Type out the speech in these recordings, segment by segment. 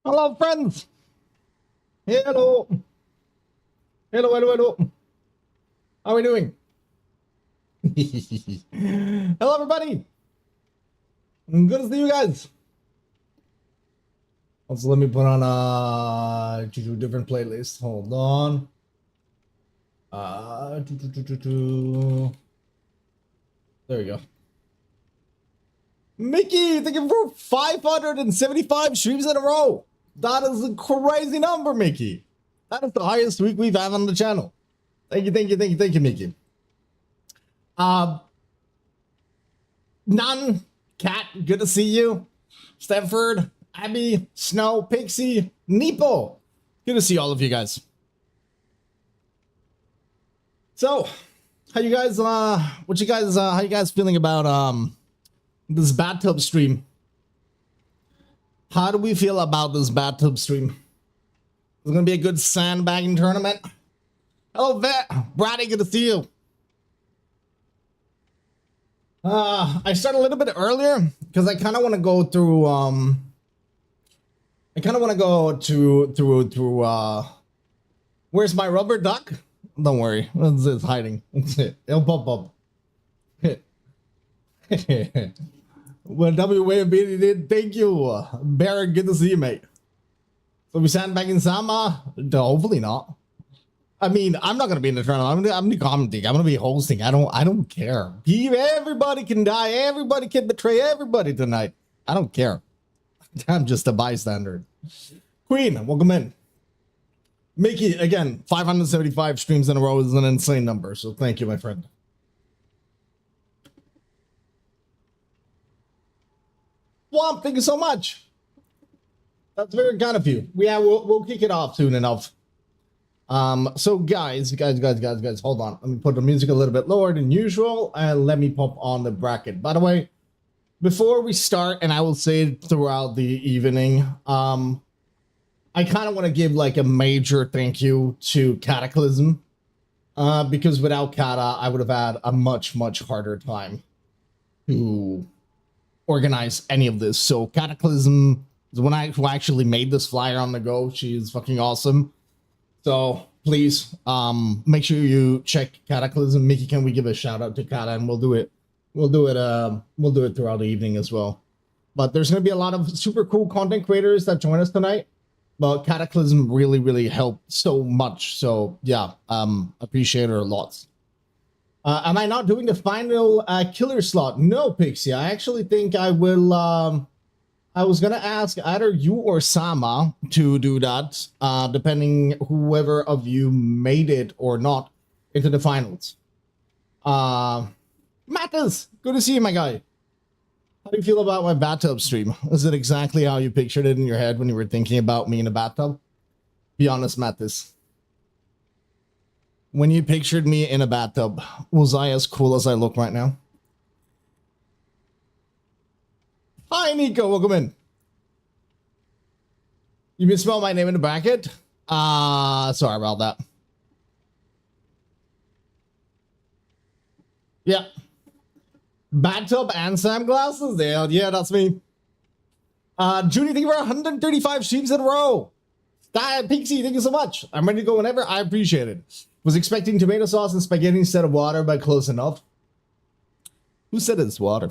Hello, friends. Hello. Hello, hello, hello. How are we doing? Hello, everybody. Good to see you guys. Also, let me put on a different playlist. Hold on. There we go. Mickey, thank you for 575 streams in a row. That is a crazy number, Mickey. That is the highest week we've had on the channel. Thank you, thank you, thank you, thank you, Mickey. None, Cat, good to see you. Stanford, Abby, Snow, Pixie, Neepo. Good to see all of you guys. So, how you guys how you guys feeling about this bathtub stream? How do we feel about this bathtub stream? It's gonna be a good sandbagging tournament. Hello, Vet. Brady, good to see you. I started a little bit earlier because I kind of want to go through. I kind of want to go through. Where's my rubber duck? Don't worry, it's hiding. It'll pop up. Well, WAB did. Thank you, Barrett. Good to see you, mate. So we sandbagging Sama? Hopefully not. I mean, I'm not gonna be in the tournament. I'm gonna commenting. I'm gonna be hosting. I don't care. Everybody can die. Everybody can betray everybody tonight. I don't care. I'm just a bystander. Queen, welcome in. Mickey, again, 575 streams in a row is an insane number. So thank you, my friend. Womp, thank you so much. That's very kind of you. Yeah, we'll kick it off soon enough. So guys, hold on. Let me put the music a little bit lower than usual, and let me pop on the bracket. By the way, before we start, and I will say it throughout the evening, I kind of want to give like a major thank you to Cataclysm, because without Kata, I would have had a much harder time to organize any of this. So Cataclysm is when who actually made this flyer on the go. She is fucking awesome. So please, make sure you check Cataclysm. Mickey, can we give a shout out to Kata, and we'll do it throughout the evening as well. But there's going to be a lot of super cool content creators that join us tonight. But Cataclysm really helped so much. So yeah, appreciate her lots. Am I not doing the final killer slot? No, Pixie. I actually think I will. I was gonna ask either you or Sama to do that, depending whoever of you made it or not into the finals. Mattis, good to see you, my guy. How do you feel about my bathtub stream? Is it exactly how you pictured it in your head when you were thinking about me in a bathtub? Be honest, Mattis. When you pictured me in a bathtub, was I as cool as I look right now? Hi, Nico. Welcome in. You can spell my name in the bracket? Sorry about that. Yeah. Bathtub and sunglasses? Yeah, that's me. Judy, thank you for 135 streams in a row. Pixie, thank you so much. I'm ready to go whenever. I appreciate it. Was expecting tomato sauce and spaghetti instead of water, but close enough. Who said it's water?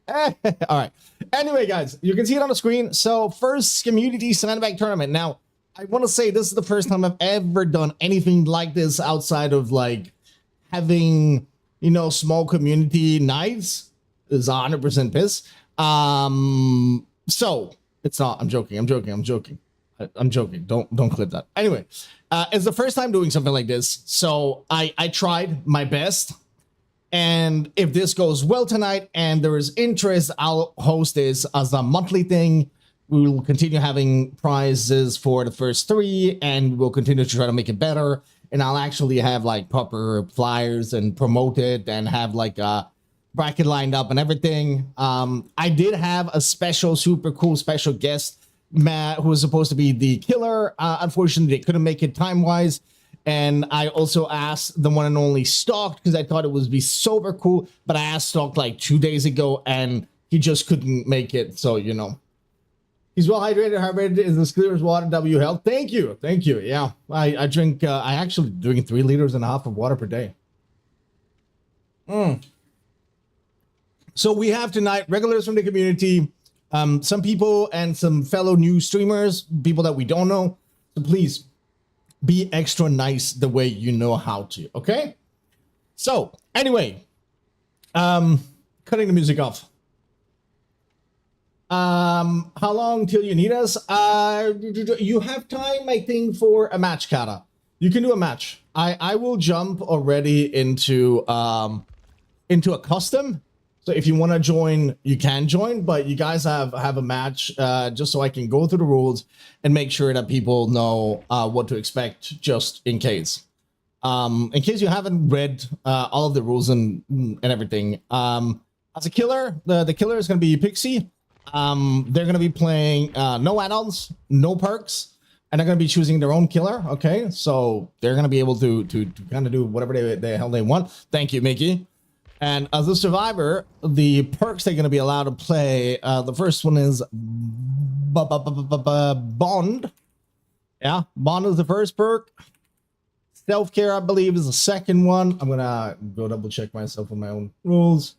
All right. Anyway, guys, you can see it on the screen. So first Scammunity Sandbag tournament. Now, I want to say this is the first time I've ever done anything like this outside of like having, you know, small community nights. Is 100% piss. So it's not. I'm joking. I'm joking. Don't clip that. Anyway, it's the first time doing something like this. So I tried my best. And if this goes well tonight and there is interest, I'll host this as a monthly thing. We will continue having prizes for the first 3, and we'll continue to try to make it better. And I'll actually have like proper flyers and promote it and have like a bracket lined up and everything. I did have a super cool special guest, Matt, who was supposed to be the killer. Unfortunately, they couldn't make it time-wise. And I also asked the one and only Stalked because I thought it would be super cool. But I asked Stalked like 2 days ago and he just couldn't make it. So, you know. He's well hydrated. Hydrated is as clear as water. W health. Thank you. Thank you. Yeah. I drink, I actually drink 3.5 liters of water per day. So we have tonight regulars from the community, some people and some fellow new streamers, people that we don't know. So please be extra nice the way you know how to, okay? So anyway, cutting the music off. How long till you need us? You have time, I think, for a match, Kata. You can do a match. I will jump already into a custom. So if you want to join, you can join, but you guys have a match just so I can go through the rules and make sure that people know what to expect just in case. In case you haven't read all of the rules and everything. As a killer, the killer is going to be Pixie. They're going to be playing no add-ons, no perks, and they're going to be choosing their own killer. Okay, so they're going to be able to kind of do whatever the hell they want. Thank you, Mickey. And as a survivor, the perks they're going to be allowed to play, the first one is Bond. Yeah, Bond is the first perk. Self-care, I believe, is the second one. I'm going to go double check myself on my own rules.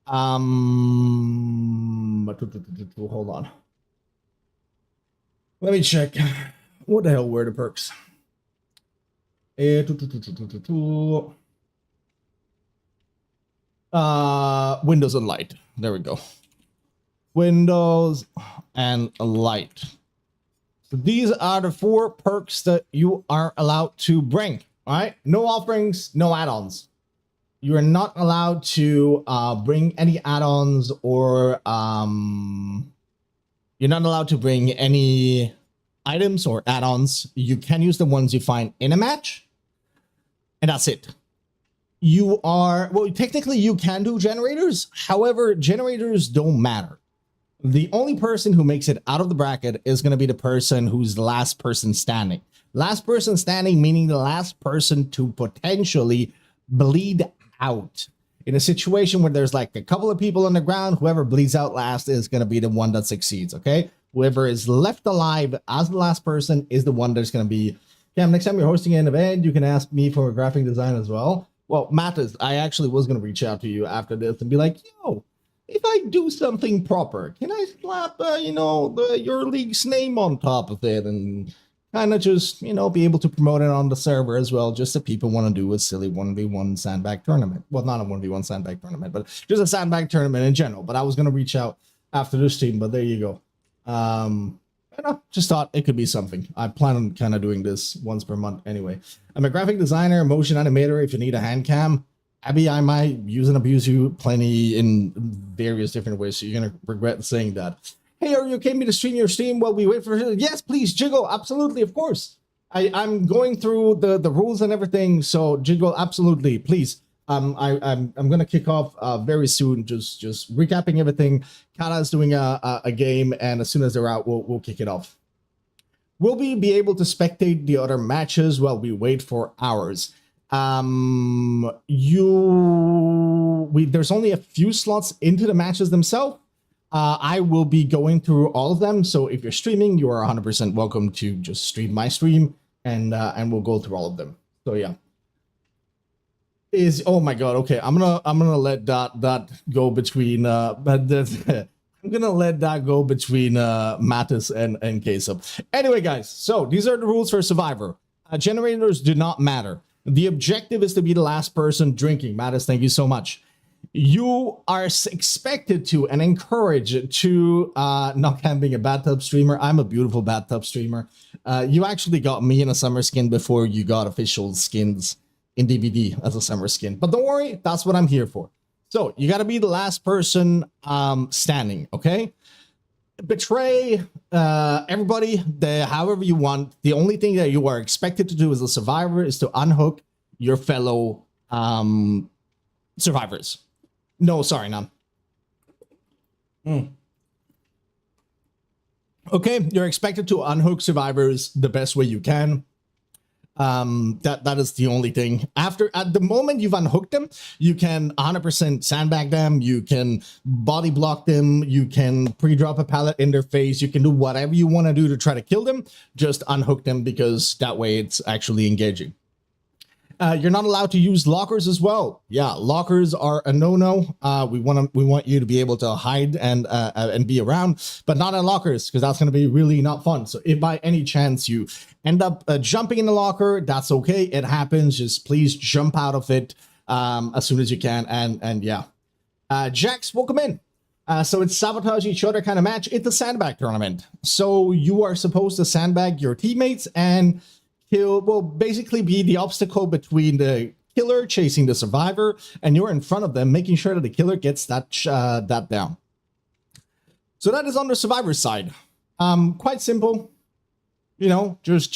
Hold on. Let me check. What the hell were the perks? Windows and light. There we go. Windows and light. So these are the 4 perks that you are allowed to bring. All right, no offerings, no add-ons. You are not allowed to bring any add-ons or you're not allowed to bring any items or add-ons. You can use the ones you find in a match, and that's it. You are, well, technically you can do generators. However, generators don't matter. The only person who makes it out of the bracket is going to be the person who's the last person standing. Last person standing, meaning the last person to potentially bleed out. In a situation where there's like a couple of people on the ground, whoever bleeds out last is going to be the one that succeeds, okay? Whoever is left alive as the last person is the one that's going to be... Cam, next time you're hosting an event, you can ask me for a graphic design as well. Well, Mattis, I actually was going to reach out to you after this and be like, yo, if I do something proper, can I slap, your league's name on top of it and kind of just, be able to promote it on the server as well, just so people want to do a silly 1v1 Sandbag tournament. Well, not a 1v1 Sandbag tournament, but just a Sandbag tournament in general. But I was going to reach out after this stream, but there you go. Just thought it could be something. I plan on kind of doing this once per month anyway. I'm a graphic designer, motion animator. If you need a hand cam, Abby, I might use and abuse you plenty in various different ways, so you're going to regret saying that. Hey, are you okay me to stream your stream while we wait for it? Yes, please, Jiggle. Absolutely, of course. I'm going through the rules and everything, so Jiggle, absolutely, please. I'm going to kick off very soon, just recapping everything. Kata's doing a game, and as soon as they're out, we'll kick it off. Will we be able to spectate the other matches while we wait for ours? There's only a few slots into the matches themselves. I will be going through all of them, so if you're streaming, you are 100% welcome to just stream my stream, and we'll go through all of them. So yeah. Oh my god, okay, I'm gonna let that go between I'm gonna let that go between Mattis and Queso. Anyway, guys, so these are the rules for Survivor. Generators do not matter. The objective is to be the last person drinking. Mattis, thank you so much. You are expected to and encouraged to not being a bathtub streamer. I'm a beautiful bathtub streamer. You actually got me in a summer skin before you got official skins in DVD as a summer skin. But don't worry, that's what I'm here for. So you got to be the last person standing, okay? Betray everybody however you want. The only thing that you are expected to do as a survivor is to unhook your fellow survivors. No, sorry, none. Okay, you're expected to unhook survivors the best way you can. That is the only thing. At the moment you've unhooked them, you can 100% sandbag them, you can body block them, you can pre-drop a pallet in their face, you can do whatever you want to do to try to kill them. Just unhook them, because that way it's actually engaging. You're not allowed to use lockers as well. Yeah, lockers are a no-no. We want you to be able to hide and be around, but not in lockers, because that's going to be really not fun. So if by any chance you end up jumping in the locker, that's okay. It happens. Just please jump out of it as soon as you can. And yeah, Jax, welcome in. So it's sabotage each other kind of match. It's a sandbag tournament. So you are supposed to sandbag your teammates and will basically be the obstacle between the killer chasing the survivor, and you're in front of them, making sure that the killer gets that down. So that is on the survivor side. Quite simple. You know, just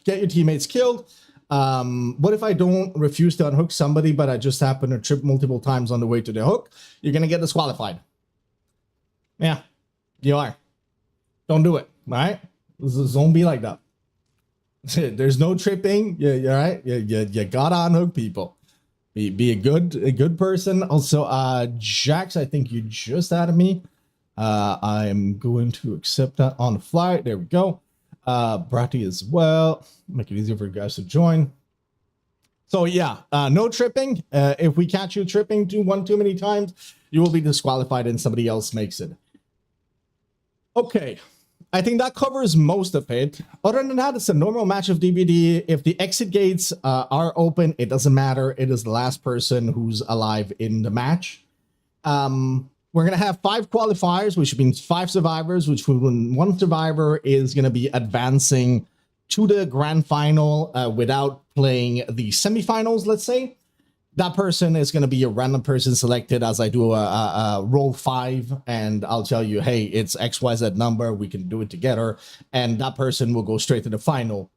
get your teammates killed. What if I don't refuse to unhook somebody, but I just happen to trip multiple times on the way to the hook? You're gonna get disqualified. Yeah, you are. Don't do it. All right, don't be like that. There's no tripping. You're right. You gotta unhook people. Be a good person. Also, Jax, I think you just added me. I'm going to accept that on the fly. There we go. Bratty as well. Make it easier for you guys to join. So yeah, no tripping. If we catch you tripping too many times, you will be disqualified and somebody else makes it. Okay. I think that covers most of it. Other than that, it's a normal match of DBD. If the exit gates are open, it doesn't matter. It is the last person who's alive in the match. We're going to have 5 qualifiers, which means 5 survivors, which means 1 survivor is going to be advancing to the grand final without playing the semifinals, let's say. That person is going to be a random person selected as I do a roll 5, and I'll tell you, hey, it's XYZ number, we can do it together, and that person will go straight to the final.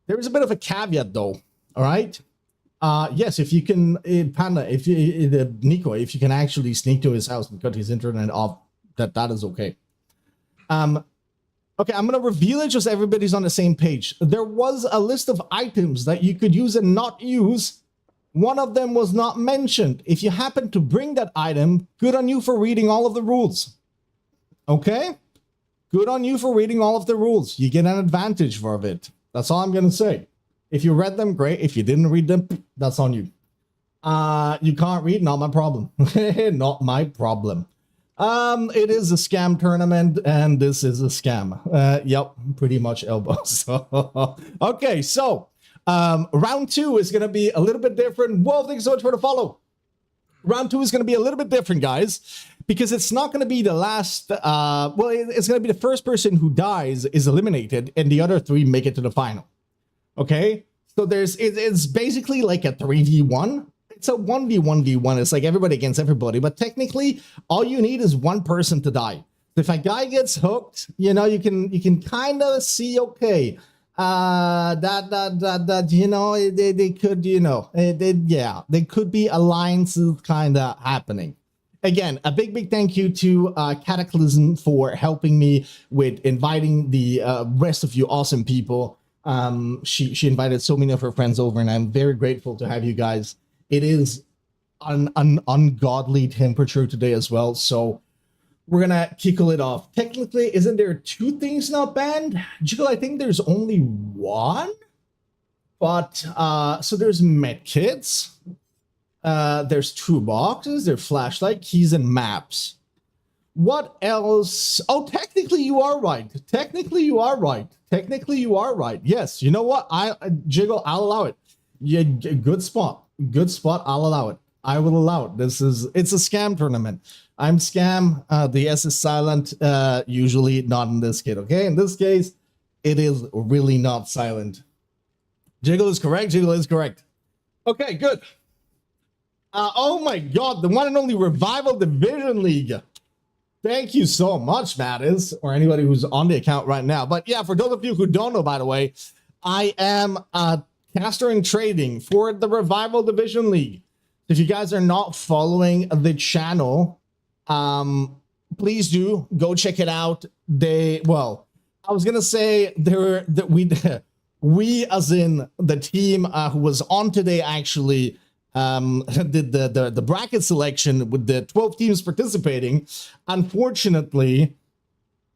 There is a bit of a caveat though, all right? Yes, if you can, Panda, Nico, if you can actually sneak to his house and cut his internet off, that is okay. Okay, I'm going to reveal it just everybody's on the same page. There was a list of items that you could use and not use. One of them was not mentioned. If you happen to bring that item, good on you for reading all of the rules. Okay? Good on you for reading all of the rules. You get an advantage for it. That's all I'm going to say. If you read them, great. If you didn't read them, that's on you. You can't read, not my problem. Not my problem. It is a scam tournament, and this is a scam. Yep, pretty much elbows. Okay, so round 2 is going to be a little bit different. Well, thanks so much for the follow. Round 2 is going to be a little bit different, guys, because it's not going to be the last. Well, it's going to be the first person who dies is eliminated, and the other 3 make it to the final. Okay, so it's basically like a 3v1. It's a 1v1v1. It's like everybody against everybody, but technically all you need is 1 person to die. If a guy gets hooked, you know, you can kind of see, okay, that you know, they could, you know, yeah, they could be alliances kind of happening. Again, a big thank you to Cataclysm for helping me with inviting the rest of you awesome people. She invited so many of her friends over, and I'm very grateful to have you guys. It is an ungodly temperature today as well, so we're gonna kickle it off. Technically, isn't there 2 things not banned? Jiggle, I think there's only 1, but so there's medkits, there's 2 boxes, there's flashlight, keys, and maps. What else? Oh, technically you are right. Technically you are right. Technically you are right. Yes, you know what? Jiggle, I'll allow it. Yeah, good spot. Good spot. I'll allow it. I will allow it. It's a scam tournament. I'm scam. The S is silent. Usually not in this case. Okay, in this case, it is really not silent. Jiggle is correct. Jiggle is correct. Okay, good. Oh my God, the one and only Revival Division League. Thank you so much, Mattis, or anybody who's on the account right now. But yeah, for those of you who don't know, by the way, I am caster in trading for the Revival Division League. If you guys are not following the channel, please do go check it out. Well, I was gonna say We, as in the team who was on today, actually did the bracket selection with the 12 teams participating. Unfortunately,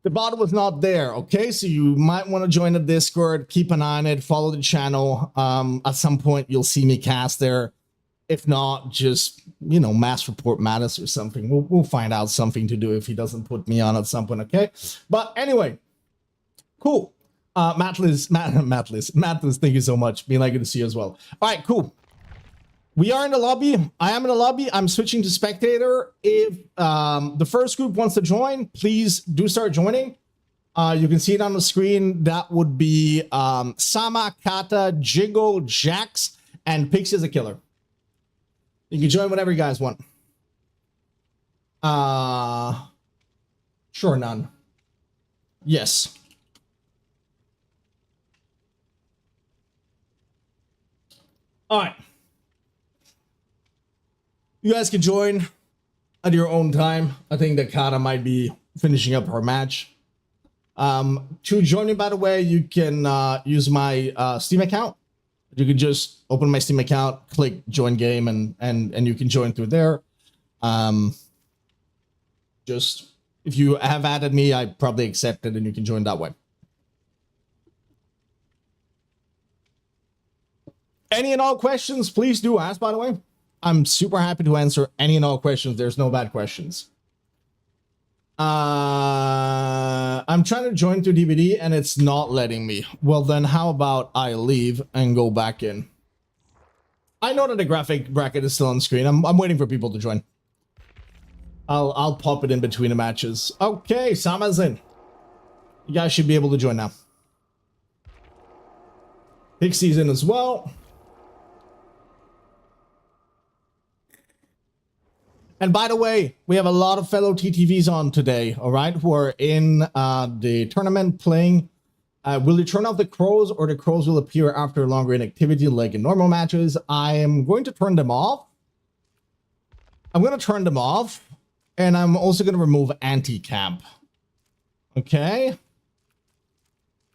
the bot was not there. Okay, so you might want to join the Discord, keep an eye on it, follow the channel. At some point, you'll see me cast there. If not, just, you know, mass report Mattis or something. We'll find out something to do if he doesn't put me on at some point, okay? But anyway, cool. Matlis, thank you so much. Being like good to see you as well. All right, cool. We are in the lobby. I am in the lobby. I'm switching to spectator. If the first group wants to join, please do start joining. You can see it on the screen. That would be Sama, Kata, Jiggle, Jax, and Pixie as a killer. You can join whenever you guys want. Sure, none. Yes. All right. You guys can join at your own time. I think that Kata might be finishing up her match. To join me, by the way, you can use my Steam account. You can just open my Steam account, click join game, and you can join through there. Just if you have added me, I probably accept it, and you can join that way. Any and all questions, please do ask, by the way. I'm super happy to answer any and all questions. There's no bad questions. I'm trying to join through DVD and it's not letting me. Well, then how about I leave and go back in? I know that the graphic bracket is still on screen. I'm waiting for people to join. I'll pop it in between the matches. Okay, Sama's in. You guys should be able to join now. Pixie's in as well. And by the way, we have a lot of fellow TTVs on today, all right, who are in the tournament playing. Will you turn off the crows, or the crows will appear after a longer inactivity like in normal matches? I am going to turn them off. I'm going to turn them off, and I'm also going to remove anti-camp. Okay?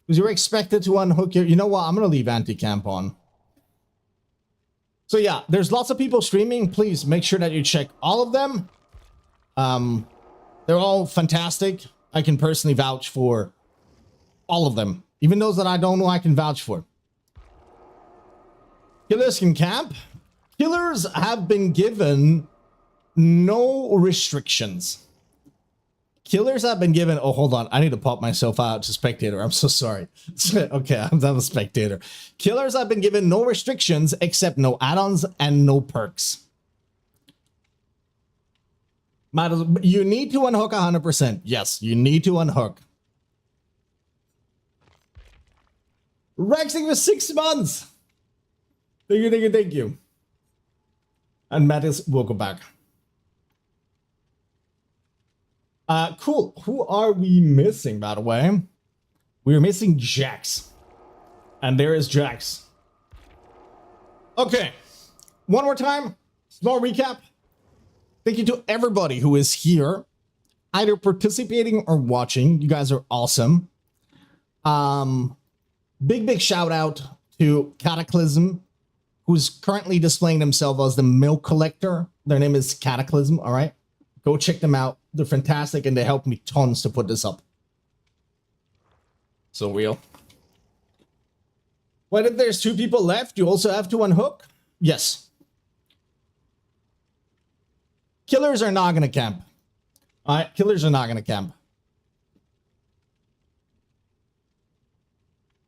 Because you're expected to unhook your... You know what? I'm going to leave anti-camp on. So yeah, there's lots of people streaming. Please make sure that you check all of them. They're all fantastic. I can personally vouch for all of them. Even those that I don't know, I can vouch for. Killers can camp. Killers have been given no restrictions. Killers have been given... Oh, hold on. I need to pop myself out to spectator. I'm so sorry. Okay, I'm a spectator. Killers have been given no restrictions except no add-ons and no perks. You need to unhook 100%. Yes, you need to unhook. Rexing for 6 months. Thank you, thank you, thank you. And Mattis will go back. Cool. Who are we missing, by the way? We're missing Jax. And there is Jax. Okay. One more time. Small recap. Thank you to everybody who is here, either participating or watching. You guys are awesome. Big shout out to Cataclysm, who's currently displaying themselves as the milk collector. Their name is Cataclysm, all right? Go check them out. They're fantastic, and they helped me tons to put this up. So real. What if there's 2 people left? You also have to unhook? Yes. Killers are not going to camp. All right, killers are not going to camp.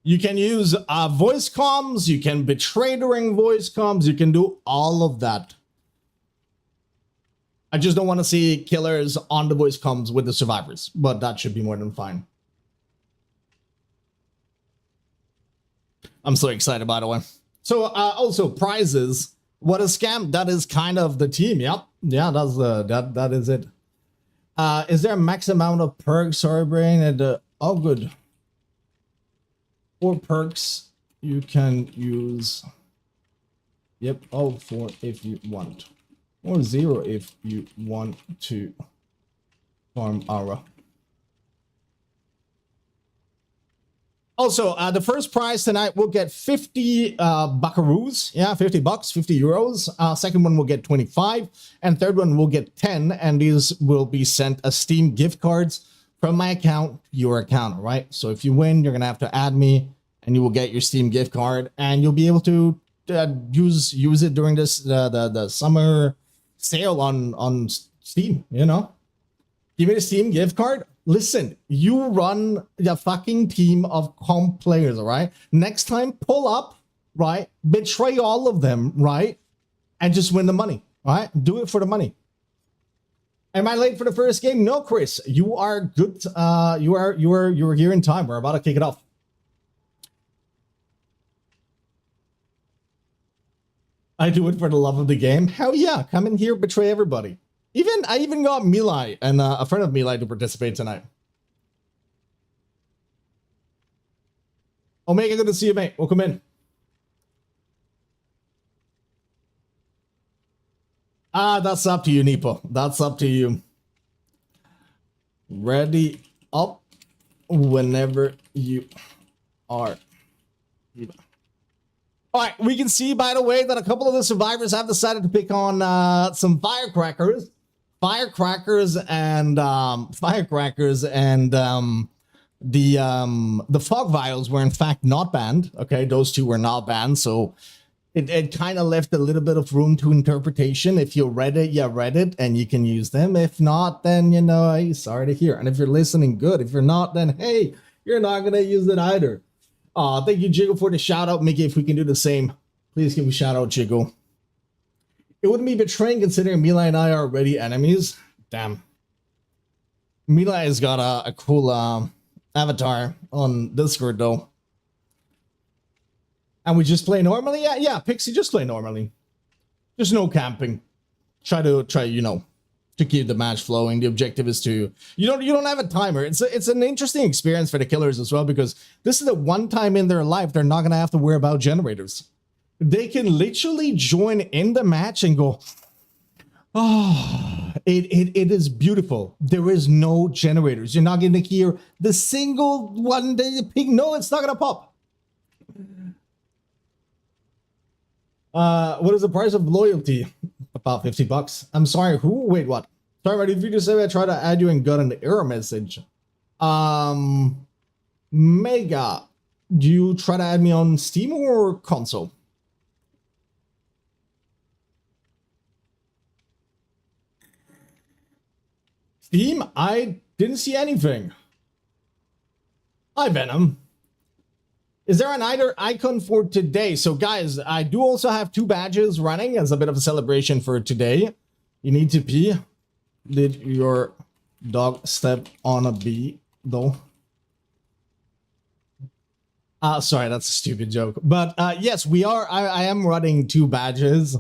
You can use voice comms. You can betray during voice comms. You can do all of that. I just don't want to see killers on the voice comms with the survivors, but that should be more than fine. I'm so excited, by the way. So also prizes. What a scam! That is kind of the team. Yep, yeah, that's that is it. Is there a max amount of perks? Sorry, brain. And oh, good. 4 perks you can use. Yep. Oh, 4 if you want. Or 0 if you want to farm aura. Also, the first prize tonight will get 50 buckaroos. Yeah, 50 bucks, 50 euros. Second one will get 25. And third one will get 10. And these will be sent as Steam gift cards from my account to your account, all right? So if you win, you're going to have to add me and you will get your Steam gift card. And you'll be able to use it during this the summer sale on Steam, you know? Give me the Steam gift card. Listen, you run the fucking team of comp players, all right? Next time, pull up, right? Betray all of them, right? And just win the money, all right? Do it for the money. Am I late for the first game? No, Chris. You are good. You are here in time. We're about to kick it off. I do it for the love of the game. Hell yeah! Come in here, betray everybody. I even got Milai and a friend of Milai to participate tonight. Omega, good to see you, mate. Welcome in. That's up to you, Nipo. That's up to you. Ready up whenever you are. All right, we can see, by the way, that a couple of the survivors have decided to pick on some firecrackers. Firecrackers and the fog vials were in fact not banned. Okay, those two were not banned, so it kind of left a little bit of room to interpretation. If you read it, you read it, and you can use them. If not, then you know, hey, sorry to hear. And if you're listening, good. If you're not, then hey, you're not gonna use it either. Thank you, Jiggle, for the shout out. Mickey, if we can do the same, please give me a shout out, Jiggle. It wouldn't be betraying considering Mila and I are already enemies. Damn. Mila has got a cool avatar on Discord though. And we just play normally? Yeah, Pixie, just play normally. There's no camping. Try, you know, to keep the match flowing. The objective is to you don't have a timer. It's an interesting experience for the killers as well, because this is the one time in their life they're not gonna have to worry about generators. They can literally join in the match and go, oh, it is beautiful. There is no generators. You're not going to hear the single one that you ping. No, it's not going to pop. What is the price of loyalty? About 50 bucks. I'm sorry, who? Wait, what? Sorry, but if you just say I try to add you and got an error message. Mega, do you try to add me on Steam or console? Steam? I didn't see anything. Hi, Venom. Is there an either icon for today? So, guys, I do also have 2 badges running as a bit of a celebration for today. You need to pee. Did your dog step on a bee, though? Sorry, that's a stupid joke. But, yes, we are. I am running 2 badges.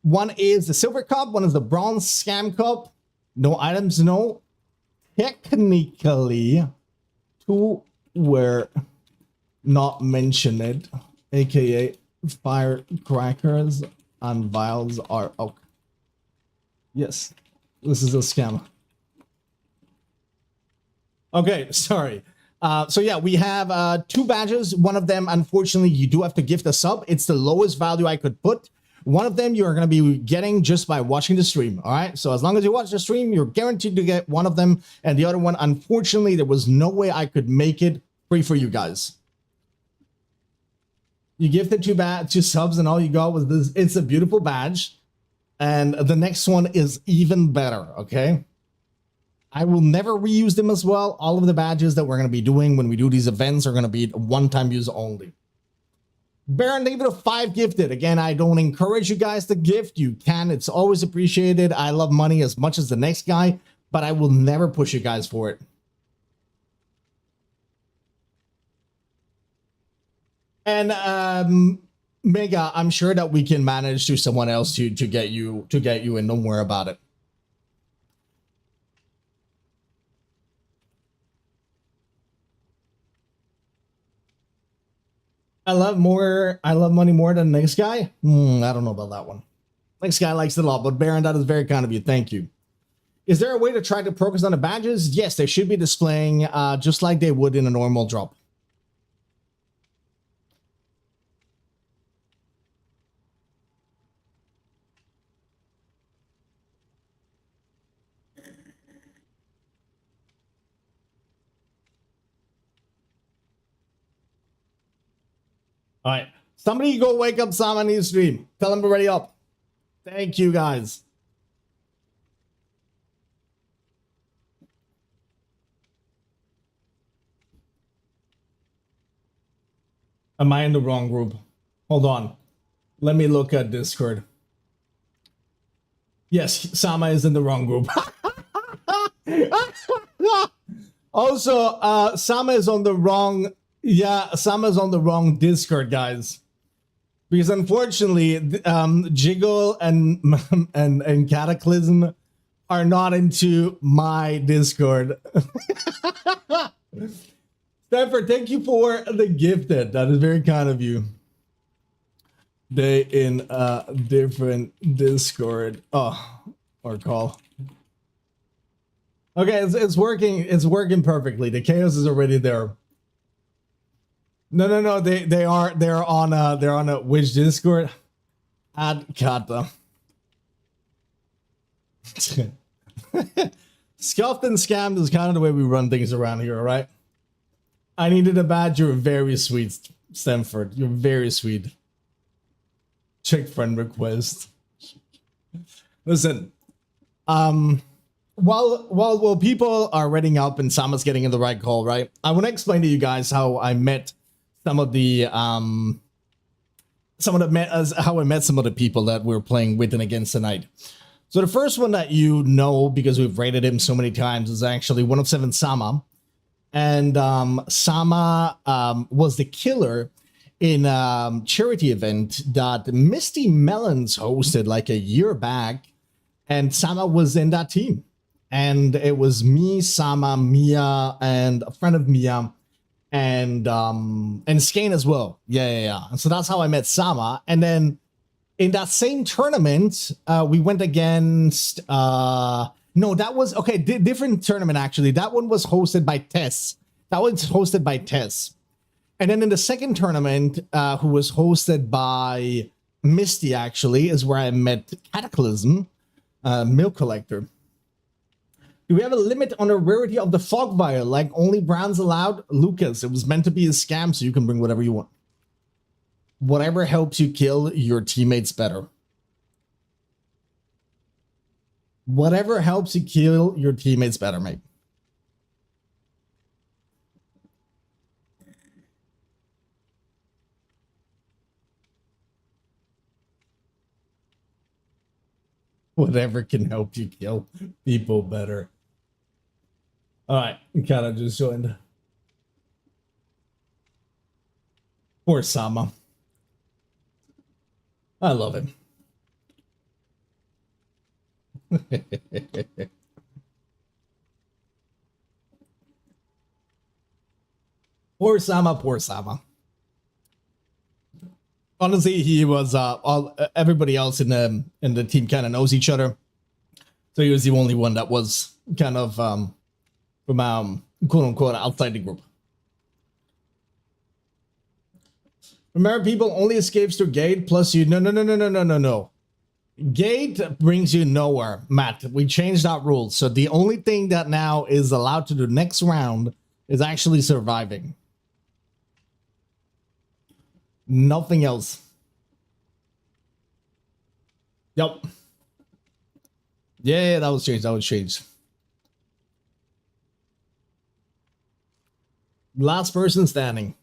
One is the Silver Cup, one is the Bronze Scam Cup. No items, no. Technically, 2 were not mentioned, aka firecrackers and vials are okay. Yes, this is a scam. Okay, sorry. So yeah, we have 2 badges. One of them, unfortunately, you do have to gift a sub. It's the lowest value I could put. One of them you are going to be getting just by watching the stream, all right? So as long as you watch the stream, you're guaranteed to get one of them. And the other one, unfortunately, there was no way I could make it free for you guys. You gifted 2 subs and all you got was this. It's a beautiful badge. And the next one is even better, okay? I will never reuse them as well. All of the badges that we're going to be doing when we do these events are going to be one-time use only. Baron, leave it a 5 gifted. Again, I don't encourage you guys to gift. You can. It's always appreciated. I love money as much as the next guy, but I will never push you guys for it. And Mega, I'm sure that we can manage to someone else to get you in. Don't worry about it. I love money more than the next guy. I don't know about that one. Next guy likes it a lot, but Baron, that is very kind of you. Thank you. Is there a way to track the progress on the badges? Yes, they should be displaying just like they would in a normal drop. All right. Somebody go wake up Sam on his stream. Tell him to ready up. Thank you, guys. Am I in the wrong group? Hold on. Let me look at Discord. Yes, Sama is in the wrong group. Also, Sama is on the wrong... Yeah, Sama's on the wrong Discord, guys. Because unfortunately, Jiggle and Cataclysm are not into my Discord. Stanford, thank you for the gifted. That is very kind of you. They in a different Discord. Oh, or call. Okay, it's working. It's working perfectly. The chaos is already there. No. They're on a which Discord? Add Kata. Scuffed and scammed is kind of the way we run things around here, all right? I needed a badge. You're very sweet, Stanford. You're very sweet. Check friend request. Listen, while people are reading up and Sama's getting in the right call, right? I want to explain to you guys how I met some of the how I met some of the people that we're playing with and against tonight. So the first one that you know, because we've rated him so many times, is actually 107 Sama. And Sama was the killer in a charity event that Misty Melons hosted like a year back. And Sama was in that team. And it was me, Sama, Mia, and a friend of Mia, and Skane as well. Yeah. And so that's how I met Sama. And then in that same tournament, we went against... no, that was... Okay, different tournament, actually. That one was hosted by Tess. And then in the second tournament, who was hosted by Misty, actually, is where I met Cataclysm, Milk Collector. Do we have a limit on the rarity of the fog vial? Like only browns allowed? Lucas, it was meant to be a scam, so you can bring whatever you want. Whatever helps you kill your teammates better. Whatever helps you kill your teammates better, mate. Whatever can help you kill people better. All right, kind of just joined. Poor Sama. I love him. Poor Sama, poor Sama. Honestly, he was everybody else in the team kind of knows each other, so he was the only one that was kind of from quote unquote outside the group. Remember, people only escapes through gate. Plus, you no. Gate brings you nowhere, Matt. We changed that rule, so the only thing that now is allowed to do next round is actually surviving. Nothing else. Yep. Yeah, that was changed. Last person standing.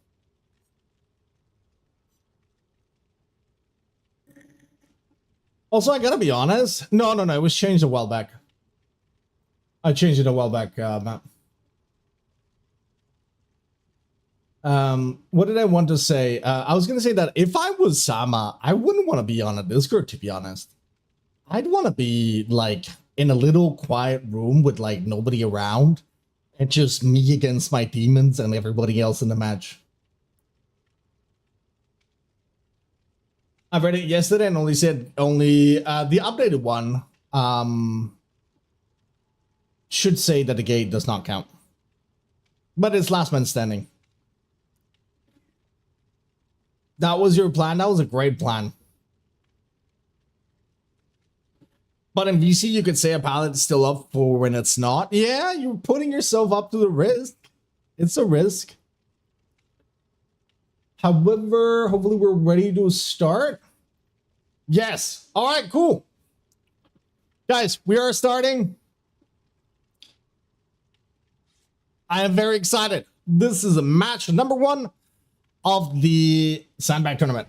Also, I gotta be honest. No. It was changed a while back. I changed it a while back, Matt. What did I want to say? I was gonna say that if I was Sama, I wouldn't want to be on a Discord, to be honest. I'd want to be like in a little quiet room with like nobody around and just me against my demons and everybody else in the match. I read it yesterday and only said the updated one. should say that the gate does not count. But it's last man standing. That was your plan. That was a great plan. But in VC, you could say a pallet is still up for when it's not. Yeah, you're putting yourself up to the risk. It's a risk. However, hopefully we're ready to start. Yes. All right, cool. Guys, we are starting. I am very excited. This is a match number 1 of the Sandbag tournament.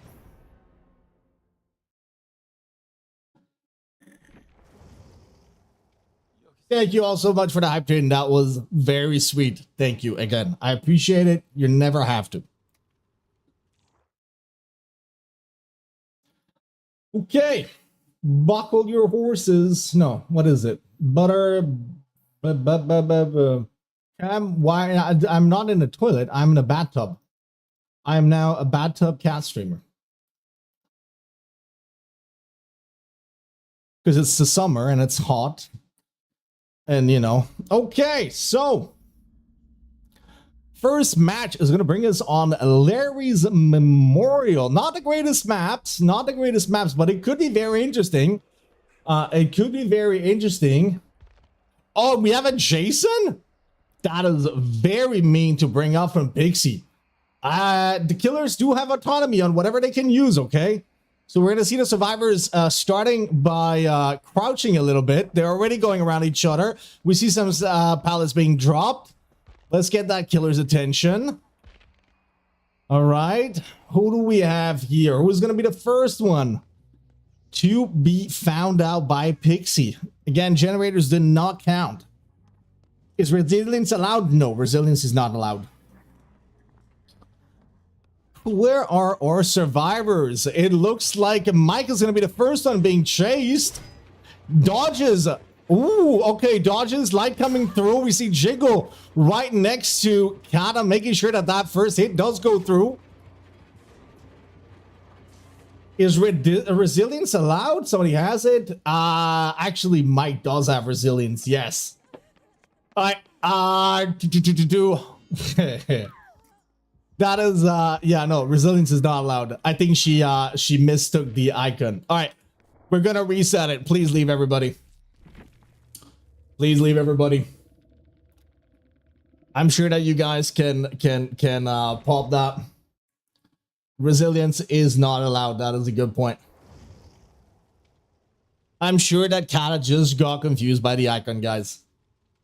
Thank you all so much for the hype train. That was very sweet. Thank you again. I appreciate it. You never have to. Okay. Buckle your horses. No, what is it? Butter. I'm not in a toilet. I'm in a bathtub. I am now a bathtub cat streamer. Because it's the summer and it's hot. And, you know, okay, so first match is going to bring us on Larry's Memorial. Not the greatest maps, but it could be very interesting. Oh, we have a Jason? That is very mean to bring up from Pixie. The killers do have autonomy on whatever they can use, okay? So we're going to see the survivors starting by crouching a little bit. They're already going around each other. We see some pallets being dropped. Let's get that killer's attention. All right. Who do we have here? Who's going to be the first one to be found out by Pixie? Again, generators did not count. Is resilience allowed? No, resilience is not allowed. Where are our survivors? It looks like Mike is going to be the first one being chased. Dodges. Ooh, okay, dodges. Light coming through. We see Jiggle right next to Kata, making sure that that first hit does go through. Is resilience allowed? Somebody has it. Actually, Mike does have resilience. Yes. All right. That is, yeah, no, resilience is not allowed. I think she mistook the icon. All right, we're gonna reset it. Please leave, everybody. Please leave, everybody. I'm sure that you guys can pop that. Resilience is not allowed. That is a good point. I'm sure that Kata just got confused by the icon, guys.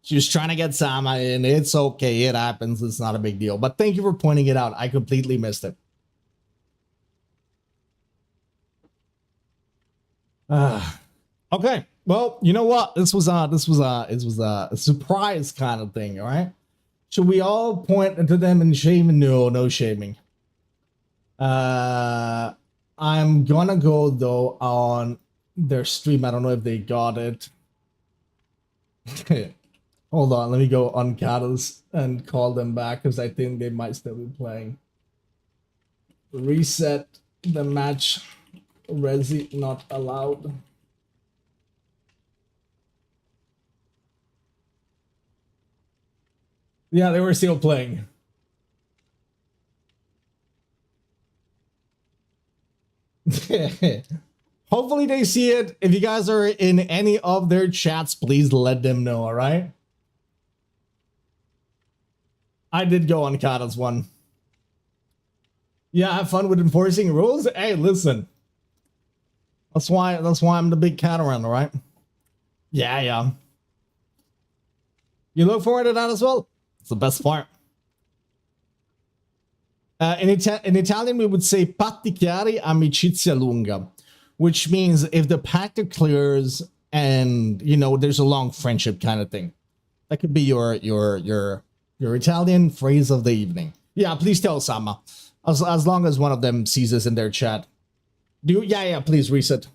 She was trying to get Sama in. It's okay. It happens. It's not a big deal. But thank you for pointing it out. I completely missed it. Okay. Well, you know what? This was a surprise kind of thing. All right. Should we all point to them and shame? No, no shaming. I'm gonna go though on their stream. I don't know if they got it. Hold on, let me go on Kata's and call them back because I think they might still be playing. Reset the match. Resi not allowed. Yeah, they were still playing. Hopefully they see it. If you guys are in any of their chats, please let them know, all right? I did go on Kata's one. Yeah, have fun with enforcing rules. Hey, listen. That's why I'm the big cat around, all right? Yeah, yeah. You look forward to that as well? It's the best part. In Italian, we would say patti chiari, amicizia lunga, which means if the pact clears and, you know, there's a long friendship kind of thing. That could be your Italian phrase of the evening. Yeah, please tell Sama. As long as one of them sees this in their chat. Yeah, please reset.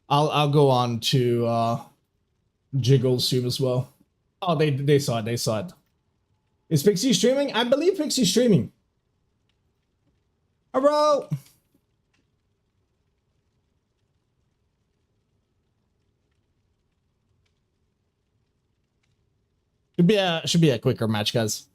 I'll go on to Jiggle's stream as well. Oh, they saw it. They saw it. Is Pixie streaming? I believe Pixie's streaming. Hello. Should be a quicker match, guys.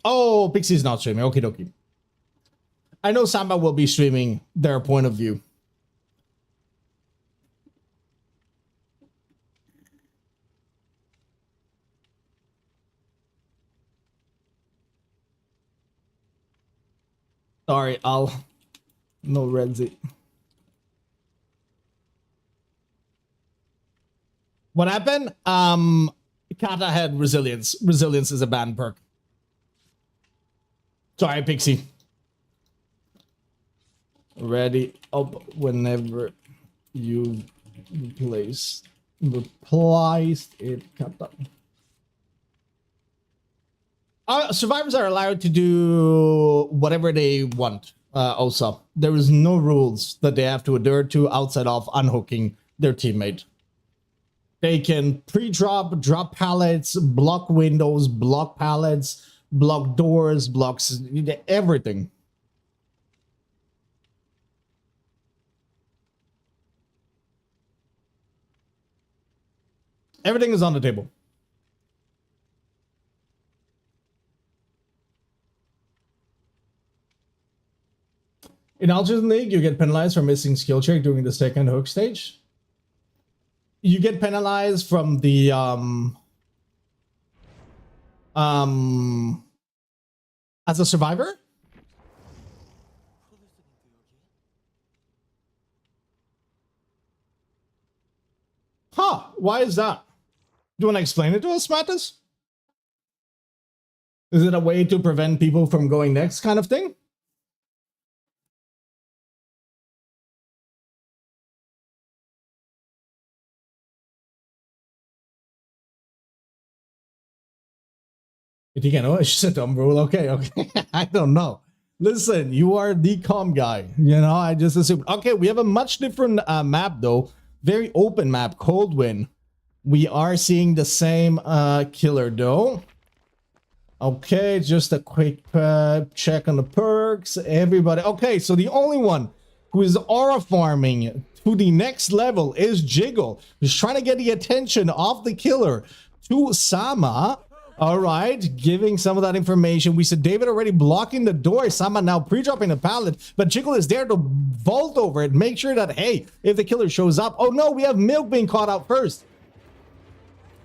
Oh, Pixie's not streaming. Okie dokie. I know Sandbag will be streaming their point of view. Sorry, I'll... No Renzi. What happened? Kata had resilience. Resilience is a banned perk. Sorry, Pixie. Ready up whenever you replaced it. Kata. Survivors are allowed to do whatever they want. Also, there is no rules that they have to adhere to outside of unhooking their teammate. They can pre-drop, drop pallets, block windows, block pallets, block doors, blocks, everything. Everything is on the table. In Alternate League, you get penalized for missing skill check during the second hook stage. You get penalized from the as a survivor. Huh? Why is that? Do you want to explain it to us, Mattis? Is it a way to prevent people from going next, kind of thing? You can know it's just a dumb rule. Okay, okay. I don't know. Listen, you are the calm guy. You know, I just assumed. Okay, we have a much different map though. Very open map, Cold Wind. We are seeing the same killer though. Okay, just a quick check on the perks. Everybody. Okay, so the only one who is aura farming to the next level is Jiggle. He's trying to get the attention of the killer to Sama. All right, giving some of that information. We said David already blocking the door. Sama now pre-dropping the pallet, but Jiggle is there to vault over it. Make sure that, hey, if the killer shows up. Oh no, we have Milk being caught out first.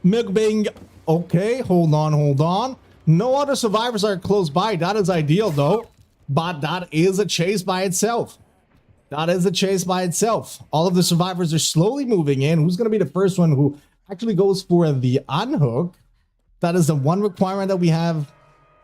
Milk being... Okay, hold on, hold on. No other survivors are close by. That is ideal though, but that is a chase by itself. That is a chase by itself. All of the survivors are slowly moving in. Who's going to be the first one who actually goes for the unhook? That is the one requirement that we have,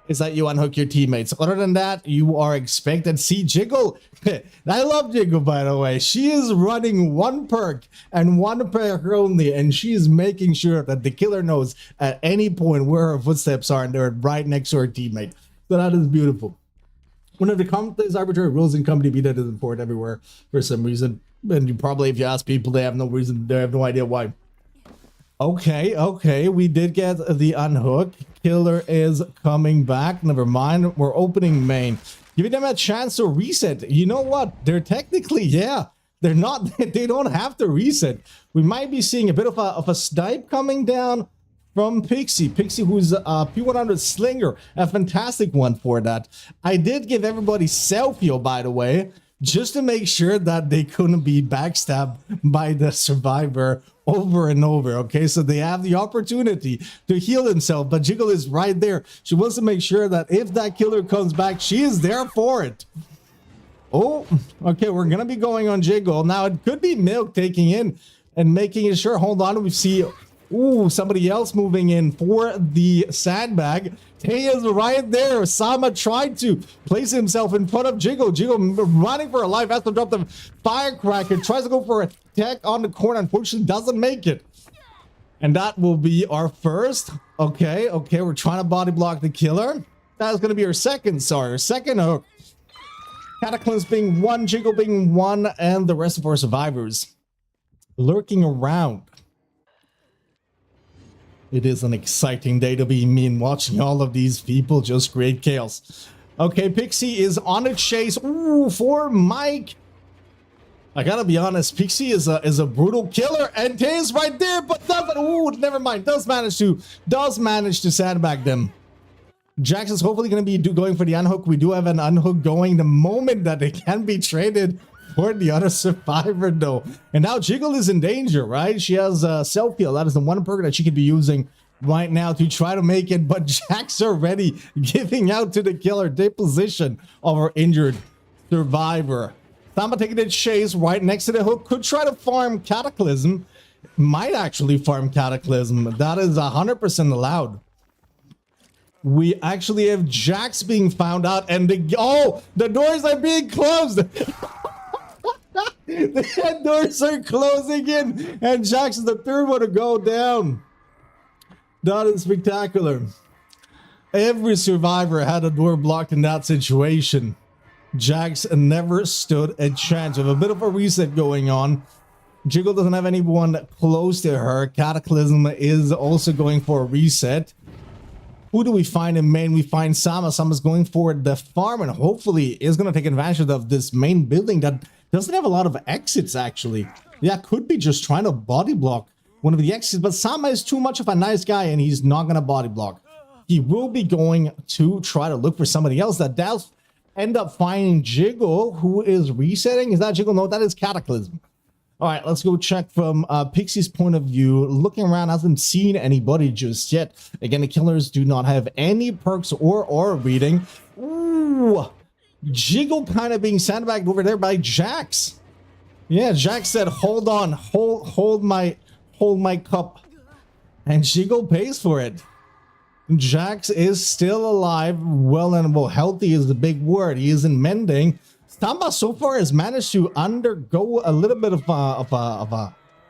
is that you unhook your teammates. Other than that, you are expected. See, Jiggle. I love Jiggle, by the way. She is running one perk and one perk only, and she is making sure that the killer knows at any point where her footsteps are, and they're right next to her teammate. So that is beautiful. One of the commonplace arbitrary rules in company beta is important everywhere for some reason. And you probably, if you ask people, they have no reason, they have no idea why. Okay, okay, we did get the unhook. Killer is coming back. Never mind, we're opening main. Giving them a chance to reset. You know what? They're technically, yeah, they're not, they don't have to reset. We might be seeing a bit of a snipe coming down from Pixie. Pixie, who's a P100 Slinger, a fantastic one for that. I did give everybody selfie, by the way, just to make sure that they couldn't be backstabbed by the survivor over and over. Okay, so they have the opportunity to heal themselves, but Jiggle is right there. She wants to make sure that if that killer comes back, she is there for it. Oh, okay, we're gonna be going on Jiggle now. It could be Milk taking in and making it sure. Hold on, we see, ooh, somebody else moving in for the Sandbag. Tay is right there. Sama tried to place himself in front of Jiggle. Jiggle running for her life, has to drop the firecracker, tries to go for a attack on the corner, unfortunately doesn't make it. And that will be our first. Okay, okay, we're trying to body block the killer. That's going to be our second, sorry, our second hook. Cataclysm being one, Jiggle being one, and the rest of our survivors lurking around. It is an exciting day to be me and watching all of these people just create chaos. Okay, Pixie is on a chase. Ooh, for Mike. I gotta be honest, Pixie is a brutal killer, and Tails right there, but doesn't. Ooh, never mind. Does manage to sandbag them. Jax is hopefully going to be going for the unhook. We do have an unhook going the moment that they can be traded for the other survivor, though. And now Jiggle is in danger, right? She has self-heal. That is the one perk that she could be using right now to try to make it. But Jax already giving out to the killer deposition of her injured survivor. Samba taking the chase right next to the hook. Could try to farm Cataclysm. Might actually farm Cataclysm. That is 100% allowed. We actually have Jax being found out, and the doors are being closed. The doors are closing in, and Jax is the third one to go down. That is spectacular. Every survivor had a door blocked in that situation. Jax never stood a chance. We have a bit of a reset going on. Jiggle doesn't have anyone close to her. Cataclysm is also going for a reset. Who do we find in main? We find Sama. Sama's going for the farm and hopefully is going to take advantage of this main building that doesn't have a lot of exits, actually. Yeah, could be just trying to body block one of the exits, but Sama is too much of a nice guy and he's not going to body block. He will be going to try to look for somebody else. That does end up finding Jiggle, who is resetting. Is that Jiggle? No, that is Cataclysm. All right, let's go check from Pixie's point of view. Looking around, hasn't seen anybody just yet. Again, the killers do not have any perks or aura reading. Ooh, Jiggle kind of being sandbagged over there by Jax. Yeah, Jax said, "Hold on, hold my cup," and Jiggle pays for it. Jax is still alive, well and well. Healthy is the big word. He isn't mending. Samba so far has managed to undergo a little bit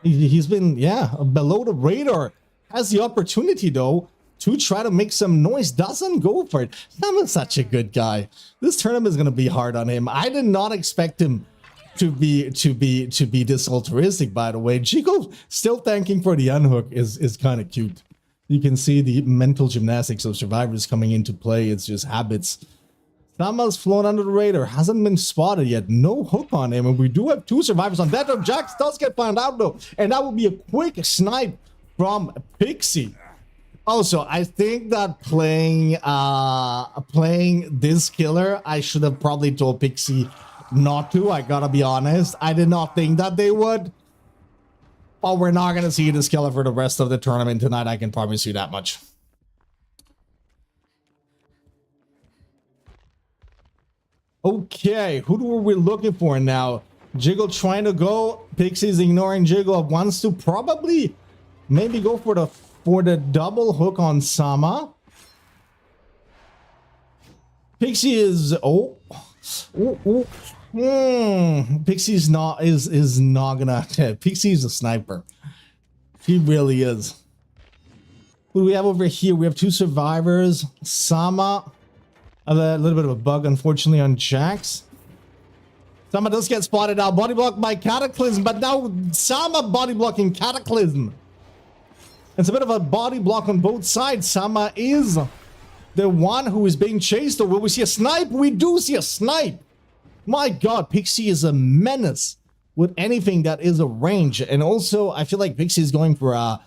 he's been, yeah, below the radar. Has the opportunity though to try to make some noise. Doesn't go for it. Samba's such a good guy. This tournament is gonna be hard on him. I did not expect him to be this altruistic, by the way. Jiggle still thanking for the unhook is kind of cute. You can see the mental gymnastics of survivors coming into play. It's just habits. Sama's flown under the radar, hasn't been spotted yet. No hook on him, and we do have two survivors on that. Jax does get found out though, and that will be a quick snipe from Pixie. Also, I think that playing this killer, I should have probably told Pixie not to. I gotta be honest. I did not think that they would. But we're not gonna see this killer for the rest of the tournament tonight. I can promise you that much. Okay, who are we looking for now? Jiggle trying to go. Pixie's ignoring Jiggle. Wants to probably maybe go for the double hook on Sama. Pixie is Pixie's not gonna. Pixie's a sniper. She really is. Who do we have over here? We have two survivors. Sama. A little bit of a bug, unfortunately, on Jax. Sama does get spotted out. Body blocked by Cataclysm, but now Sama body blocking Cataclysm. It's a bit of a body block on both sides. Sama is the one who is being chased. Or will we see a snipe? We do see a snipe. My God, Pixie is a menace with anything that is a range. And also, I feel like Pixie is going for a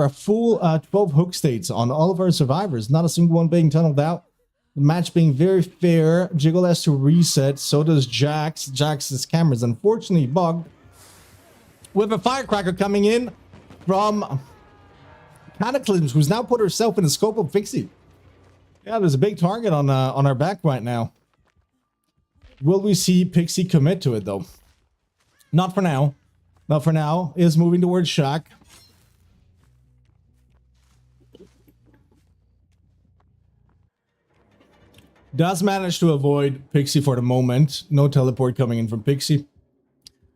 full 12 hook states on all of our survivors. Not a single one being tunneled out. The match being very fair. Jiggle has to reset. So does Jax. Jax's camera is unfortunately bugged. With a firecracker coming in from Cataclysm, who's now put herself in the scope of Pixie. Yeah, there's a big target on our back right now. Will we see Pixie commit to it though? Not for now. Not for now. Is moving towards Shaq. Does manage to avoid Pixie for the moment. No teleport coming in from Pixie.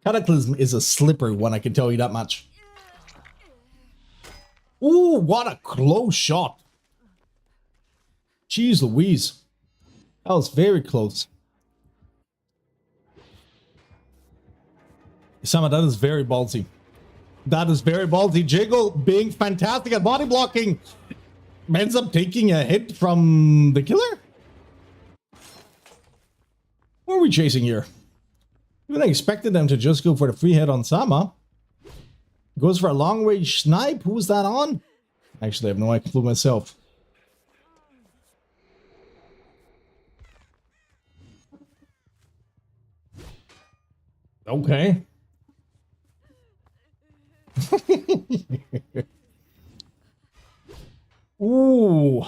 Cataclysm is a slippery one, I can tell you that much. Ooh, what a close shot. Jeez Louise. That was very close. Sama, that is very ballsy. That is very ballsy. Jiggle being fantastic at body blocking. Ends up taking a hit from the killer. Who are we chasing here? Even I expected them to just go for the free hit on Sama. Goes for a long range snipe. Who's that on? Actually, I have no clue myself. Okay. Ooh.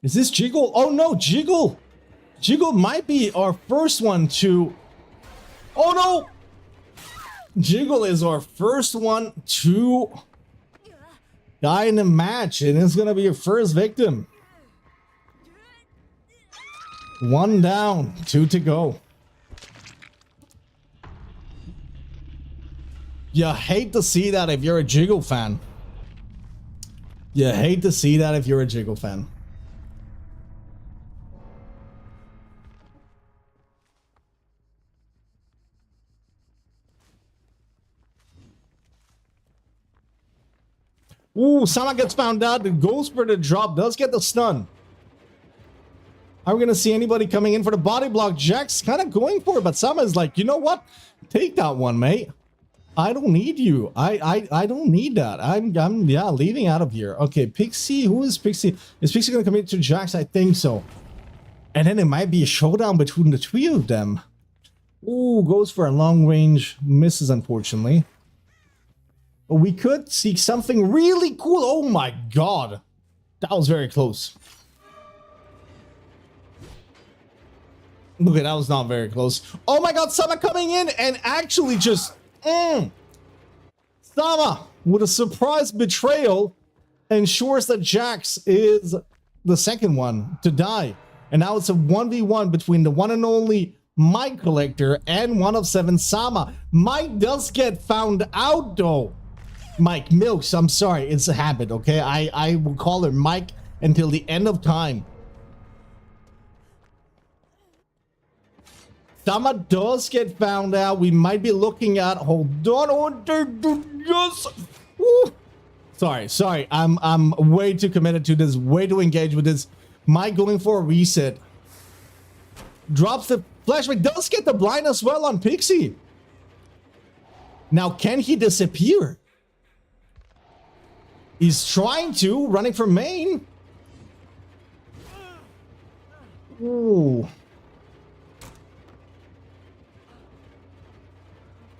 Is this Jiggle? Oh no, Jiggle! Jiggle might be our first one to... Oh no! Jiggle is our first one to die in a match, and it's gonna be your first victim. 1 down, 2 to go. You hate to see that if you're a Jiggle fan. You hate to see that if you're a Jiggle fan. Ooh, Sama gets found out. The goes for the drop, does get the stun. Are we gonna see anybody coming in for the body block? Jack's kind of going for it, but Sama is like, you know what? Take that one, mate. I don't need you. I don't need that. I'm yeah, leaving out of here. Okay, Pixie. Who is Pixie? Is Pixie gonna come into Jax? I think so. And then it might be a showdown between the 3 of them. Ooh, goes for a long range, misses unfortunately. But we could see something really cool. Oh my god, that was very close. Okay, that was not very close. Oh my god, Sama coming in and actually just... Sama, with a surprise betrayal, ensures that Jax is the second one to die. And now it's a 1v1 between the one and only Mike Collector and 1 of 7 Sama. Mike does get found out though. Mike Milks, I'm sorry, it's a habit, okay? I will call her Mike until the end of time. Sama does get found out. We might be looking at... Hold on. Yes. Sorry. I'm way too committed to this. Way too engaged with this. Mike going for a reset. Drops the flashback. Does get the blind as well on Pixie. Now, can he disappear? He's trying to. Running for main. Ooh.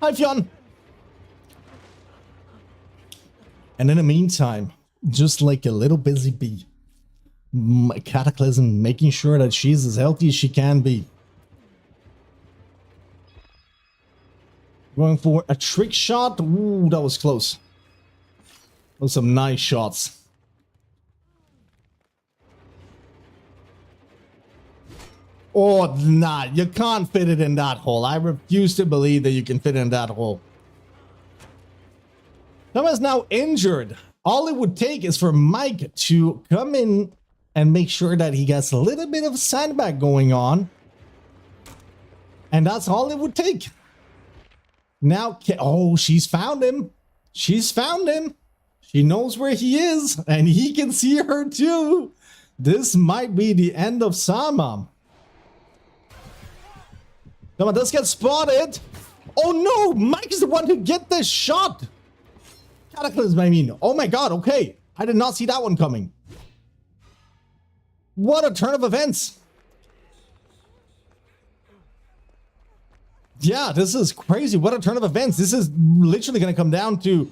Hi, Fionn. And in the meantime, just like a little busy bee, Cataclysm making sure that she's as healthy as she can be. Going for a trick shot. Ooh, that was close. Those some nice shots. Oh, nah, you can't fit it in that hole. I refuse to believe that you can fit in that hole. Someone's now injured. All it would take is for Mike to come in and make sure that he gets a little bit of Sandbag going on. And that's all it would take. Now, oh, she's found him. She's found him. She knows where he is, and he can see her too. This might be the end of Sama. Someone does get spotted. Oh no, Mike is the one who get this shot. Cataclysm, I mean. Oh my god, okay. I did not see that one coming. What a turn of events. Yeah, this is crazy. What a turn of events. This is literally going to come down to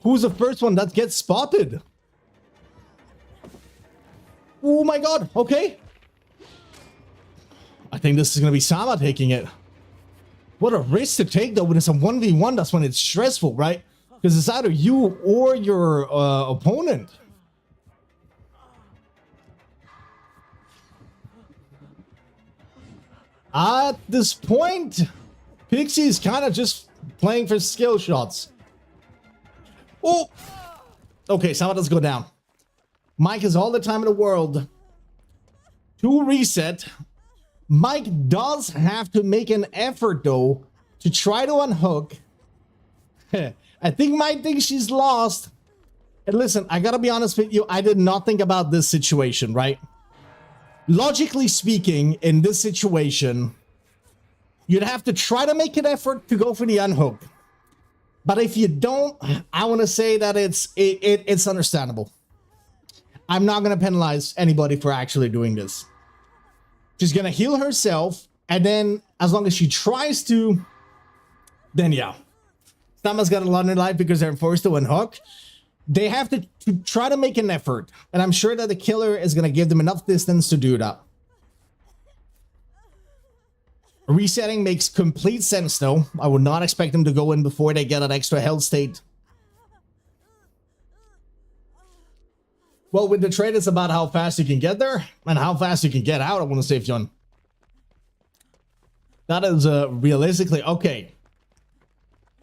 who's the first one that gets spotted. Oh my god, okay. I think this is going to be Sama taking it. What a risk to take though when it's a 1v1. That's when it's stressful, right? Because it's either you or your opponent. At this point, Pixie's kind of just playing for skill shots. Oh! Okay, Sama does go down. Mike has all the time in the world to reset. Mike does have to make an effort, though, to try to unhook. I think Mike thinks she's lost. And listen, I gotta be honest with you, I did not think about this situation, right? Logically speaking, in this situation, you'd have to try to make an effort to go for the unhook. But if you don't, I want to say that it's understandable. I'm not going to penalize anybody for actually doing this. She's going to heal herself, and then as long as she tries to, then yeah. Someone's got a lot in life because they're forced to unhook. They have to try to make an effort, and I'm sure that the killer is going to give them enough distance to do that. Resetting makes complete sense, though. I would not expect them to go in before they get an extra health state. Well, with the trade, it's about how fast you can get there and how fast you can get out, I want to say, John. That is realistically okay.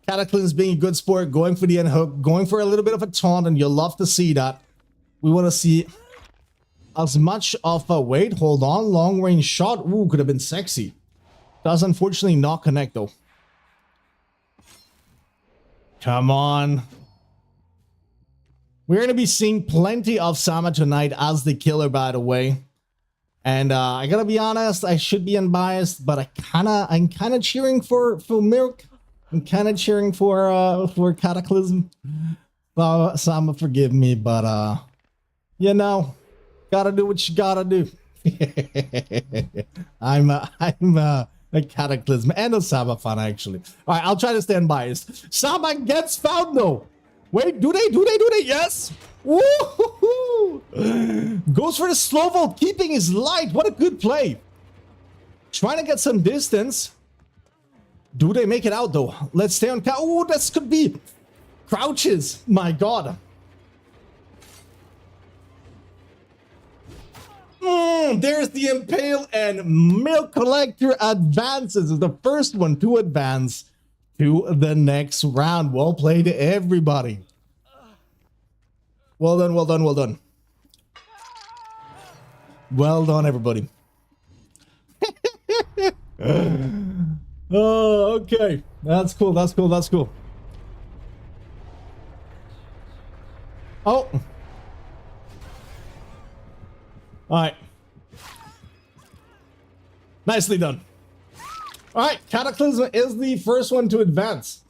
Cataclysm being a good sport, going for the unhook, going for a little bit of a taunt, and you'll love to see that. We want to see as much of a... Wait, hold on. Long range shot. Ooh, could have been sexy. Does unfortunately not connect, though. Come on. We're going to be seeing plenty of Sama tonight as the killer, by the way. And I gotta be honest, I should be unbiased, but I'm kind of cheering for Milk. I'm kind of cheering for Cataclysm. Well, Sama, forgive me, but you know, gotta do what you gotta do. I'm a Cataclysm and a Sama fan, actually. All right, I'll try to stand biased. Sama gets found, though. Wait, do they? Yes. Woo-hoo-hoo. Goes for the slow vault, keeping his light. What a good play. Trying to get some distance. Do they make it out, though? Let's stay on. Oh, this could be crouches. My God. There's the Impale, and Milk Collector advances as the first one to advance to the next round. Well played, everybody. Well done, well done, well done. Well done, everybody. Oh, okay. That's cool, that's cool, that's cool. Oh. Alright. Nicely done. Alright, Cataclysm is the first one to advance.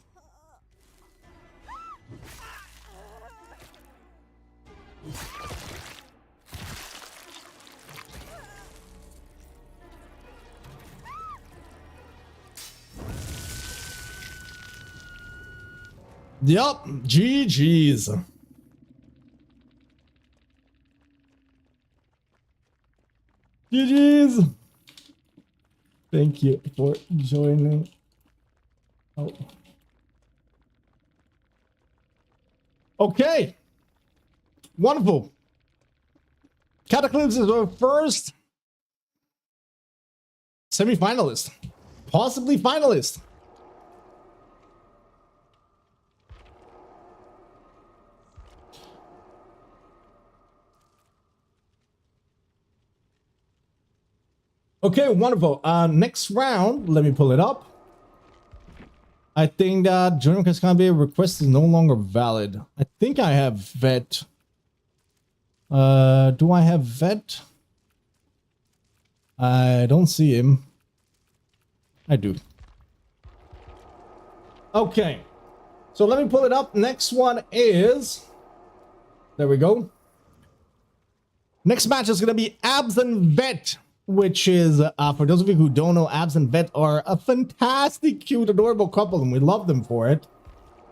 Yup, GG's. GG's. Thank you for joining. Oh. Okay. Wonderful. Cataclysm is our first semi-finalist. Possibly finalist. Okay, wonderful. Next round, let me pull it up. I think that joining Cascambia request is no longer valid. I think I have vet. Do I have vet? I don't see him. I do. Okay. So let me pull it up. Next one is... There we go. Next match is going to be Abs and Vet. Which is, for those of you who don't know, Abs and Vet are a fantastic, cute, adorable couple, and we love them for it.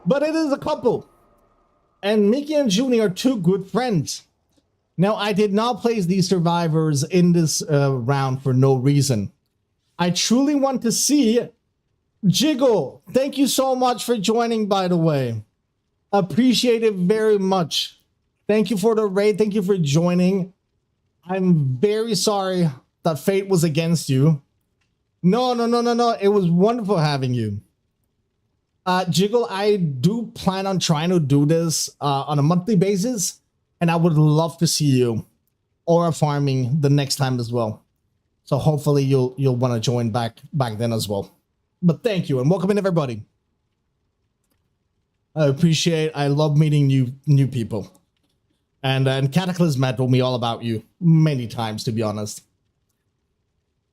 But it is a couple. And Mickey and Junie are two good friends. Now, I did not place these survivors in this round for no reason. I truly want to see Jiggle. Thank you so much for joining, by the way. Appreciate it very much. Thank you for the raid. Thank you for joining. I'm very sorry that fate was against you. No. It was wonderful having you. Jiggle, I do plan on trying to do this on a monthly basis, and I would love to see you aura farming the next time as well. So hopefully you'll want to join back then as well. But thank you and welcome in, everybody. I appreciate. I love meeting new people. And Cataclysm told me all about you many times, to be honest.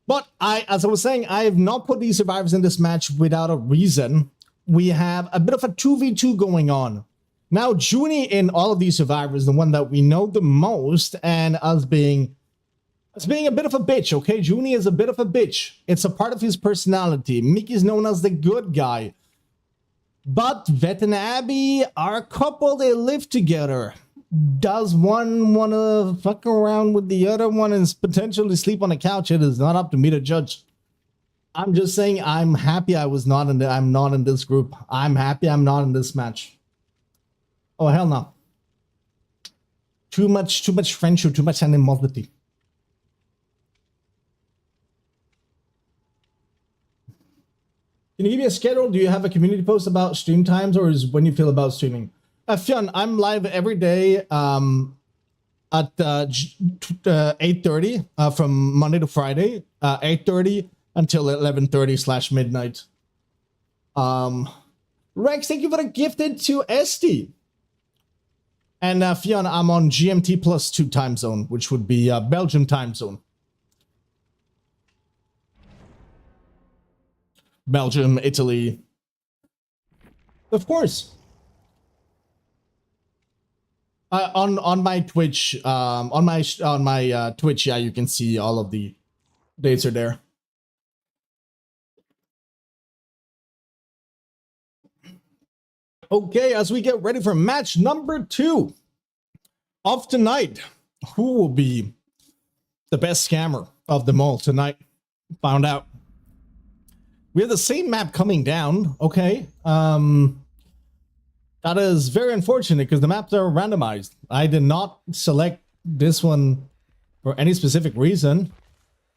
But as I was saying, I have not put these survivors in this match without a reason. We have a bit of a 2v2 going on. Now, Junie in all of these survivors, the one that we know the most, and us being a bit of a bitch, okay? Junie is a bit of a bitch. It's a part of his personality. Mickey's known as the good guy. But Vet and Abby are a couple, they live together. Does one want to fuck around with the other one and potentially sleep on the couch? It is not up to me to judge. I'm just saying I'm happy I'm not in this group. I'm happy I'm not in this match. Oh, hell no. Too much friendship, too much animosity. Can you give me a schedule? Do you have a community post about stream times, or is when you feel about streaming? Fionn, I'm live every day at 8:30 from Monday to Friday, 8:30 until 11:30/midnight. Rex, thank you for the gifted to Esty. And Fionn, I'm on GMT +2 time zone, which would be Belgium time zone. Belgium, Italy. Of course. On my Twitch, on my Twitch, yeah, you can see all of the dates are there. Okay, as we get ready for match number 2 of tonight, who will be the best scammer of them all tonight? Found out. We have the same map coming down, okay. That is very unfortunate because the maps are randomized. I did not select this one for any specific reason.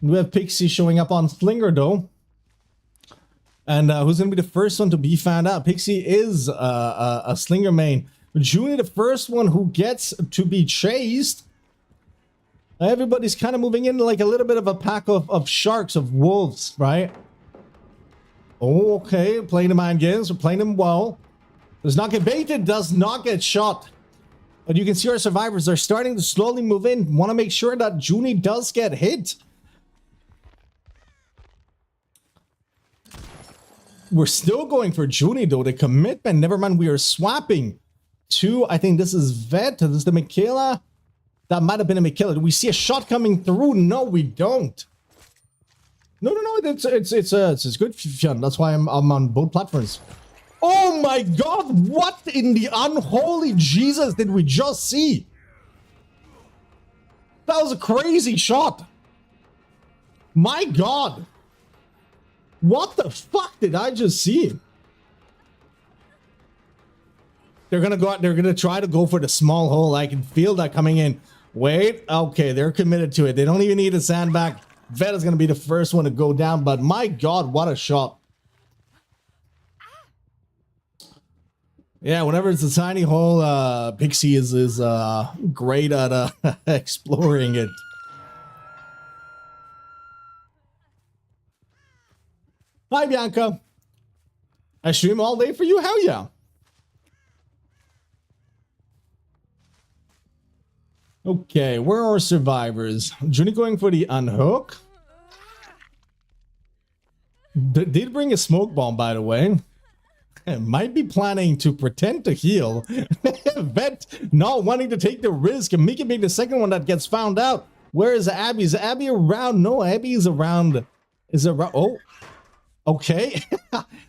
We have Pixie showing up on Slinger though. And who's going to be the first one to be found out? Pixie is a Slinger main. Junie, the first one who gets to be chased. Everybody's kind of moving in like a little bit of a pack of sharks, of wolves, right? Oh, okay, playing the mind games, we're playing them well. Does not get baited, does not get shot. But you can see our survivors are starting to slowly move in. Want to make sure that Junie does get hit. We're still going for Junie though, the commitment. Never mind, we are swapping to, I think this is Vet, this is the Michaela. That might have been a Michaela. Do we see a shot coming through? No, we don't. No, it's good, Fionn. That's why I'm on both platforms. Oh my god, what in the unholy Jesus did we just see? That was a crazy shot. My god. What the fuck did I just see? They're gonna go out, they're gonna try to go for the small hole. I can feel that coming in. Wait, okay, they're committed to it. They don't even need a sandbag. Vet is gonna be the first one to go down, but my god, what a shot. Yeah, whenever it's a tiny hole, Pixie is great at exploring it. Hi, Bianca. I stream all day for you? Hell yeah. Okay, where are survivors? Junie going for the unhook. Did bring a smoke bomb, by the way. Might be planning to pretend to heal. Vet not wanting to take the risk and Mika being the second one that gets found out. Where is Abby? Is Abby around? No, Abby is around. Is around. Oh, okay.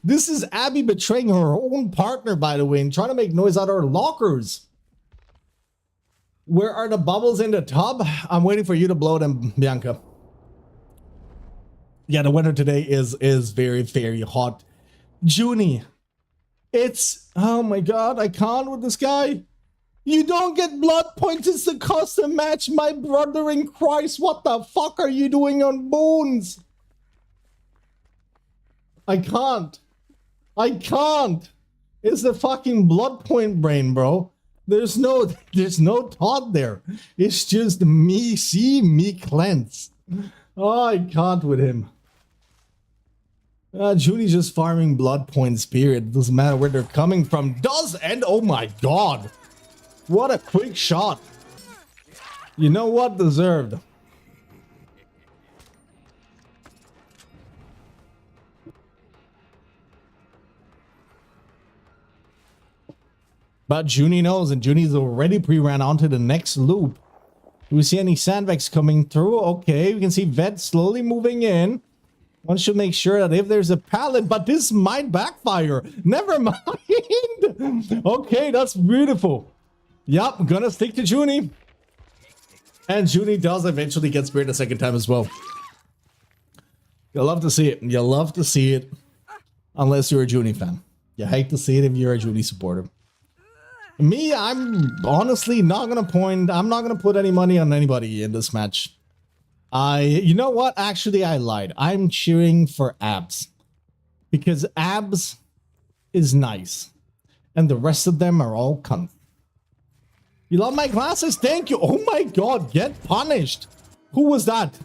This is Abby betraying her own partner, by the way, and trying to make noise out of her lockers. Where are the bubbles in the tub? I'm waiting for you to blow them, Bianca. Yeah, the weather today is very, very hot. Junie. It's, oh my god, I can't with this guy. You don't get blood points, it's a custom match, my brother in Christ. What the fuck are you doing on Bones? I can't. It's the fucking blood point brain, bro. There's no thought there. It's just me see, me cleanse. Oh, I can't with him. Junie's just farming blood points, period. Doesn't matter where they're coming from. Does end. Oh my god. What a quick shot. You know what? Deserved. But Junie knows, and Junie's already pre-ran on to the next loop. Do we see any sandbags coming through? Okay, we can see Vet slowly moving in. One should make sure that if there's a pallet, but this might backfire. Never mind. Okay, that's beautiful. Yep, I'm gonna stick to Junie. And Junie does eventually get speared a second time as well. You'll love to see it. You'll love to see it. Unless you're a Junie fan. You hate to see it if you're a Junie supporter. Me, I'm honestly not gonna I'm not gonna put any money on anybody in this match. You know what? Actually, I lied. I'm cheering for Abs. Because Abs is nice. And the rest of them are all cunt. You love my glasses? Thank you. Oh my god, get punished. Who was that?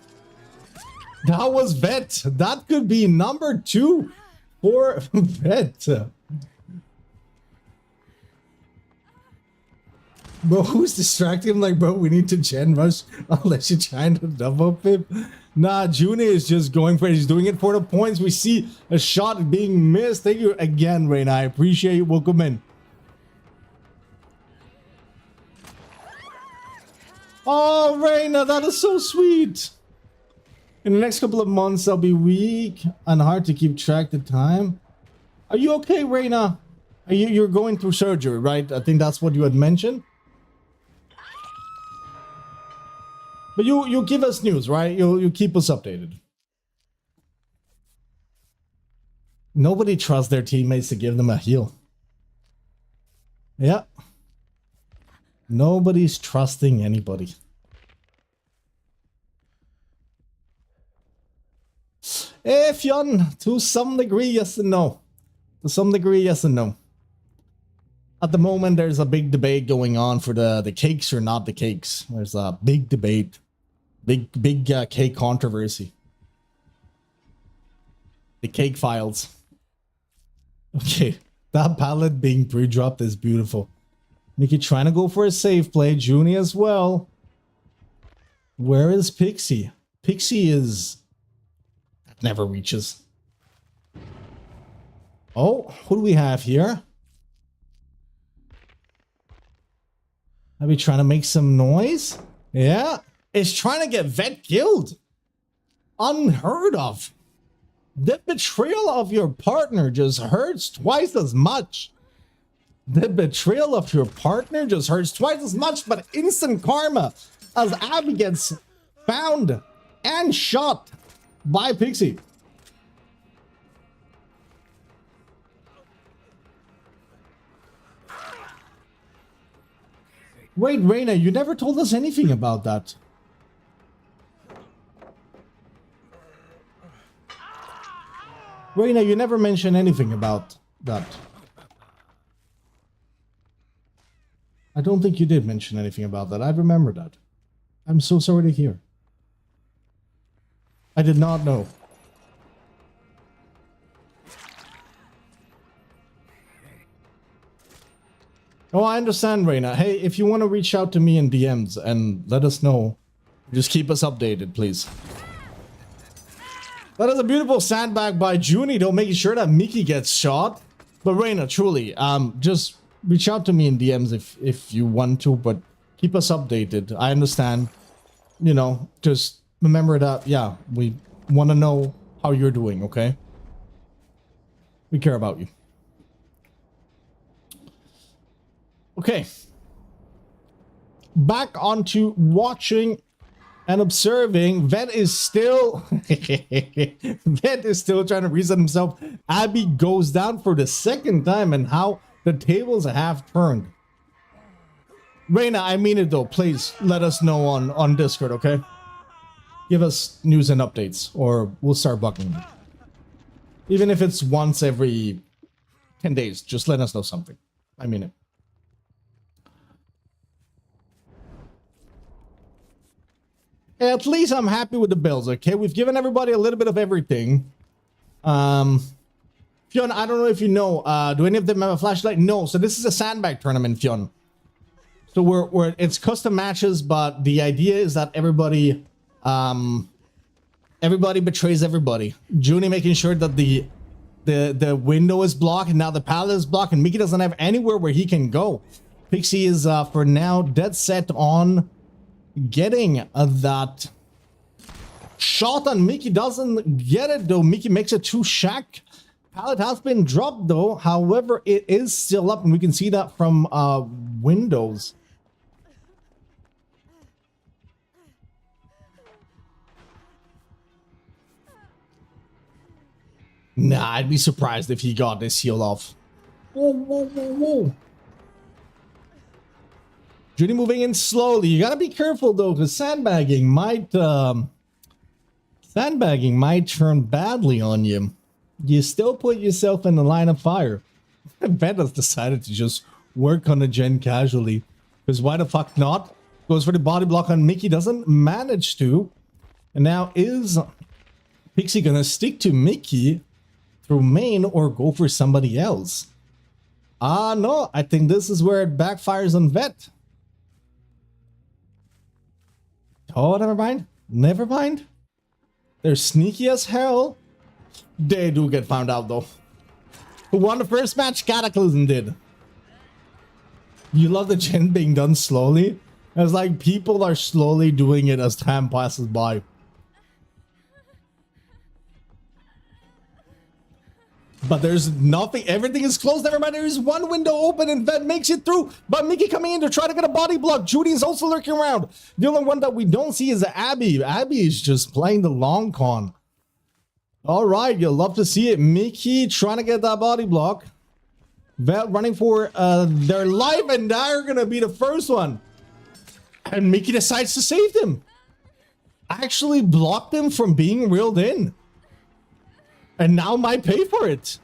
That was Vet. That could be number 2 for Vet. Bro, who's distracting him? Like, bro, we need to gen rush unless you're trying to double pip. Nah, Junie is just going for it. He's doing it for the points. We see a shot being missed. Thank you again, Reina. I appreciate you. Welcome in. Oh, Reina, that is so sweet. In the next couple of months, I'll be weak and hard to keep track of time. Are you okay, Reina? You're going through surgery, right? I think that's what you had mentioned. But you give us news, right? You keep us updated. Nobody trusts their teammates to give them a heal. Yeah. Nobody's trusting anybody. Fionn, to some degree, yes and no. To some degree, yes and no. At the moment, there's a big debate going on for the cakes or not the cakes. There's a big debate. Big cake controversy. The cake files. Okay, that pallet being pre-dropped is beautiful. Mickey trying to go for a safe play. Junie as well. Where is Pixie? Pixie is... never reaches. Oh, who do we have here? Are we trying to make some noise? Yeah. It's trying to get Vet killed. Unheard of. The betrayal of your partner just hurts twice as much. The betrayal of your partner just hurts twice as much, but instant karma as Abby gets found and shot by Pixie. Wait, Reina, you never told us anything about that. Reina, you never mentioned anything about that. I don't think you did mention anything about that. I remember that. I'm so sorry to hear. I did not know. Oh, I understand, Reina. Hey, if you want to reach out to me in DMs and let us know, just keep us updated, please. That is a beautiful sandbag by Junie, though, making sure that Mickey gets shot. But Reina, truly, just reach out to me in DMs if you want to, but keep us updated. I understand. You know, just remember that, yeah, we want to know how you're doing, okay? We care about you. Okay. Back onto watching and observing. Vet is still Vet is still trying to reset himself. Abby goes down for the second time, and how the tables have turned. Reina, I mean it though. Please let us know on Discord, okay? Give us news and updates, or we'll start bucking them. Even if it's once every 10 days, just let us know something. I mean it. At least I'm happy with the builds, okay? We've given everybody a little bit of everything. Fiona, I don't know if you know, do any of them have a flashlight? No, so this is a sandbag tournament, Fiona. So it's custom matches, but the idea is that everybody betrays everybody. Junie making sure that the The window is blocked, and now the pallet is blocked, and Mickey doesn't have anywhere where he can go. Pixie is, for now, dead set on getting that shot on Mickey. Doesn't get it, though. Mickey makes it to Shack. Pallet has been dropped, though. However, it is still up, and we can see that from windows. Nah, I'd be surprised if he got this heal off. Whoa, whoa, whoa, whoa. Judy moving in slowly. You gotta be careful though, because sandbagging might turn badly on you. You still put yourself in the line of fire. Ben has decided to just work on the gen casually. Because why the fuck not? Goes for the body block on Mickey, doesn't manage to. And now is Pixie gonna stick to Mickey through main or go for somebody else? No, I think this is where it backfires on Vet. Oh, never mind. Never mind. They're sneaky as hell. They do get found out though. Who won the first match? Cataclysm did. You love the gen being done slowly. It's like people are slowly doing it as time passes by. But there's nothing. Everything is closed. Never mind. There's one window open and Vet makes it through. But Mickey coming in to try to get a body block. Judy is also lurking around. The only one that we don't see is Abby. Abby is just playing the long con. All right. You'll love to see it. Mickey trying to get that body block. Vet running for their life. And they're going to be the first one. And Mickey decides to save them. Actually blocked them from being reeled in. And now might pay for it.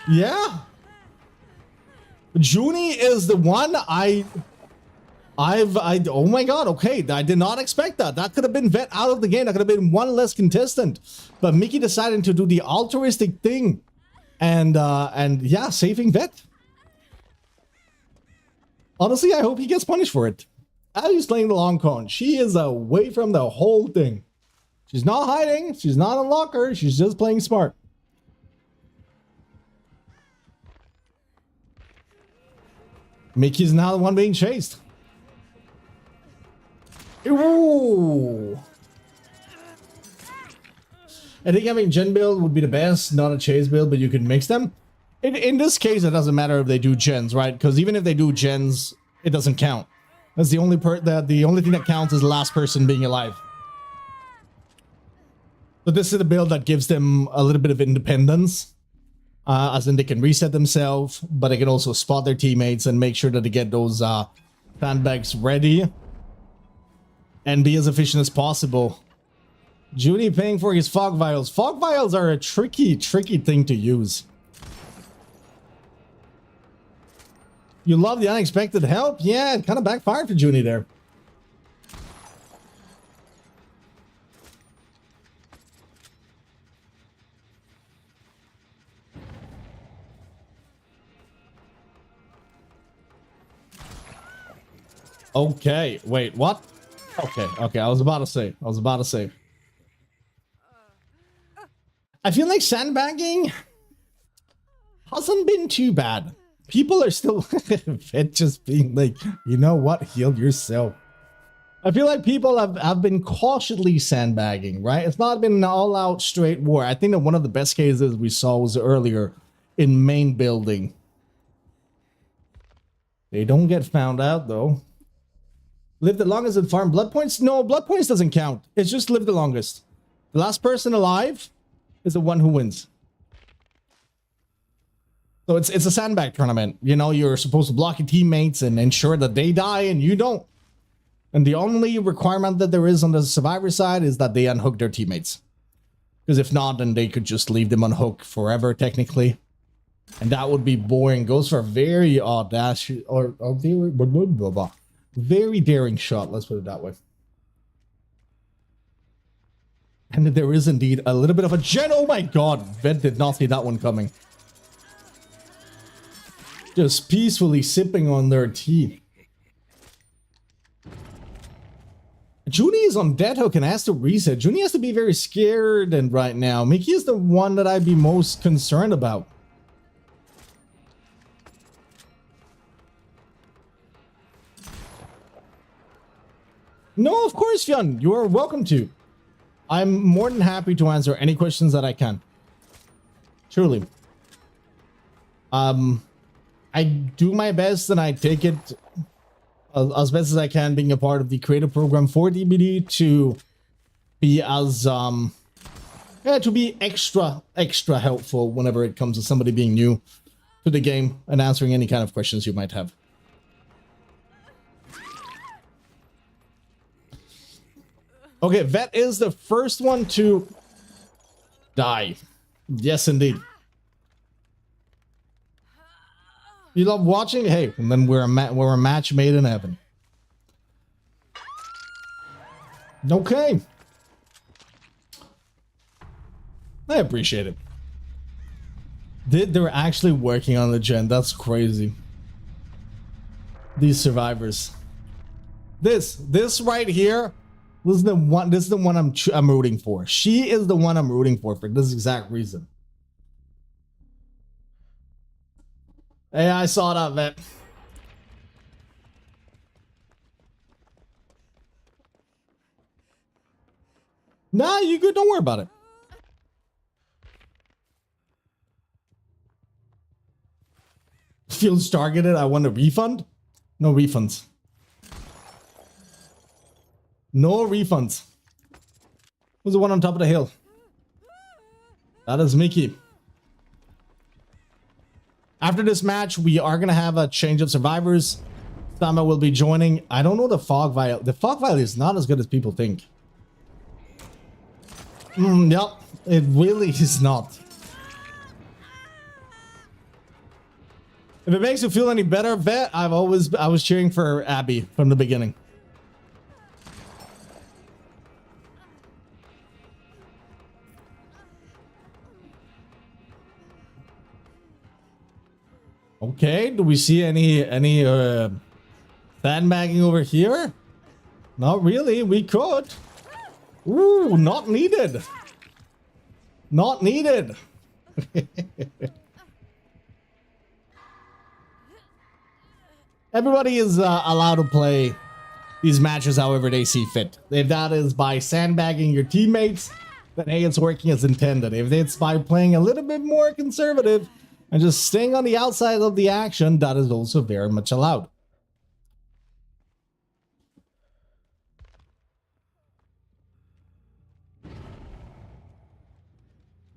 Yeah. Junie is the one oh my god, okay. I did not expect that. That could have been Vet out of the game. That could have been one less contestant. But Mickey decided to do the altruistic thing. And yeah, saving Vet. Honestly, I hope he gets punished for it. Abby's playing the long con. She is away from the whole thing. She's not hiding. She's not a locker. She's just playing smart. Mickey's now the one being chased. Ooh. I think having gen build would be the best, not a chase build, but you can mix them. In this case, it doesn't matter if they do gens, right? Because even if they do gens, it doesn't count. That's the only the only thing that counts is the last person being alive. So this is a build that gives them a little bit of independence. As in they can reset themselves, but they can also spot their teammates and make sure that they get those sandbags ready. And be as efficient as possible. Judy paying for his fog vials. Fog vials are a tricky thing to use. You love the unexpected help? Yeah, it kind of backfired for Judy there. Okay, wait, what? Okay, I was about to say. I feel like sandbagging hasn't been too bad. People are still just being like, you know what, heal yourself. I feel like people have been cautiously sandbagging, right? It's not been an all-out straight war. I think that one of the best cases we saw was earlier in main building. They don't get found out, though. Live the longest and farm blood points? No, blood points doesn't count. It's just live the longest. The last person alive is the one who wins. So it's a sandbag tournament. You know, you're supposed to block your teammates and ensure that they die and you don't. And the only requirement that there is on the survivor side is that they unhook their teammates. Because if not, then they could just leave them unhooked forever, technically. And that would be boring. Goes for a very audacious or very blah, blah, blah. Very daring shot, let's put it that way. And there is indeed a little bit of a gen. Oh my god, Vet did not see that one coming. Just peacefully sipping on their tea. Junie is on dead hook and has to reset. Junie has to be very scared, and right now Mickey is the one that I'd be most concerned about. No, of course, Fionn. You are welcome to. I'm more than happy to answer any questions that I can. Truly. I do my best and I take it as best as I can, being a part of the creative program for DBD, to be as to be extra helpful whenever it comes to somebody being new to the game and answering any kind of questions you might have. Okay, Vet is the first one to die. Yes, indeed. You love watching? Hey, and then we're a match made in heaven. Okay. I appreciate it. They're actually working on the gen. That's crazy. These survivors. This right here. This is the one I'm rooting for. She is the one I'm rooting for this exact reason. Hey, I saw that, Vet. Nah, you good. Don't worry about it. Feels targeted. I want a refund. No refunds. No refunds. Who's the one on top of the hill? That is Mickey. After this match, we are going to have a change of survivors. Sama will be joining. I don't know the fog vial. The fog vial is not as good as people think. Yep, it really is not. If it makes you feel any better, Vet, I was cheering for Abby from the beginning. Okay, do we see any sandbagging over here? Not really. We could. Ooh, not needed. Not needed. Everybody is allowed to play these matches however they see fit. If that is by sandbagging your teammates, then hey, it's working as intended. If it's by playing a little bit more conservative and just staying on the outside of the action, that is also very much allowed.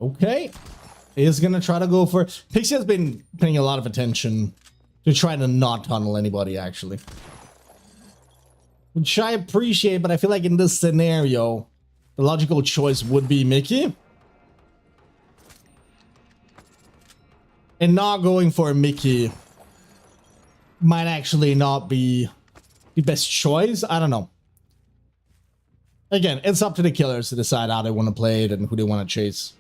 Okay. Is going to try to go for... Pixie has been paying a lot of attention to try to not tunnel anybody, actually. Which I appreciate, but I feel like in this scenario, the logical choice would be Mickey. And not going for Mickey might actually not be the best choice. I don't know. Again, it's up to the killers to decide how they want to play it and who they want to chase.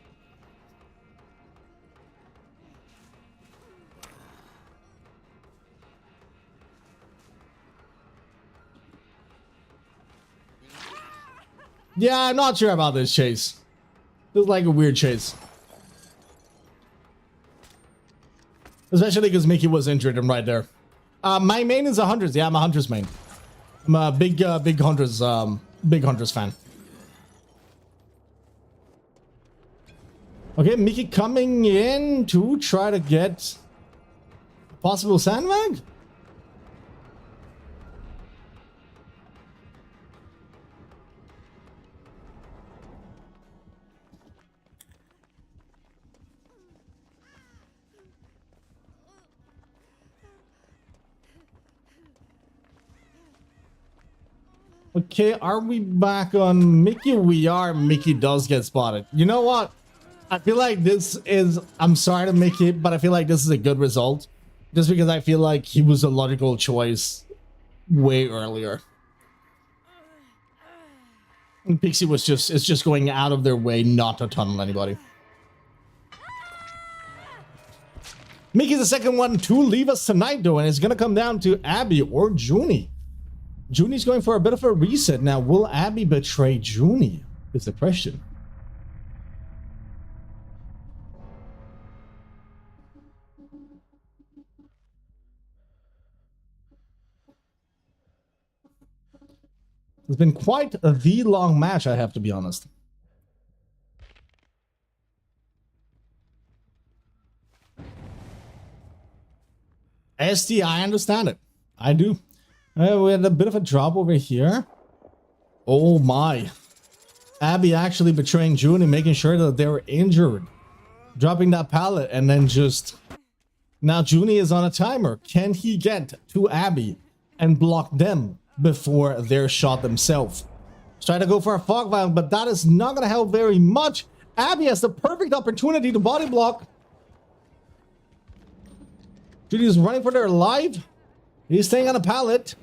Yeah, I'm not sure about this chase. This is like a weird chase. Especially because Mickey was injured and right there. My main is a Hunters. Yeah, I'm a Hunters main. I'm a big Hunters fan. Okay, Mickey coming in to try to get a possible sandbag. Okay, are we back on Mickey? We are. Mickey does get spotted. You know what? I feel like this is... I'm sorry to Mickey, but I feel like this is a good result. Just because I feel like he was a logical choice way earlier. And Pixie was just going out of their way not to tunnel anybody. Mickey's the second one to leave us tonight, though, and it's going to come down to Abby or Junie. Junie's going for a bit of a reset now. Will Abby betray Junie? Is the question. It's been quite the long match, I have to be honest. SD, I understand it. I do. We had a bit of a drop over here. Oh my. Abby actually betraying Junie, making sure that they were injured. Dropping that pallet and then just... Now Junie is on a timer. Can he get to Abby and block them before they're shot themselves? Try to go for a fog vial, but that is not going to help very much. Abby has the perfect opportunity to body block. Junie is running for their life. He's staying on a pallet.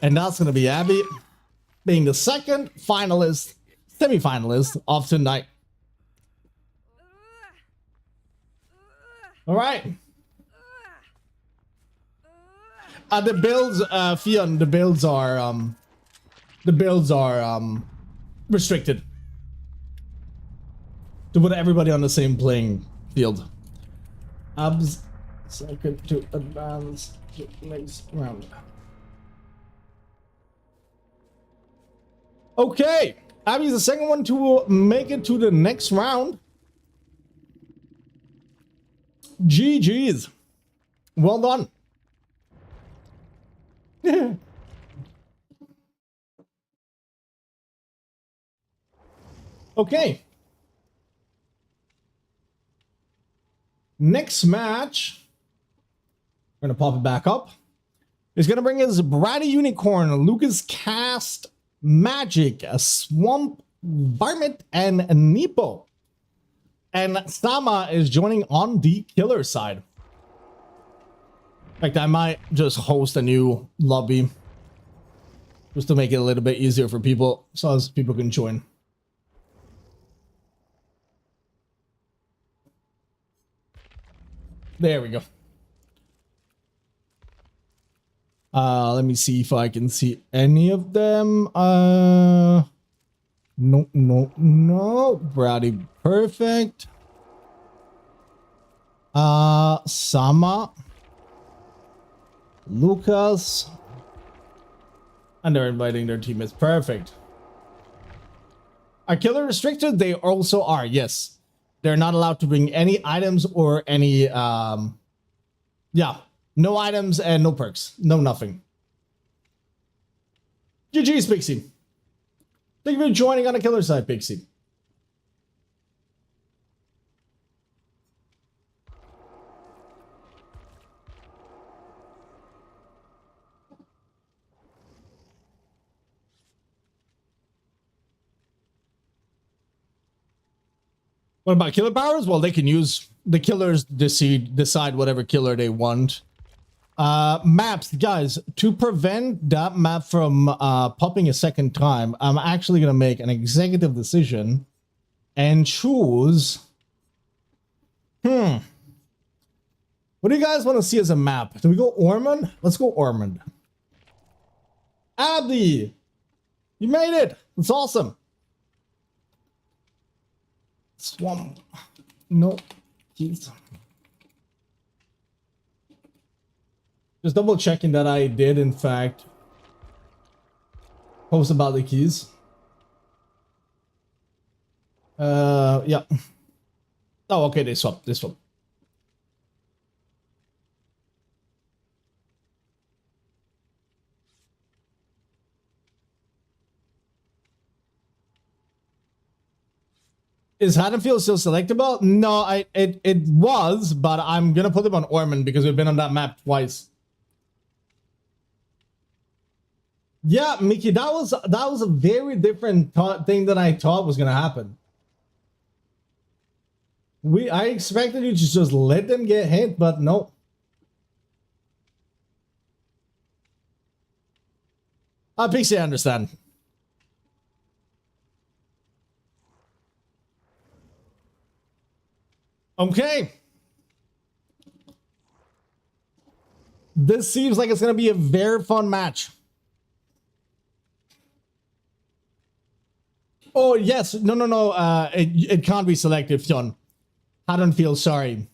And that's going to be Abby being the second finalist, semi-finalist of tonight. All right. The builds, Fion, the builds are restricted to put everybody on the same playing field. Abs second to advance to next round. Okay, Abby's the second one to make it to the next round. GG's. Well done. Okay. Next match, we're gonna pop it back up. It's gonna bring us Bratty Unicorn, Lucas Cast, Magic, a Swamp, Varmint, and Nepo. And Sama is joining on the killer side. In fact, I might just host a new lobby just to make it a little bit easier for people, so as people can join. There we go. Let me see if I can see any of them. No. Brady, perfect. Sama. Lucas. And they're inviting their teammates. Perfect. Are killer restricted? They also are, yes. They're not allowed to bring any items or any, yeah. No items and no perks. No nothing. GG's, Pixie. Thank you for joining on the killer side, Pixie. What about killer powers? Well, they can use the killers decide whatever killer they want. Maps, guys, to prevent that map from popping a second time, I'm actually going to make an executive decision and choose... What do you guys want to see as a map? Do we go Ormond? Let's go Ormond. Abby! You made it! It's awesome! Swamp. No. Jeez. Just double checking that I did, in fact, post about the keys. Yeah. Oh, okay, they swapped this one. Is Haddonfield still selectable? No, it was, but I'm gonna put them on Ormond because we've been on that map twice. Yeah, Mickey, that was a very different thing that I thought was gonna happen. I expected you to just let them get hit, but no. Pixie, I understand. Okay. This seems like it's going to be a very fun match. Oh, yes. No. It can't be selective, Fionn. I don't feel sorry.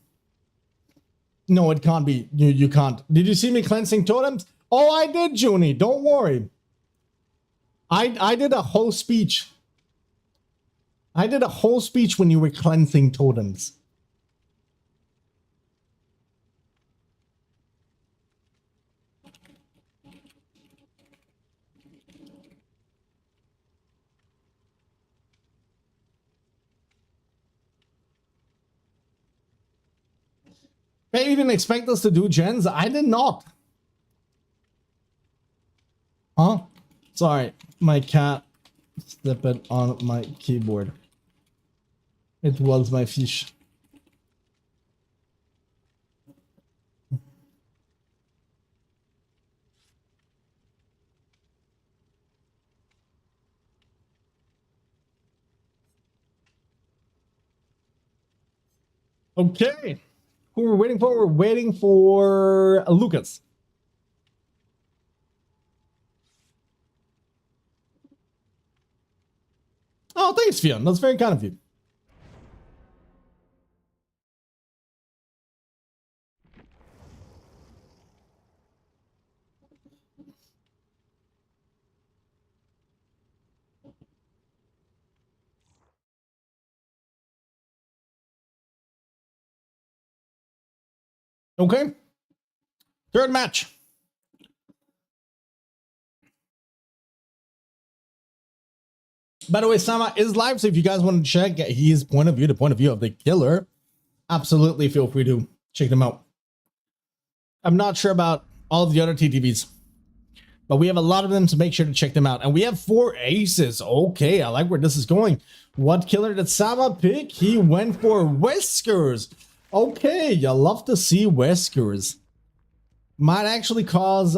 No, it can't be. You can't. Did you see me cleansing totems? Oh, I did, Junie. Don't worry. I did a whole speech. I did a whole speech when you were cleansing totems. Hey, you didn't expect us to do gens? I did not. Huh? Sorry, my cat stepped on my keyboard. It was my fish. Okay. Who we're waiting for? We're waiting for Lucas. Oh, thanks, Fionn. That's very kind of you. Okay. Third match. By the way, Sama is live, so if you guys want to check his point of view, the point of view of the killer, absolutely feel free to check them out. I'm not sure about all of the other TTVs, but we have a lot of them, so make sure to check them out. And we have 4 aces. Okay, I like where this is going. What killer did Sama pick? He went for Whiskers. Okay, you love to see Whiskers. Might actually cause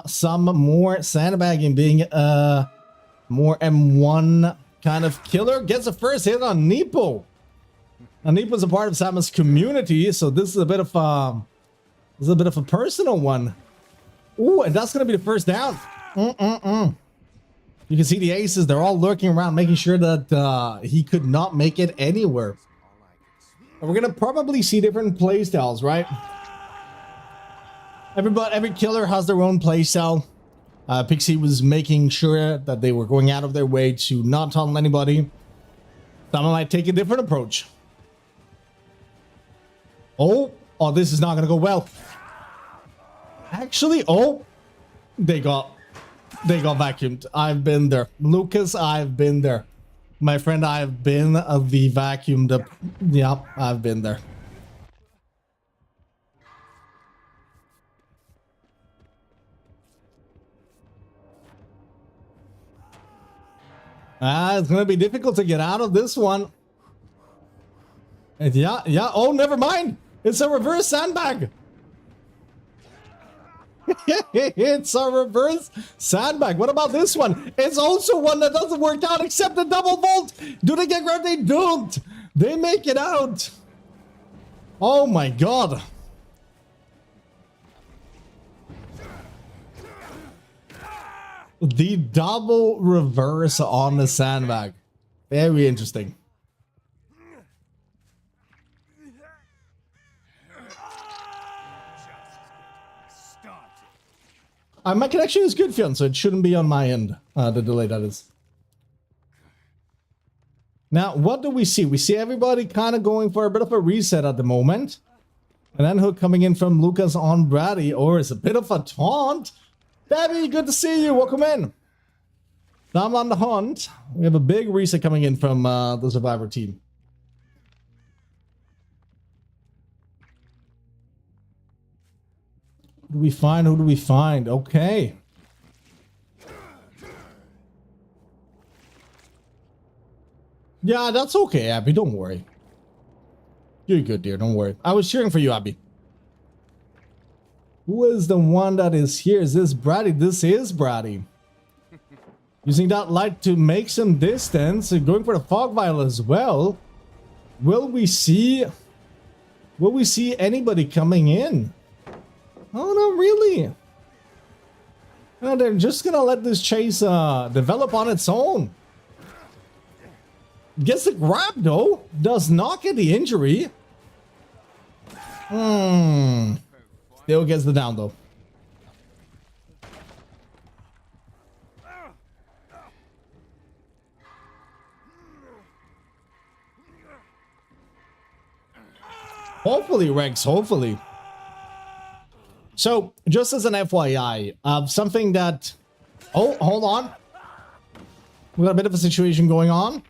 some more sandbagging, being more M1 kind of killer. Gets a first hit on Neepo. And Neepo's a part of Sama's community, so this is a bit of a personal one. Ooh, and that's gonna be the first down. You can see the aces, they're all lurking around, making sure that he could not make it anywhere. And we're gonna probably see different playstyles, right? Every killer has their own playstyle. Pixie was making sure that they were going out of their way to not tunnel anybody. Someone might take a different approach. Oh, this is not gonna go well. Actually, they got vacuumed. I've been there. Lucas, I've been there. My friend, I've been the vacuumed. Yep, I've been there. It's gonna be difficult to get out of this one. And yeah. Oh, never mind. It's a reverse sandbag. It's a reverse sandbag. What about this one? It's also one that doesn't work out, except the double vault. Do they get grabbed? They don't. They make it out. Oh my god. The double reverse on the sandbag. Very interesting. My connection is good, Fionn, so it shouldn't be on my end, the delay that is. Now, what do we see? We see everybody kind of going for a bit of a reset at the moment. And then hook coming in from Lucas on Brady, or it's a bit of a taunt. Debbie, good to see you. Welcome in. I'm on the hunt. We have a big reset coming in from the Survivor team. Who do we find? Who do we find? Okay. Yeah, that's okay, Abby. Don't worry. You're good, dear. Don't worry. I was cheering for you, Abby. Who is the one that is here? Is this Brady? This is Brady. Using that light to make some distance. Going for the fog vial as well. Will we see anybody coming in? Oh, no, really? No, they're just gonna let this chase develop on its own. Gets the grab, though. Does not get the injury. Still gets the down, though. Hopefully, Rex, hopefully. So, just as an FYI, something that... Oh, hold on. We got a bit of a situation going on.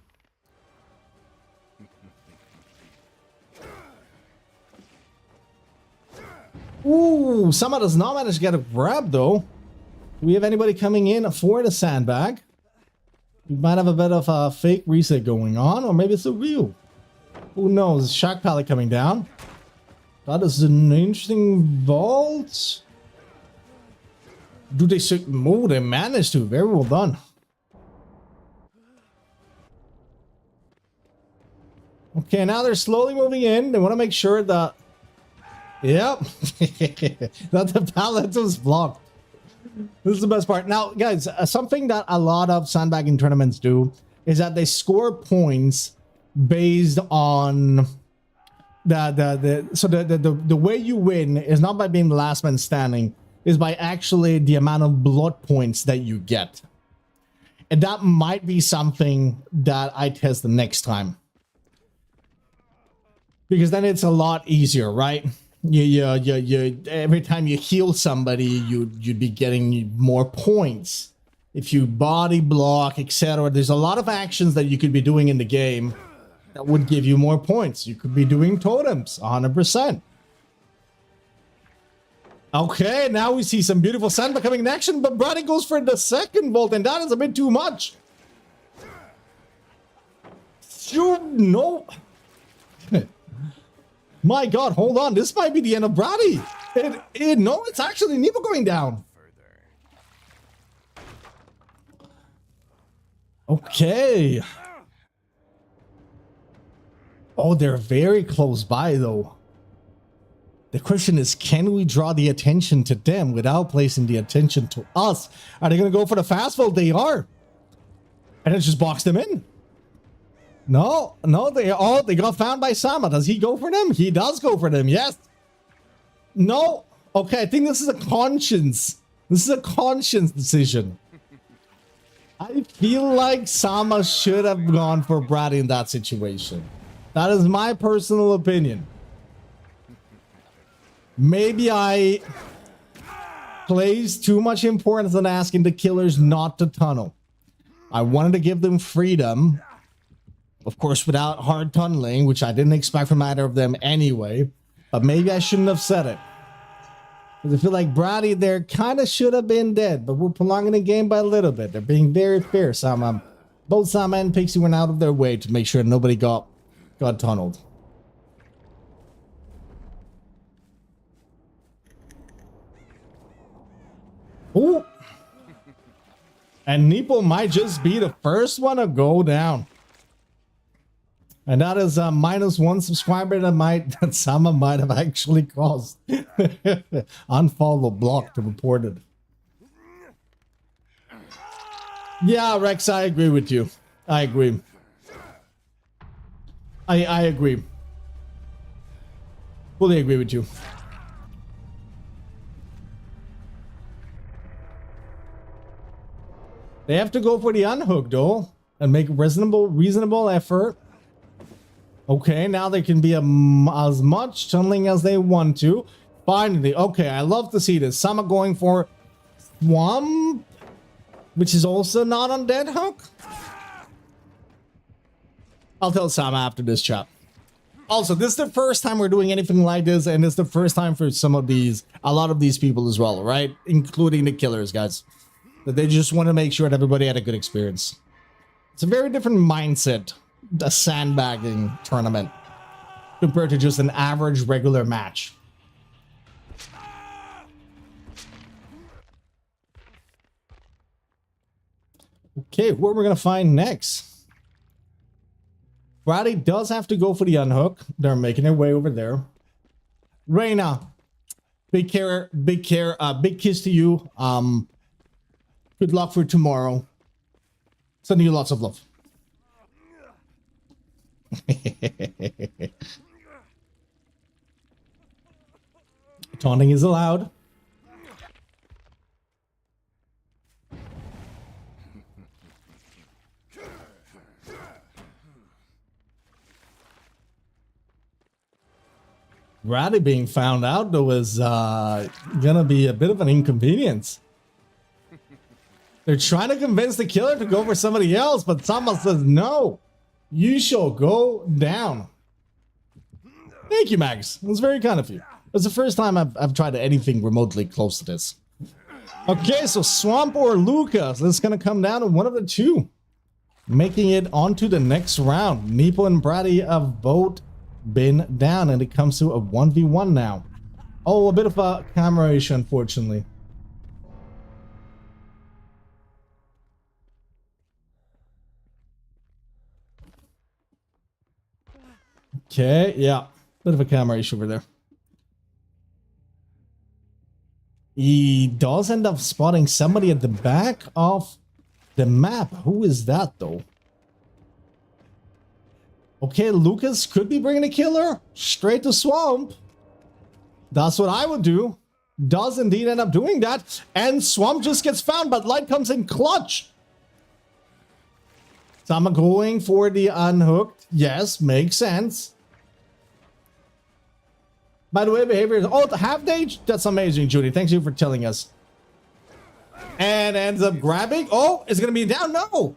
Ooh, Sama does not manage to get a grab, though. Do we have anybody coming in for the sandbag? We might have a bit of a fake reset going on, or maybe it's a real. Who knows? Shock pallet coming down. That is an interesting vault. Do they... Oh, they managed to. Very well done. Okay, now they're slowly moving in. They want to make sure that... Yep. That the pallet was blocked. This is the best part. Now, guys, something that a lot of sandbagging tournaments do is that they score points based on the way you win is not by being the last man standing, is by actually the amount of blood points that you get. And that might be something that I test the next time, because then it's a lot easier, right? You every time you heal somebody, you'd be getting more points. If you body block, etc., there's a lot of actions that you could be doing in the game that would give you more points. You could be doing totems, 100%. Okay, now we see some beautiful sandbag coming in action, but Brady goes for the second vault, and that is a bit too much. You know... My God, hold on. This might be the end of Brady. No, it's actually Nevo going down. Okay. Oh, they're very close by, though. The question is, can we draw the attention to them without placing the attention to us? Are they going to go for the fast vault? They are. And it just box them in. No, they got found by Sama. Does he go for them? He does go for them, yes. No. Okay, I think this is a conscience. This is a conscience decision. I feel like Sama should have gone for Brady in that situation. That is my personal opinion. Maybe I placed too much importance on asking the killers not to tunnel. I wanted to give them freedom. Of course, without hard tunneling, which I didn't expect from either of them anyway. But maybe I shouldn't have said it. Because I feel like Brady there kind of should have been dead. But we're prolonging the game by a little bit. They're being very fair. Both Sama and Pixie went out of their way to make sure nobody got tunneled. Ooh. And Neeple might just be the first one to go down. And that is a -1 subscriber that Sama might have actually caused. Unfollow, blocked, reported. Yeah, Rex, I agree with you. I agree. I agree. Fully agree with you. They have to go for the unhook, though, and make reasonable effort. Okay, now they can be as much tunneling as they want to. Finally, okay, I love to see this. Sama going for Swamp, which is also not on dead hook. I'll tell Sama after this chat. Also, this is the first time we're doing anything like this, and it's the first time for a lot of these people as well, right? Including the killers, guys. That they just want to make sure that everybody had a good experience. It's a very different mindset, a sandbagging tournament, compared to just an average regular match. Okay, what we're gonna find next? Brady does have to go for the unhook. They're making their way over there. Reina, Big care, big care, big kiss to you. Good luck for tomorrow. Sending you lots of love. Taunting is allowed. Ratty being found out though is gonna be a bit of an inconvenience. They're trying to convince the killer to go for somebody else, but someone says no. You shall go down. Thank you, Max. It was very kind of you. It's the first time I've tried anything remotely close to this. Okay, so Swamp or Lucas. This is gonna come down to one of the two, making it onto the next round. Nepo and Brady have both been down, and it comes to a 1v1 now. Oh, a bit of a camera issue, unfortunately. Okay, yeah, bit of a camera issue over there. He does end up spotting somebody at the back of the map. Who is that though? Okay, Lucas could be bringing a killer straight to Swamp. That's what I would do. Does indeed end up doing that. And Swamp just gets found, but Light comes in clutch. So I'm going for the unhooked. Yes, makes sense. By the way, behavior is... Oh, the half stage? That's amazing, Judy. Thanks you for telling us. And ends up grabbing. Oh, it's going to be down. No.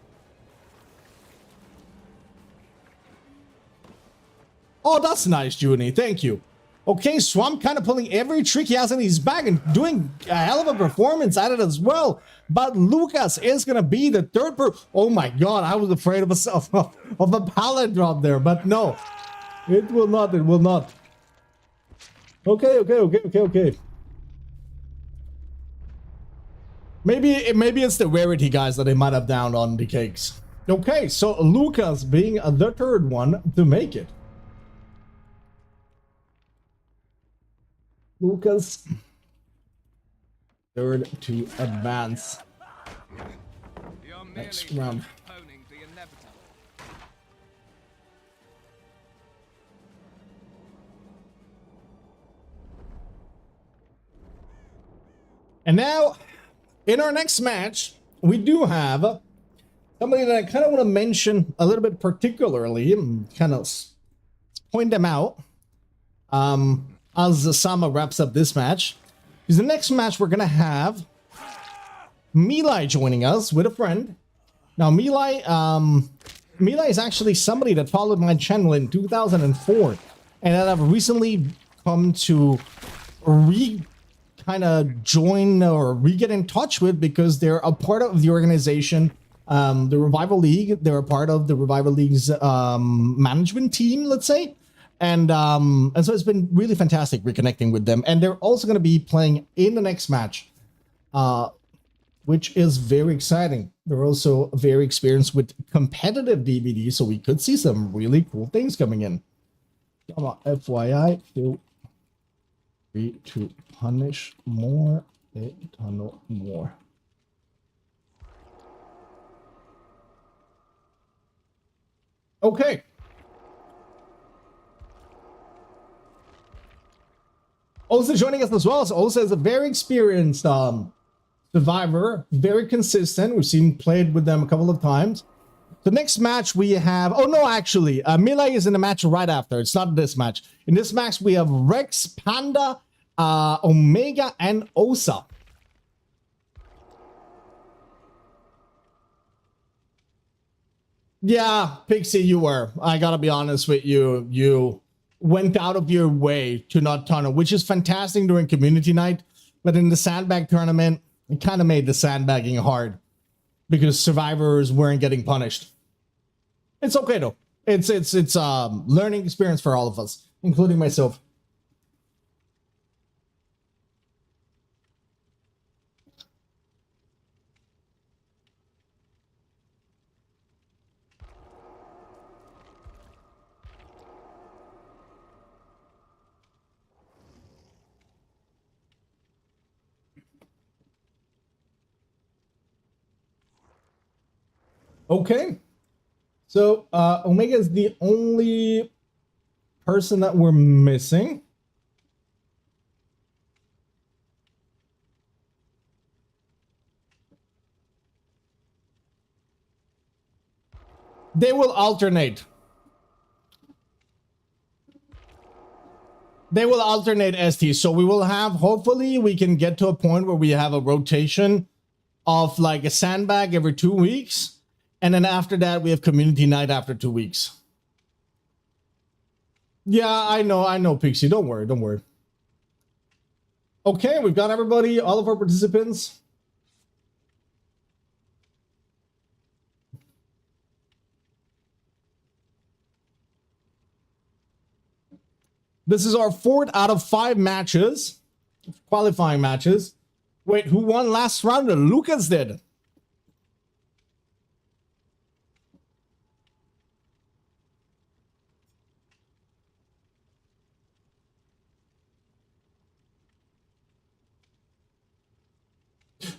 Oh, that's nice, Junie. Thank you. Okay, Swamp kind of pulling every trick he has in his bag and doing a hell of a performance at it as well. But Lucas is going to be the third Oh my god, I was afraid of a pallet drop there, but no. It will not, it will not. Okay. Maybe it's the rarity, guys, that they might have downed on the cakes. Okay, so Lucas being the third one to make it. Lucas, third to advance. Next round. And now, in our next match, we do have somebody that I kind of want to mention a little bit particularly and kind of point them out. As Sama wraps up this match, because the next match we're gonna have Milai joining us with a friend. Now Milai is actually somebody that followed my channel in 2004, and that I've recently come to kind of join or get in touch with because they're a part of the organization, the Revival League. They're a part of the Revival League's management team, let's say. And so it's been really fantastic reconnecting with them. And they're also going to be playing in the next match, which is very exciting. They're also very experienced with competitive DVD, so we could see some really cool things coming in. Come on, FYI, feel free to punish more, a ton more. Okay. Also joining us as well, so also is a very experienced survivor, very consistent. We've seen played with them a couple of times. The next match we have, oh no, actually, Milai is in the match right after. It's not this match. In this match, we have Rex, Panda, Omega, and Osa. Yeah, Pixie, you were. I gotta be honest with you. You went out of your way to not tunnel, which is fantastic during community night. But in the Sandbag tournament, it kind of made the sandbagging hard because survivors weren't getting punished. It's okay though. It's learning experience for all of us, including myself. Okay. So Omega is the only person that we're missing. They will alternate. They will alternate ST. So we will have, hopefully we can get to a point where we have a rotation of like a Sandbag every 2 weeks. And then after that, we have community night after 2 weeks. Yeah, I know, Pixie. Don't worry, don't worry. Okay, we've got everybody, all of our participants. This is our 4th out of 5 matches, qualifying matches. Wait, who won last round? Lucas did.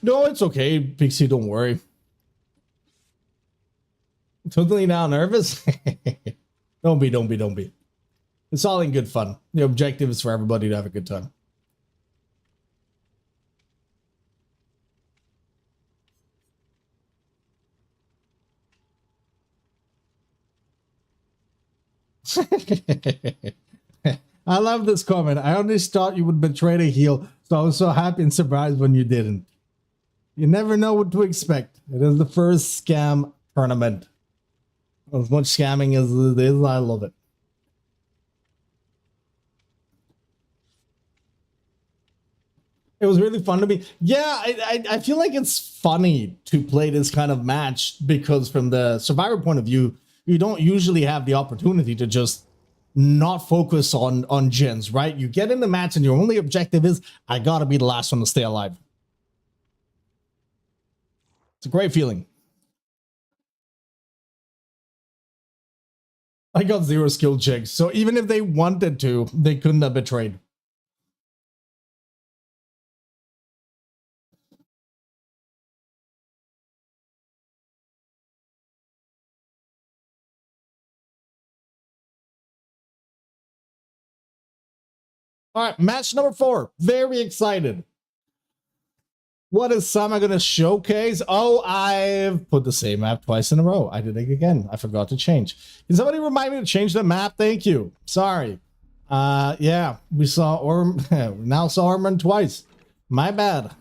No, it's okay, Pixie, don't worry. Totally now nervous? Don't be. It's all in good fun. The objective is for everybody to have a good time. I love this comment. I always thought you would betray the heel, so I was so happy and surprised when you didn't. You never know what to expect. It is the first scam tournament. As much scamming as it is, I love it. It was really fun to me. Yeah, I feel like it's funny to play this kind of match because from the survivor point of view, you don't usually have the opportunity to just not focus on gens, right? You get in the match and your only objective is, I gotta be the last one to stay alive. It's a great feeling. I got 0 skill checks, so even if they wanted to, they couldn't have betrayed. All right, match number 4. Very excited. What is Sama gonna showcase? Oh, I've put the same map twice in a row. I did it again. I forgot to change. Can somebody remind me to change the map? Thank you. Sorry. Yeah, we saw now saw Orman twice. My bad.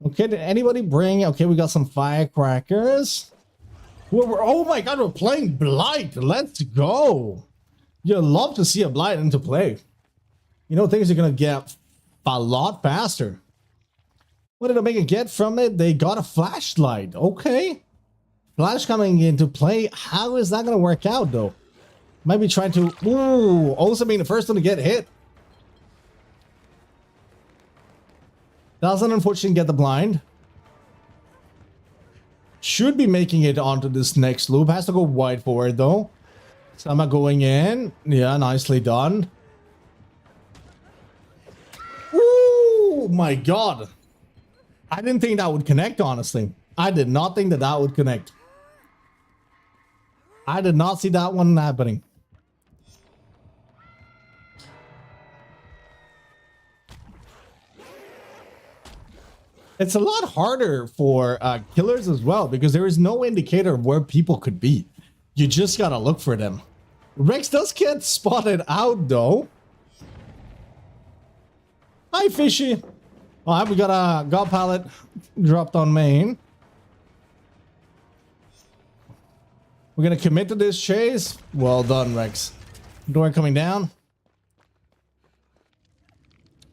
Okay, did anybody bring? Okay, we got some firecrackers. Oh my god, we're playing Blight. Let's go. You'd love to see a Blight into play. You know, things are gonna get a lot faster. What did Omega get from it? They got a flashlight. Okay. Flash coming into play. How is that going to work out, though? Might be trying to... Ooh, also being the first one to get hit. Doesn't unfortunately get the blind. Should be making it onto this next loop. Has to go wide forward, though. Sama going in. Yeah, nicely done. Ooh, my god. I didn't think that would connect, honestly. I did not think that that would connect. I did not see that one happening. It's a lot harder for killers as well because there is no indicator of where people could be. You just gotta look for them. Rex does get spotted out, though. Hi, Fishy. All right, we got a god pallet dropped on main. We're gonna commit to this chase. Well done, Rex. Door coming down.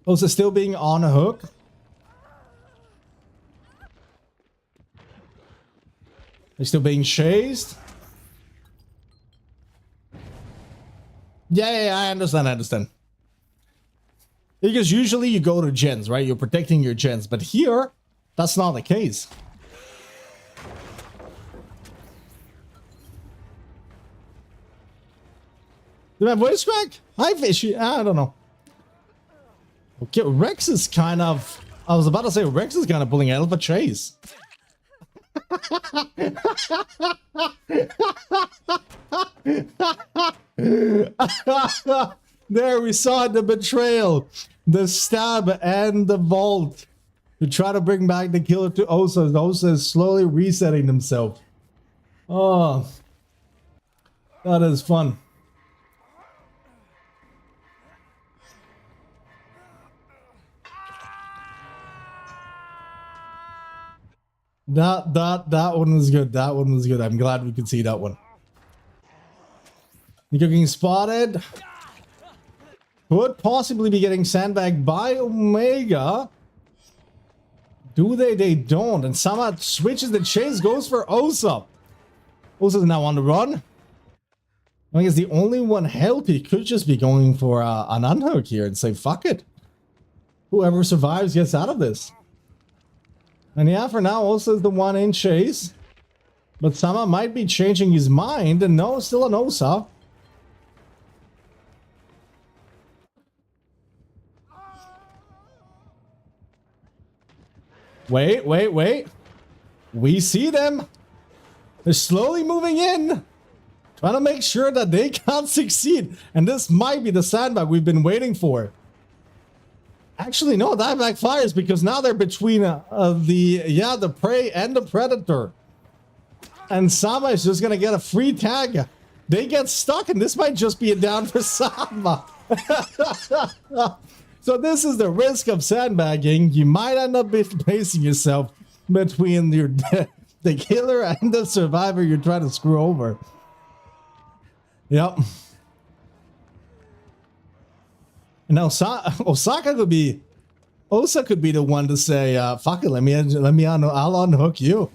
Also still being on a hook. They're still being chased. Yeah, I understand. Because usually you go to gens, right? You're protecting your gens, but here, that's not the case. Did my voice crack? Hi, Fishy. I don't know. Okay, Rex is kind of... I was about to say Rex is kind of pulling out of a chase. There we saw the betrayal, the stab, and the vault to try to bring back the killer to Osa. Osa is slowly resetting himself. Oh, that is fun. That one was good. That one was good. I'm glad we could see that one. Nico getting spotted. Could possibly be getting sandbagged by Omega. Do they? They don't. And Sama switches the chase, goes for Osa. Osa's now on the run. I guess the only one healthy could just be going for an unhook here and say, fuck it. Whoever survives gets out of this. And yeah, for now, Osa is the one in chase. But Sama might be changing his mind. And no, still an Osa. Wait. We see them. They're slowly moving in. Trying to make sure that they can't succeed. And this might be the sandbag we've been waiting for. Actually, no, that backfires because now they're between the prey and the predator. And Sama is just gonna get a free tag. They get stuck and this might just be a down for Sama. So this is the risk of sandbagging. You might end up placing yourself between the killer and the survivor you're trying to screw over. Yep. Now Osa could be the one to say, fuck it, I'll unhook you.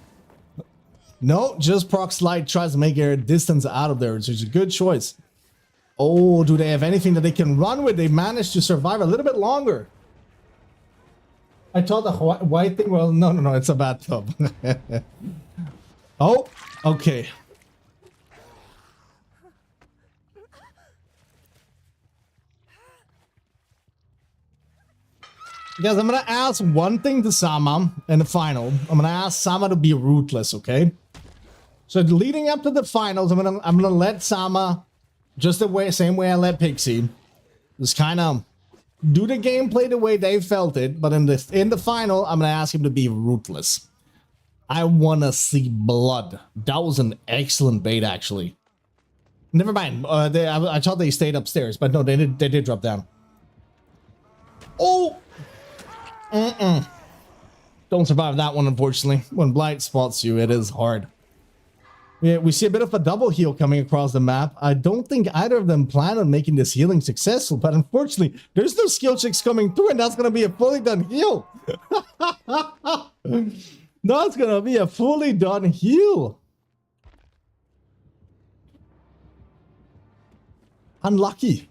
No, just Proc Slide tries to make a distance out of there, which is a good choice. Oh, do they have anything that they can run with? They managed to survive a little bit longer. I thought the white thing, well, no, it's a bathtub. Oh, okay. Guys, I'm gonna ask one thing to Sama in the final. I'm gonna ask Sama to be ruthless, okay? So leading up to the finals, I'm gonna let Sama, just the same way I let Pixie, just kind of do the gameplay the way they felt it. But in the final, I'm gonna ask him to be ruthless. I wanna see blood. That was an excellent bait, actually. Never mind. I thought they stayed upstairs, but no, they did drop down. Oh. Don't survive that one, unfortunately. When Blight spots you, it is hard. Yeah, we see a bit of a double heal coming across the map. I don't think either of them plan on making this healing successful, but unfortunately, there's no skill checks coming through, and that's going to be a fully done heal. That's going to be a fully done heal. Unlucky.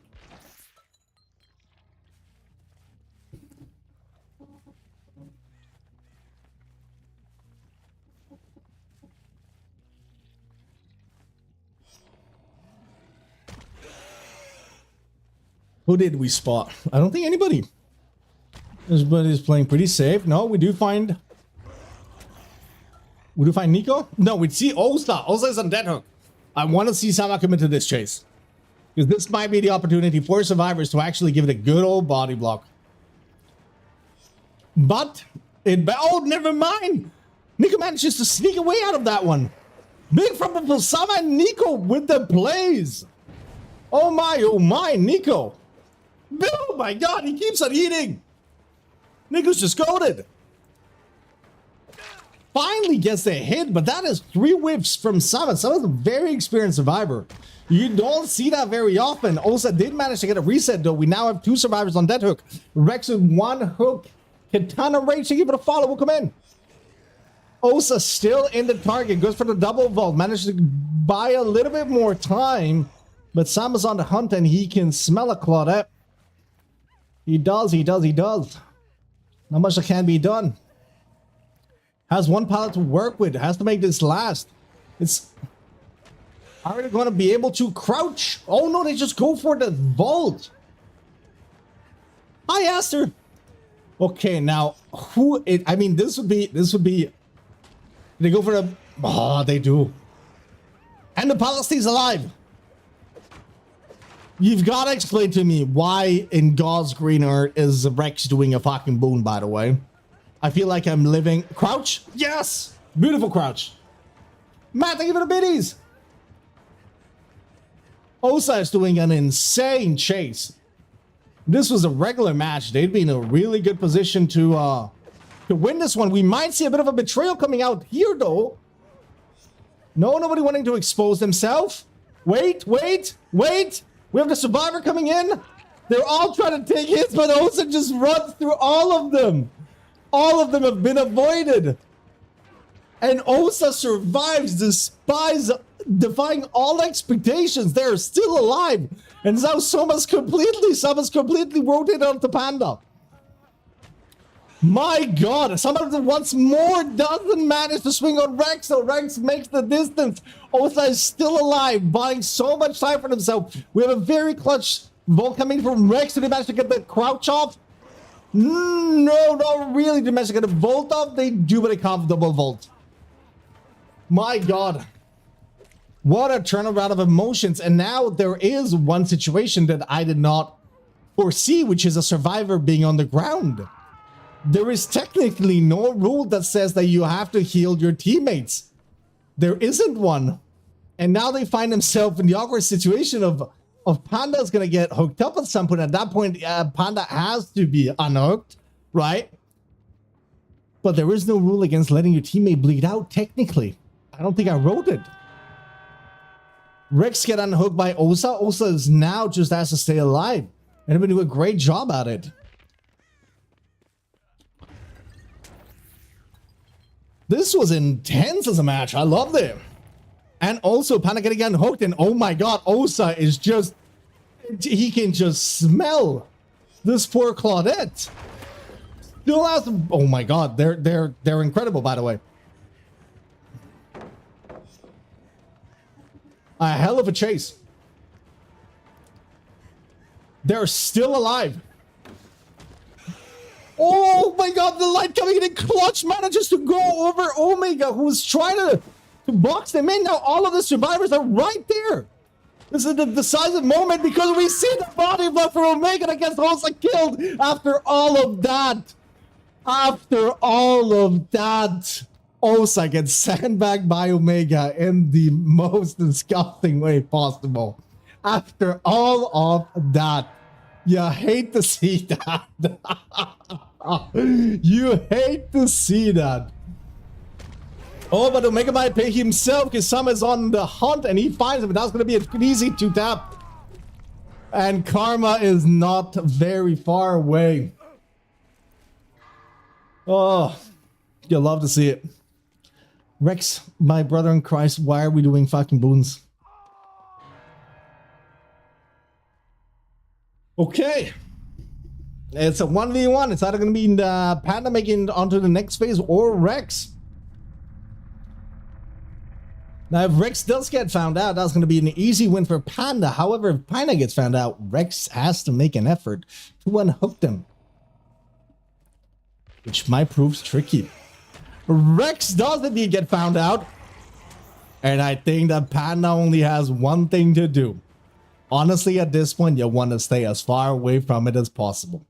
Who did we spot? I don't think anybody. Everybody's playing pretty safe. No, we do find Nico. No, we see Osa. Osa is on dead hook. I want to see Sama commit to this chase, because this might be the opportunity for survivors to actually give it a good old body block. But oh, never mind. Nico manages to sneak away out of that one. Big from Sama and Nico with the plays. Oh my, Nico. Oh my god, he keeps on eating. Nico's just goated. Finally gets the hit, but that is 3 whiffs from Sama. Sama's a very experienced survivor. You don't see that very often. Osa did manage to get a reset, though. We now have 2 survivors on dead hook. Rex with 1 hook. Katana Rage to give it a follow. Will come in. Osa still in the target. Goes for the double vault. Manages to buy a little bit more time. But Sama's on the hunt and he can smell a Claudette. He does. Not much that can be done. Has 1 pallet to work with. Has to make this last. Are they going to be able to crouch? Oh no, they just go for the vault. Hi, Aster. Okay, now I mean, this would be. They go for the Oh, they do. And the Palestine's alive. You've got to explain to me why in God's green earth is Rex doing a fucking boon, by the way. I feel like I'm living... Crouch? Yes! Beautiful crouch. Matt, thank you for the biddies. Osa is doing an insane chase. This was a regular match. They'd be in a really good position to win this one. We might see a bit of a betrayal coming out here, though. No, nobody wanting to expose themselves. Wait, wait, wait. We have the survivor coming in. They're all trying to take hits, but Osa just runs through all of them. All of them have been avoided. And Osa survives defying all expectations. They're still alive. And now someone's completely rotated onto Panda. My God, someone once more doesn't manage to swing on Rex, so Rex makes the distance. Osa is still alive, buying so much time for himself. We have a very clutch volt coming from Rex. Did he manage to get the crouch off? No, not really. Did he manage to get a volt off? They do with a comfortable volt. My God. What a turnaround of emotions. And now there is one situation that I did not foresee, which is a survivor being on the ground. There is technically no rule that says that you have to heal your teammates. There isn't one. And now they find themselves in the awkward situation of Panda's going to get hooked up at some point. At that point, Panda has to be unhooked, right? But there is no rule against letting your teammate bleed out, technically. I don't think I wrote it. Rex get unhooked by Osa. Osa is now just has to stay alive. And they've been doing a great job at it. This was intense as a match. I loved it. And also, Panda getting unhooked. And oh my God, Osa is just... He can just smell this poor Claudette. Still has... Oh my God, they're incredible, by the way. A hell of a chase. They're still alive. Oh my God, the light coming in. Clutch manages to go over Omega, who's trying to box them in. Now all of the survivors are right there. This is the decisive moment because we see the body block for Omega that gets Osa killed after all of that. After all of that, Osa gets sandbagged by Omega in the most disgusting way possible. After all of that, you hate to see that. You hate to see that. Oh, but Omega might pay himself because Sam is on the hunt and he finds him. That's going to be an easy 2-tap. And Karma is not very far away. Oh, you'll love to see it. Rex, my brother in Christ, why are we doing fucking boons? Okay. It's a 1v1. It's either going to be Panda making it onto the next phase or Rex. Now, if Rex does get found out, that's going to be an easy win for Panda. However, if Panda gets found out, Rex has to make an effort to unhook them. Which might prove tricky. Rex does indeed get found out. And I think that Panda only has one thing to do. Honestly, at this point, you want to stay as far away from it as possible.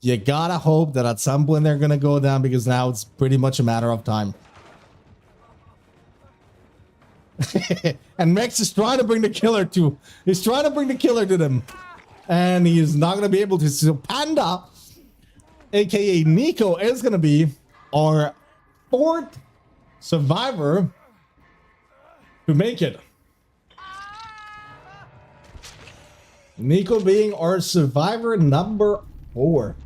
You gotta hope that at some point they're going to go down because now it's pretty much a matter of time. And Rex is trying to bring the killer to... He's trying to bring the killer to them. And he is not going to be able to. So Panda, aka Nico, is going to be our 4th survivor to make it. Nico being our survivor number 4.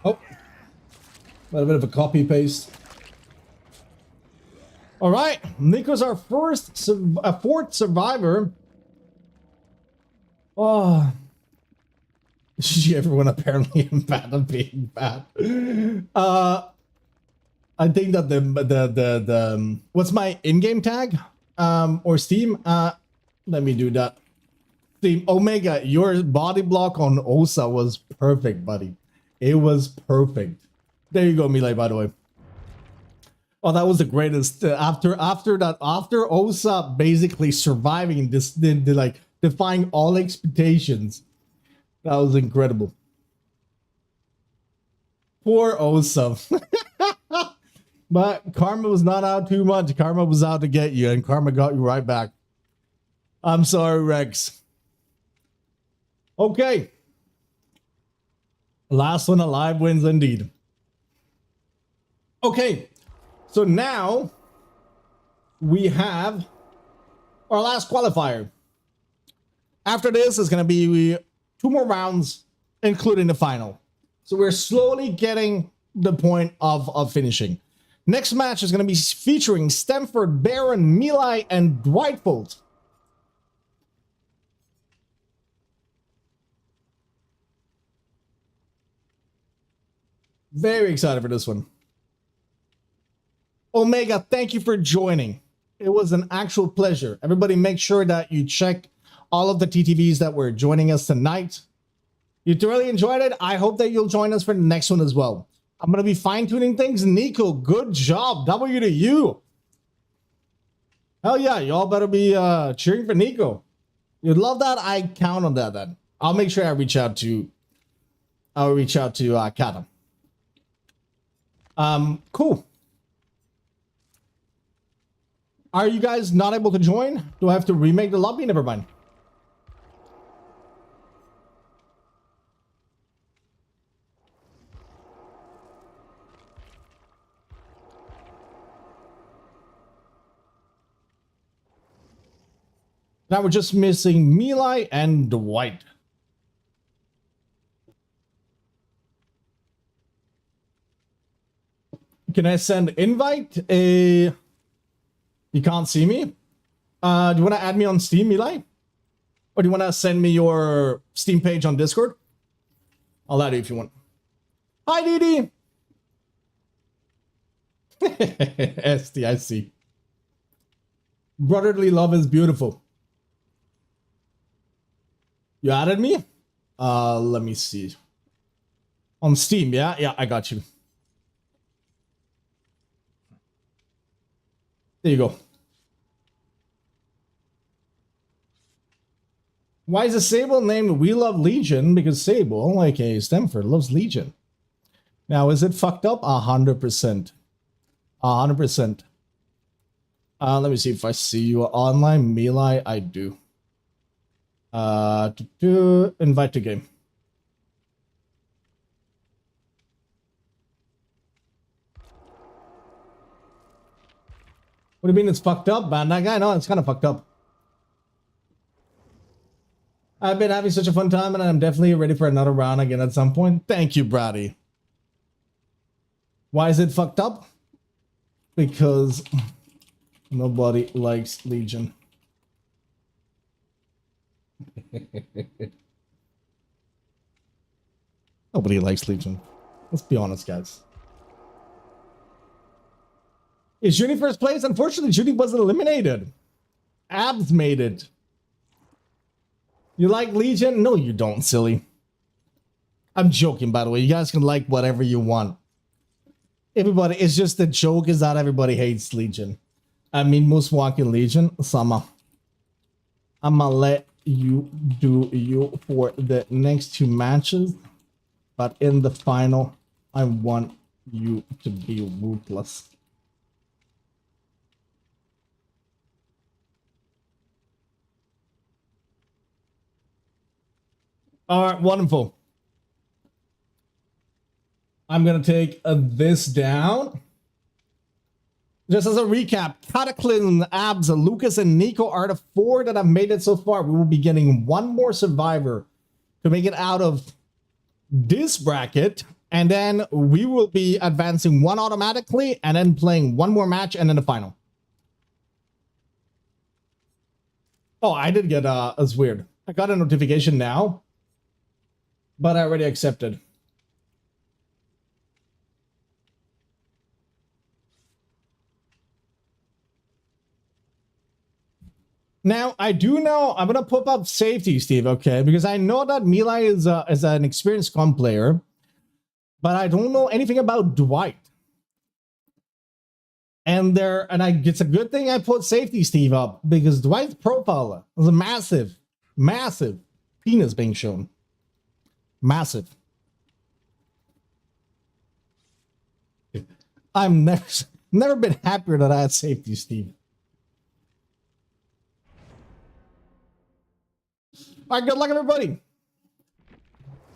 Oh, a bit of a copy paste. All right, Nico's our 4th survivor. Oh, everyone apparently in bad of being bad. I think that the what's my in-game tag? Or Steam? Let me do that. Steam Omega, your body block on Osa was perfect, buddy. It was perfect. There you go, Melee, by the way. Oh, that was the greatest. After Osa basically surviving this, like defying all expectations. That was incredible. Poor Osa. But Karma was not out too much. Karma was out to get you, and Karma got you right back. I'm sorry, Rex. Okay. Last one alive wins indeed. Okay. So now we have our last qualifier. After this is going to be 2 more rounds, including the final. So we're slowly getting the point of finishing. Next match is going to be featuring Stamford, Baron, Milai, and Dwightfold. Very excited for this one. Omega, thank you for joining. It was an actual pleasure. Everybody make sure that you check all of the TTVs that were joining us tonight. You thoroughly enjoyed it. I hope that you'll join us for the next one as well. I'm going to be fine-tuning things. Nico, good job. W to you. Hell yeah, y'all better be cheering for Nico. You'd love that. I count on that then. I'll make sure I reach out to Kata. Cool. Are you guys not able to join? Do I have to remake the lobby? Never mind. Now we're just missing Milai and Dwight. Can I send invite? You can't see me? Do you want to add me on Steam, Milai? Or do you want to send me your Steam page on Discord? I'll add you if you want. Hi, Didi! SD, I see. Brotherly love is beautiful. You added me? Let me see. On Steam, yeah? Yeah, I got you. There you go. Why is a Sable named We Love Legion? Because Sable, like a Stamford, loves Legion. Now, is it fucked up? 100%. 100%. Let me see if I see you online. Milai, I do. Invite to game. What do you mean it's fucked up, man? That guy, no, it's kind of fucked up. I've been having such a fun time, and I'm definitely ready for another round again at some point. Thank you, Brady. Why is it fucked up? Because nobody likes Legion. Nobody likes Legion. Let's be honest, guys. Is Judy first place? Unfortunately, Judy wasn't eliminated. Abs made it. You like Legion? No, you don't, silly. I'm joking, by the way. You guys can like whatever you want. Everybody, it's just the joke is that everybody hates Legion. I mean, most walking Legion. So I'ma let you do you for the next 2 matches. But in the final, I want you to be ruthless. All right, wonderful. I'm going to take this down. Just as a recap, Cataclysm, Abs, Lucas, and Nico are the 4 that have made it so far. We will be getting 1 more survivor to make it out of this bracket. And then we will be advancing 1 automatically and then playing 1 more match and then the final. Oh, I did get, it's weird. I got a notification now, but I already accepted. Now, I do know, I'm going to pop up safety, Steve, okay? Because I know that Mila is an experienced scum player, but I don't know anything about Dwight. And it's a good thing I put safety, Steve, up, because Dwight's profile was a massive, massive penis being shown. Massive. I've never been happier that I had safety, Steve. All right, good luck, everybody.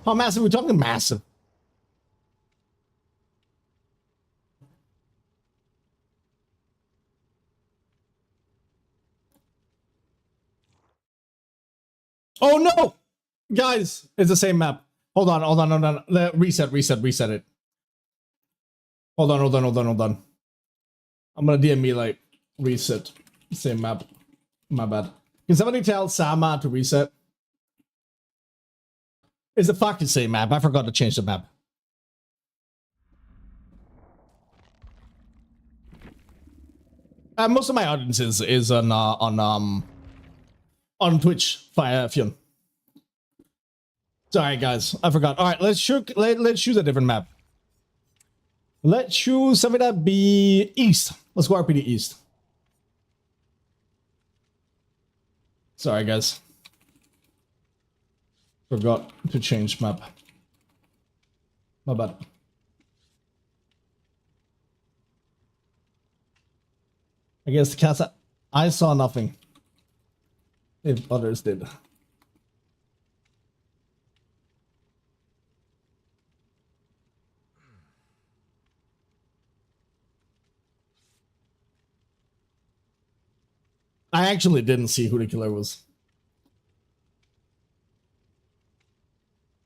How massive are we talking? Massive. Oh no, guys, it's the same map. Hold on. Reset it. Hold on. I'm gonna DM me like reset. Same map. My bad. Can somebody tell Sama to reset? It's the fucking same map. I forgot to change the map. Most of my audience is on Twitch via Fionn. Sorry guys, I forgot. All right, let's choose a different map. Let's choose something that be east. Let's go RPD east. Sorry guys. Forgot to change map. My bad. I guess the cats. I saw nothing. If others did. I actually didn't see who the killer was.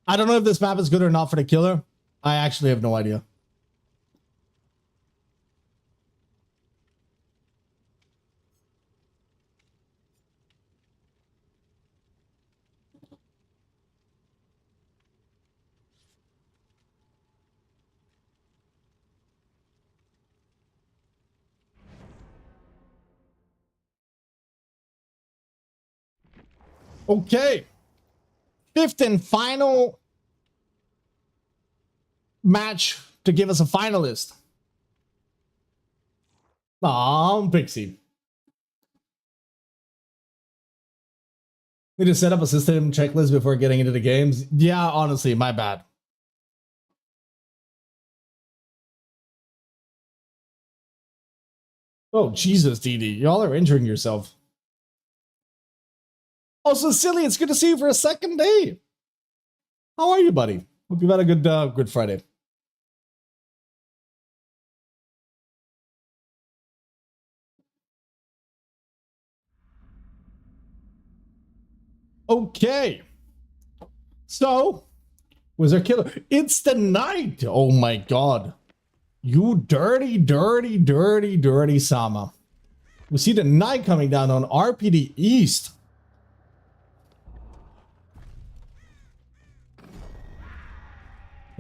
I don't know if this map is good or not for the killer. I actually have no idea. Okay. Fifth and final match to give us a finalist. Pixie. Need to set up a system checklist before getting into the games. Yeah, honestly, my bad. Oh, Jesus, DD. Y'all are injuring yourself. Also, Silly, it's good to see you for a second day. How are you, buddy? Hope you've had a good Friday. Okay. So, was our killer? It's the night. Oh my God. You dirty, dirty, dirty, dirty Sama. We see the night coming down on RPD East.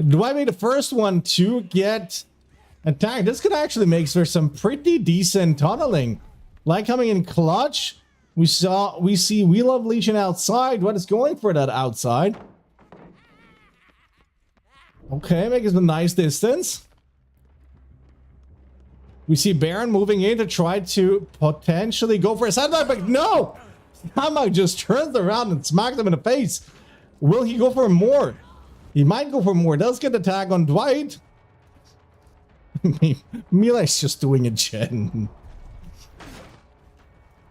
Do I be the first one to get attacked? This could actually make for some pretty decent tunneling. Like coming in clutch. We see We Love Legion outside. What is going for that outside? Okay, making some nice distance. We see Baron moving in to try to potentially go for a sandbag, but no! Sama just turns around and smacks him in the face. Will he go for more? He might go for more. Does get the tag on Dwight. Mila's just doing a gen.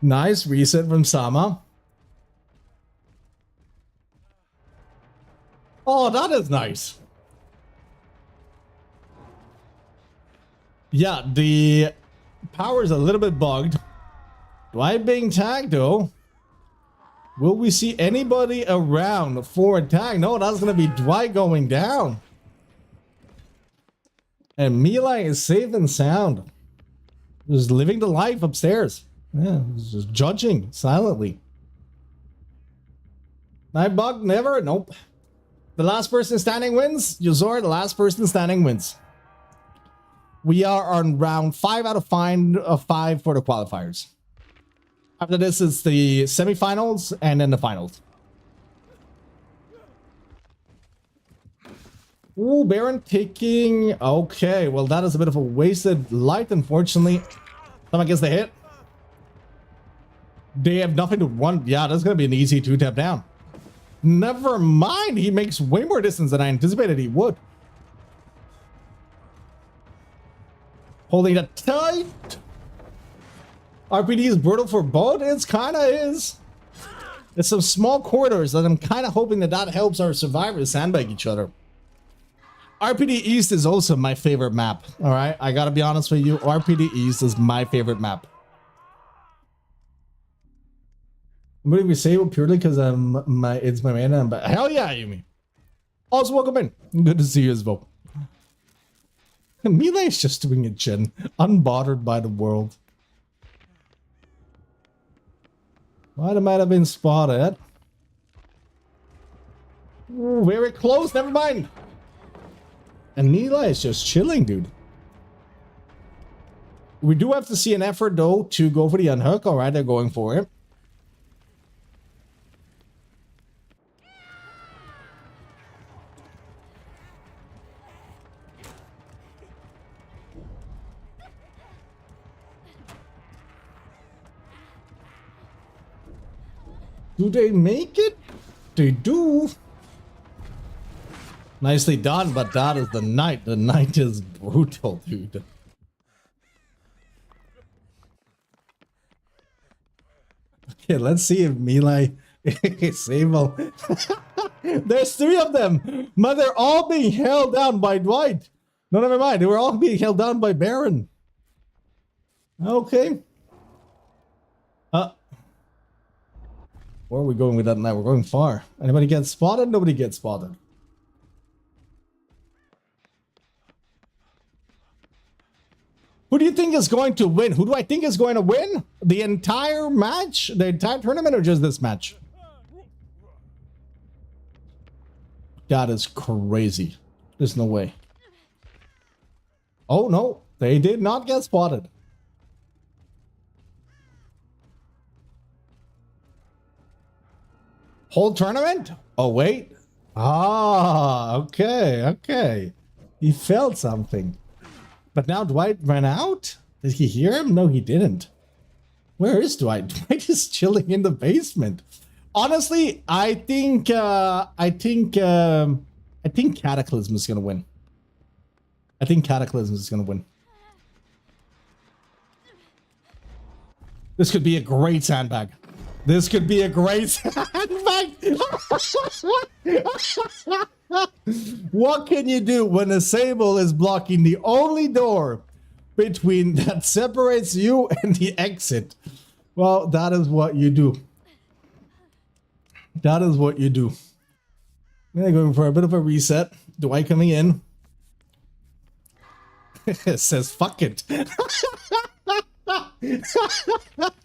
Nice reset from Sama. Oh, that is nice. Yeah, the power is a little bit bugged. Dwight being tagged though. Will we see anybody around for a tag? No, that's going to be Dwight going down. And Mila is safe and sound. Just living the life upstairs. Yeah, just judging silently. Nightbug, never? Nope. The last person standing wins. Yuzor, the last person standing wins. We are on round 5 out of 5 for the qualifiers. After this is the semifinals and then the finals. Ooh, Baron taking... Okay, well, that is a bit of a wasted light, unfortunately. Someone gets the hit. They have nothing to run. Yeah, that's going to be an easy 2-tap down. Never mind. He makes way more distance than I anticipated he would. Holding it tight. RPD is brutal for both. It's kind of is. It's some small corridors that I'm kind of hoping that that helps our survivors sandbag each other. RPD East is also my favorite map. All right, I gotta be honest with you. RPD East is my favorite map. I'm going to disable purely because it's my main. But hell yeah, Yumi. Also, welcome in. Good to see you as well. Melee is just doing a gen, unbothered by the world. Might have been spotted. Ooh, very close. Never mind. And Mila is just chilling, dude. We do have to see an effort, though, to go for the unhook. All right, they're going for it. Do they make it? They do. Nicely done, but that is the knight. The knight is brutal, dude. Okay, let's see if Melee is able. There's 3 of them, but they're all being held down by Dwight. No, never mind. They were all being held down by Baron. Okay. Where are we going with that now? We're going far. Anybody get spotted? Nobody gets spotted. Who do you think is going to win? Who do I think is going to win? The entire match? The entire tournament or just this match? That is crazy. There's no way. Oh, no. They did not get spotted. Whole tournament? Oh, wait. Ah, okay, okay. He felt something. But now Dwight ran out? Did he hear him? No, he didn't. Where is Dwight? Dwight is chilling in the basement. Honestly, I think Cataclysm is gonna win. I think Cataclysm is gonna win. This could be a great sandbag. This could be a great sandbag. What can you do when a Sable is blocking the only door between that separates you and the exit? Well, that is what you do. That is what you do. I'm going for a bit of a reset. Dwight coming in. It says fuck it.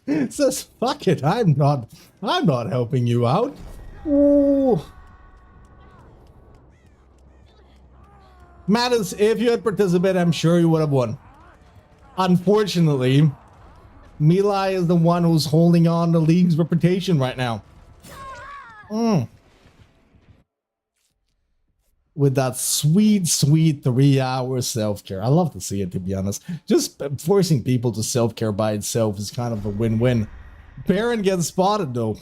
It says fuck it. I'm not helping you out. Ooh. Mattis, if you had participated, I'm sure you would have won. Unfortunately, Milai is the one who's holding on the league's reputation right now. With that sweet, sweet 3-hour self-care. I love to see it, to be honest. Just forcing people to self-care by itself is kind of a win-win. Baron gets spotted, though.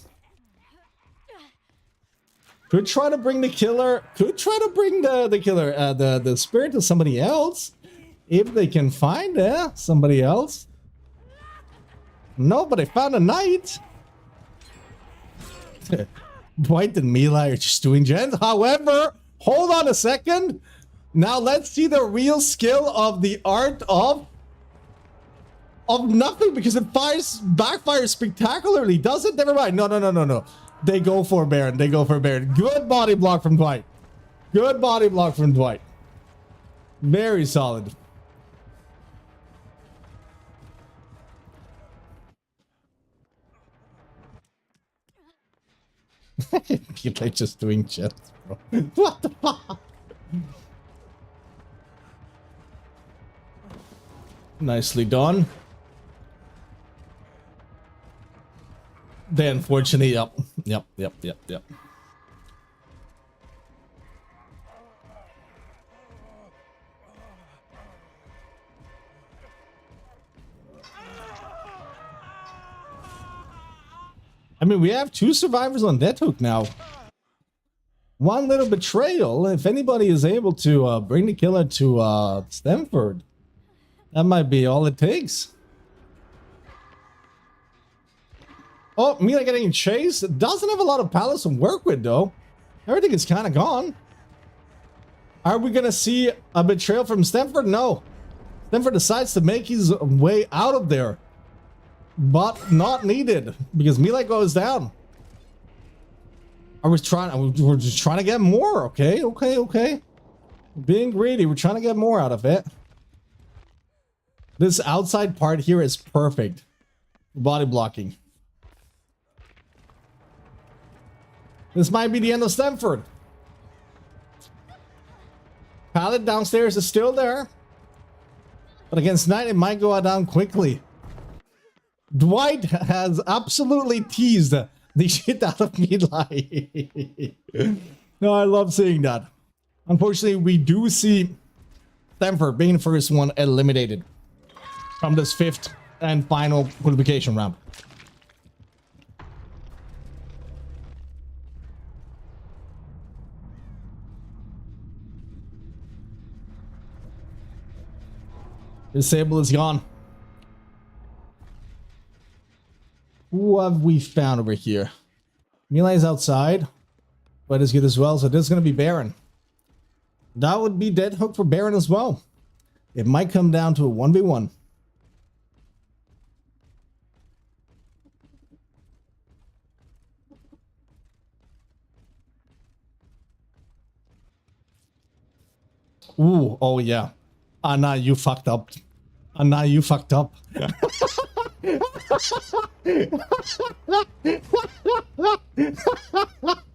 Could try to bring the killer. Could try to bring the spirit to somebody else. If they can find somebody else. No, but I found a knight. Dwight and Mila are just doing gens. However, hold on a second. Now let's see the real skill of the art of nothing, because it backfires spectacularly. Does it? Never mind. No. They go for Baron. They go for Baron. Good body block from Dwight. Good body block from Dwight. Very solid. You're just doing chess, bro. What the fuck? Nicely done. They unfortunately, yep. I mean, we have 2 survivors on Dead Hook now. One little betrayal. If anybody is able to bring the killer to Stamford, that might be all it takes. Oh, Mila getting chased. Doesn't have a lot of pallets to work with, though. Everything is kind of gone. Are we going to see a betrayal from Stamford? No. Stamford decides to make his way out of there. But not needed, because Mila goes down. We're just trying to get more. Okay. Being greedy, we're trying to get more out of it. This outside part here is perfect. Body blocking. This might be the end of Stamford. Pallet downstairs is still there. But against Knight, it might go down quickly. Dwight has absolutely teased the shit out of Midlight. No, I love seeing that. Unfortunately, we do see Stamford being the first one eliminated from this 5th and final qualification round. Disable is gone. Who have we found over here? Mila is outside. But is good as well. So this is going to be Baron. That would be Dead Hook for Baron as well. It might come down to a 1v1. Ooh, oh yeah. Anna, you fucked up. Anna, you fucked up.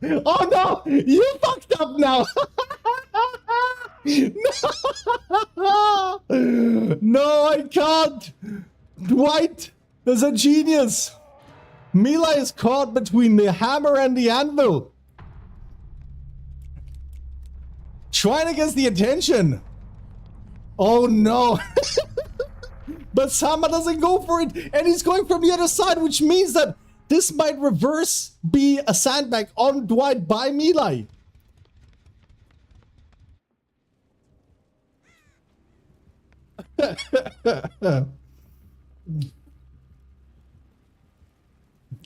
Oh no! You fucked up now! No, I can't! Dwight is a genius! Mila is caught between the hammer and the anvil. Trying to get the attention. Oh no! But Sama doesn't go for it, and he's going from the other side, which means that this might reverse be a sandbag on Dwight by Melee. That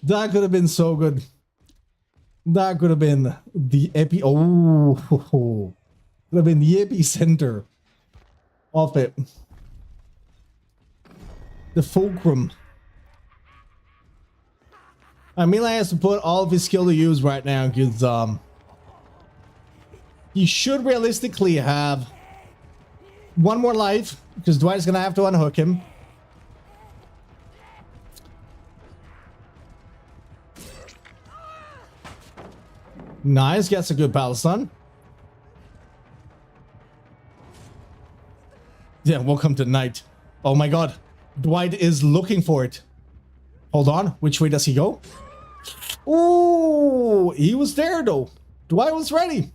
could have been so good. That could have been the could have been the epicenter of it. The fulcrum. Melee has to put all of his skill to use right now because he should realistically have one more life because Dwight's gonna have to unhook him. Nice, gets a good battle stun. Yeah, welcome to night. Oh my god. Dwight is looking for it. Hold on. Which way does he go? Ooh, he was there though. Dwight was ready.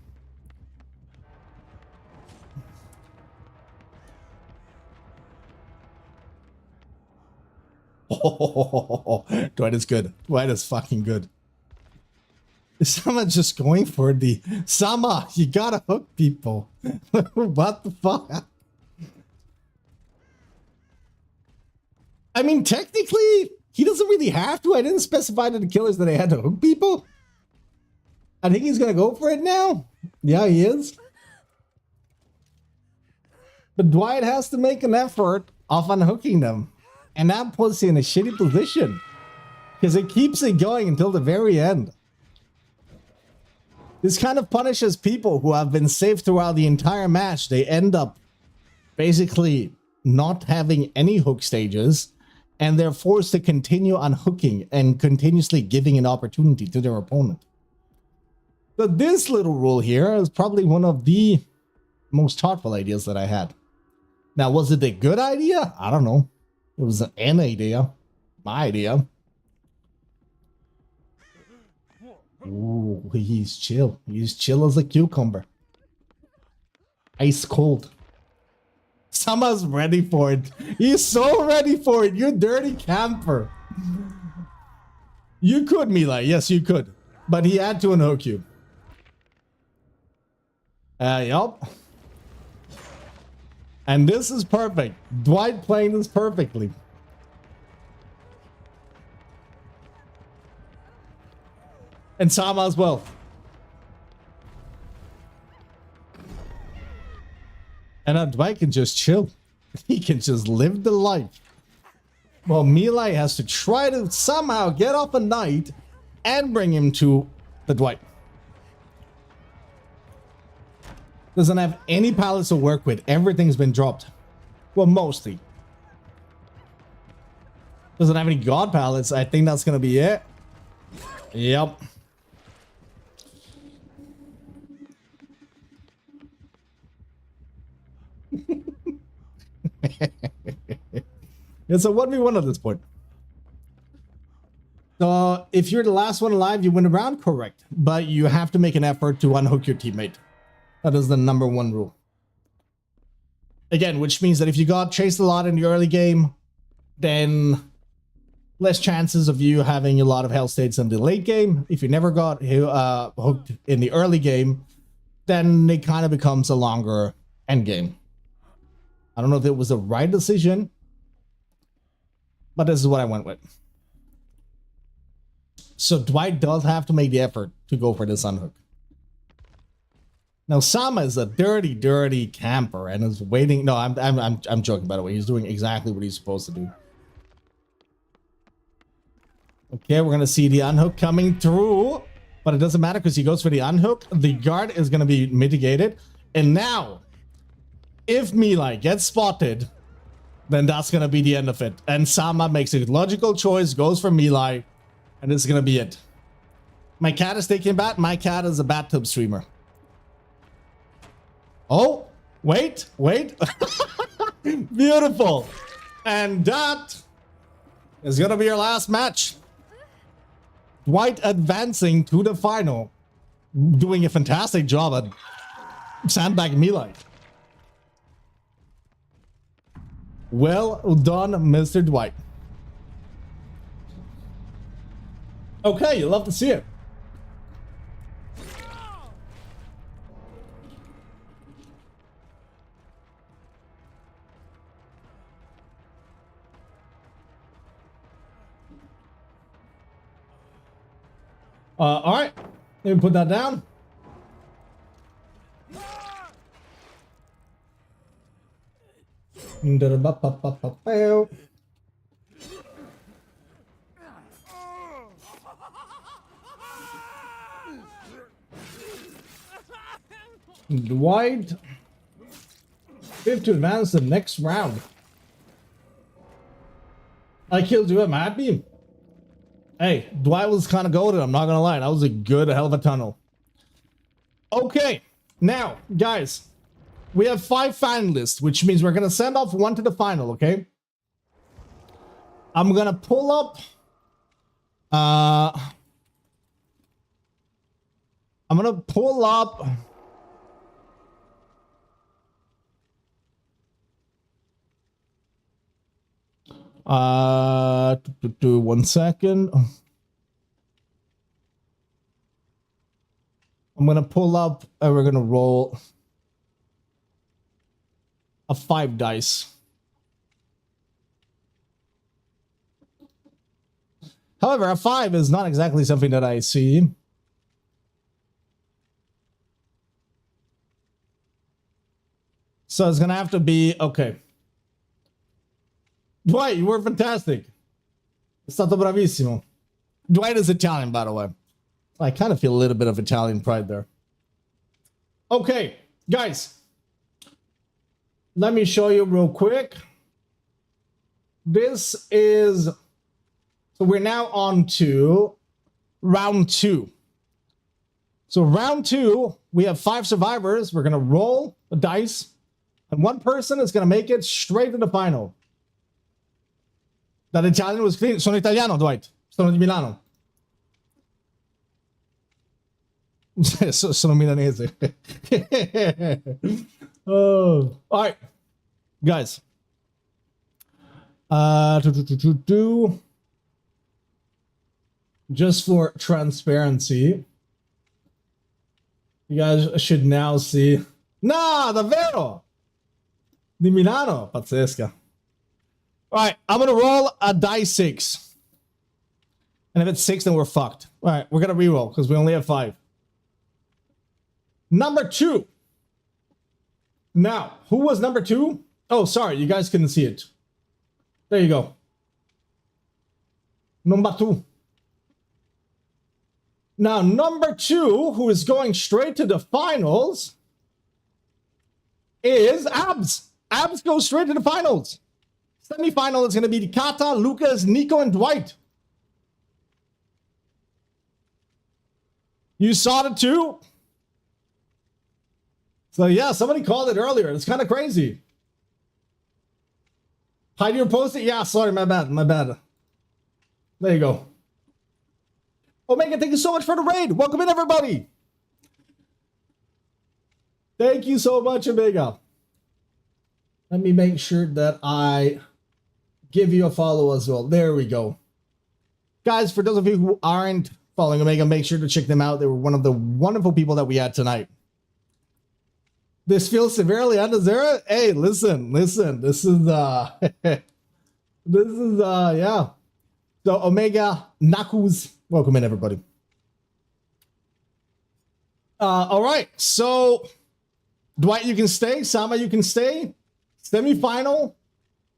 Oh, Dwight is good. Dwight is fucking good. Is someone just going for the... Sama, you gotta hook people. What the fuck? I mean, technically, he doesn't really have to. I didn't specify to the killers that I had to hook people. I think he's gonna go for it now. Yeah, he is. But Dwight has to make an effort of unhooking them. And that puts you in a shitty position. Because it keeps it going until the very end. This kind of punishes people who have been safe throughout the entire match. They end up basically not having any hook stages. And they're forced to continue unhooking and continuously giving an opportunity to their opponent. So this little rule here is probably one of the most thoughtful ideas that I had. Now, was it a good idea? I don't know. It was an idea. My idea. Ooh, he's chill. He's chill as a cucumber. Ice cold. Sama's ready for it. He's so ready for it. You dirty camper. You could, Mila. Yes, you could. But he had to unhook you. Yup. And this is perfect. Dwight playing this perfectly. And Sama as well. And now Dwight can just chill. He can just live the life. Well, Milai has to try to somehow get up a knight and bring him to the Dwight. Doesn't have any pallets to work with. Everything's been dropped. Well, mostly. Doesn't have any god pallets. I think that's going to be it. Yep. It's a 1v1 at this point. So if you're the last one alive, you win a round, correct. But you have to make an effort to unhook your teammate. That is the #1 rule. Again, which means that if you got chased a lot in the early game, then less chances of you having a lot of health states in the late game. If you never got hooked in the early game, then it kind of becomes a longer end game. I don't know if it was the right decision, but this is what I went with. So Dwight does have to make the effort to go for this unhook. Now Sama is a dirty, dirty camper and is waiting. No, I'm joking, by the way. He's doing exactly what he's supposed to do. Okay, we're gonna see the unhook coming through, but it doesn't matter because he goes for the unhook. The guard is gonna be mitigated, and now, if Milai gets spotted, then that's gonna be the end of it. And Sama makes a logical choice, goes for Milai, and this is gonna be it. My cat is taking a bat. My cat is a bathtub streamer. Oh, wait. Beautiful. And that is gonna be your last match. Dwight advancing to the final, doing a fantastic job at Sandbag Milai. Well done, Mr. Dwight. Okay, you love to see it. All right, let me put that down. Dwight, 5th to advance the next round. I killed you, I'm happy. Hey, Dwight was kind of goated, I'm not gonna lie. That was a good hell of a tunnel. Okay, now, guys, we have 5 finalists, which means we're gonna send off 1 to the final, okay? I'm gonna pull up... I'm gonna pull up... One second. I'm gonna pull up and we're gonna roll a 5 dice. However, a 5 is not exactly something that I see. So it's gonna have to be okay. Dwight, you were fantastic. È stato bravissimo. Dwight is Italian, by the way. I kind of feel a little bit of Italian pride there. Okay, guys. Let me show you real quick. This is... So we're now on to round 2. So round 2, we have 5 survivors. We're going to roll the dice. And 1 person is going to make it straight to the final. That Italian was clean. Sono italiano, Dwight. Sono di Milano. Sono milanese. Oh, all right, guys. Just for transparency, you guys should now see. Nah, davvero di Milano, pazzesca. All right, I'm gonna roll a die 6, and if it's 6, then we're fucked. All right, we're gonna reroll because we only have 5. Number 2. Now, who was number 2? Oh, sorry, you guys couldn't see it. There you go. Number 2. Now, number 2, who is going straight to the finals, is Abs. Abs goes straight to the finals. Semi-final is going to be Kata, Lucas, Nico, and Dwight. You saw it too? So yeah, somebody called it earlier. It's kind of crazy. Hide your post it? Yeah, sorry, my bad, my bad. There you go. Omega, thank you so much for the raid. Welcome in, everybody. Thank you so much, Omega. Let me make sure that I give you a follow as well. There we go. Guys, for those of you who aren't following Omega, make sure to check them out. They were one of the wonderful people that we had tonight. This feels severely undeserved. Hey, listen. This is yeah. So Omega Nakus, welcome in, everybody. All right, so Dwight, you can stay. Sama, you can stay. Semi-final.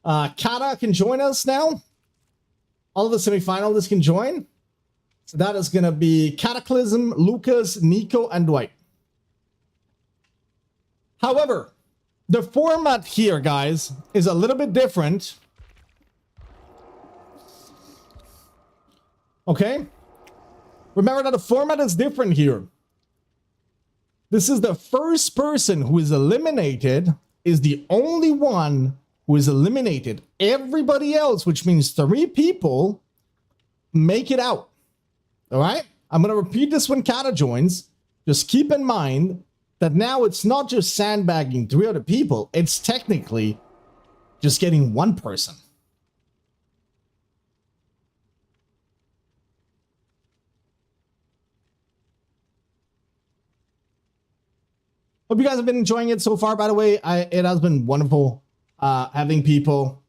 Kata can join us now. All of the semi-finalists can join. So that is going to be Cataclysm, Lucas, Nico, and Dwight. However, the format here, guys, is a little bit different. Okay? Remember that the format is different here. This is the first person who is eliminated is the only one who is eliminated. Everybody else, which means 3 people, make it out. All right? I'm going to repeat this when Kata joins. Just keep in mind that now it's not just sandbagging 3 other people. It's technically just getting 1 person. Hope you guys have been enjoying it so far, by the way. It has been wonderful having people.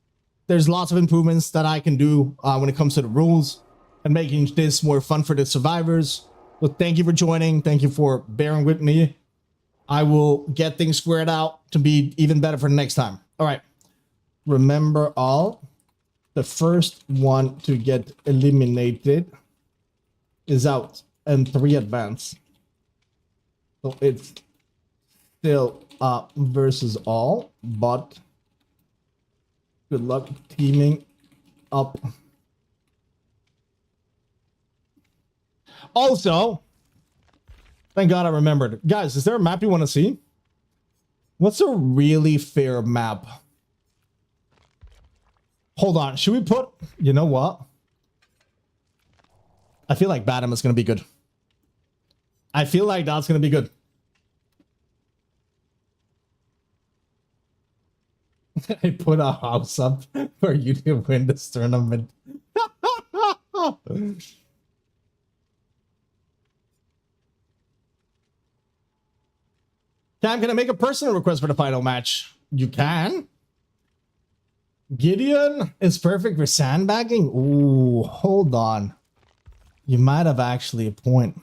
There's lots of improvements that I can do when it comes to the rules and making this more fun for the survivors. So thank you for joining. Thank you for bearing with me. I will get things squared out to be even better for the next time. All right. Remember all, the first one to get eliminated is out and 3 advance. So it's still versus all, but good luck teaming up. Also, thank God I remembered. Guys, is there a map you want to see? What's a really fair map? Hold on. Should we put... You know what? I feel like Badham is going to be good. I feel like that's going to be good. I put a house up for you to win this tournament. Cam, can I make a personal request for the final match? You can. Gideon is perfect for sandbagging? Ooh, hold on. You might have actually a point.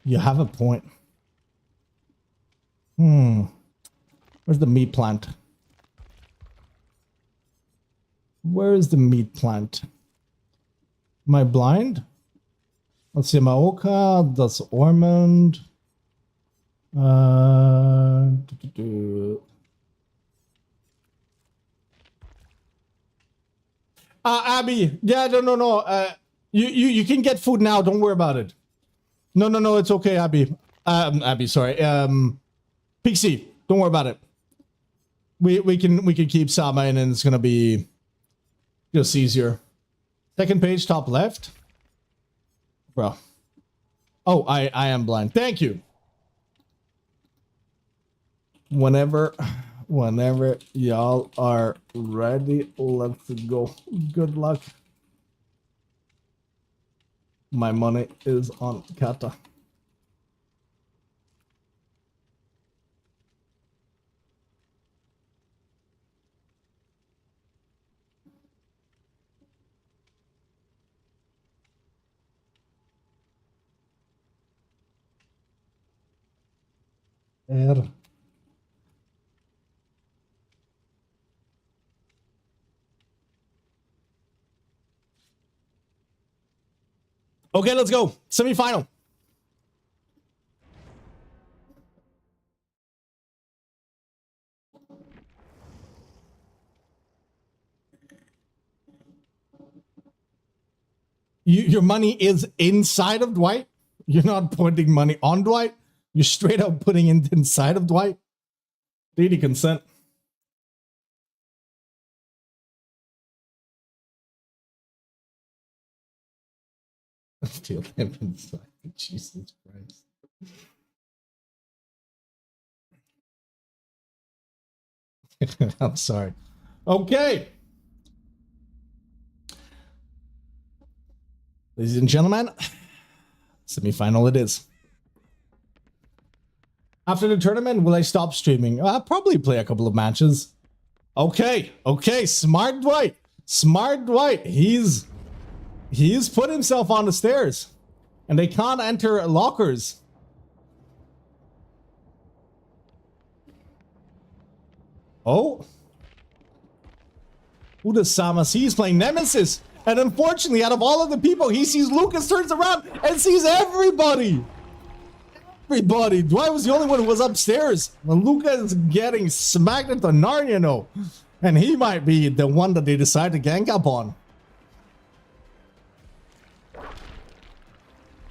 You have a point. Where's the meat plant? Where is the meat plant? Am I blind? Let's see, Maoka, that's Ormond. Abby, yeah, no. You can get food now. Don't worry about it. No, it's okay, Abby. Abby, sorry. Pixie, don't worry about it. We can keep Sama in, and it's gonna be just easier. Second page, top left, bro. Oh, I am blind. Thank you. Whenever y'all are ready, let's go. Good luck. My money is on Kata. Okay, let's go. Semi-final. Your money is inside of Dwight. You're not putting money on Dwight. You're straight up putting it inside of Dwight. Lady consent. Steal him inside. Jesus Christ. I'm sorry. Okay. Ladies and gentlemen, semi-final it is. After the tournament, will I stop streaming? I'll probably play a couple of matches. Okay, okay, smart Dwight. Smart Dwight. He's put himself on the stairs. And they can't enter lockers. Oh. Who does Sama see? He's playing Nemesis. And unfortunately, out of all of the people, he sees Lucas, turns around, and sees everybody. Everybody. Dwight was the only one who was upstairs. Well, Lucas is getting smacked into Narnia, no. And he might be the one that they decide to gang up on.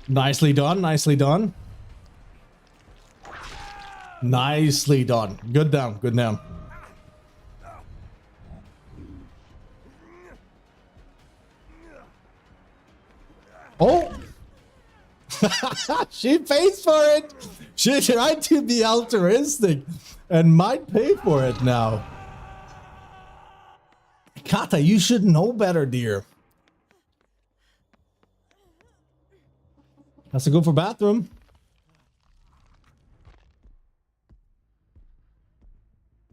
Nicely done, nicely done. Nicely done. Good down, good down. Oh! She pays for it! She tried to be altruistic and might pay for it now. Kata, you should know better, dear. Has to go for bathroom.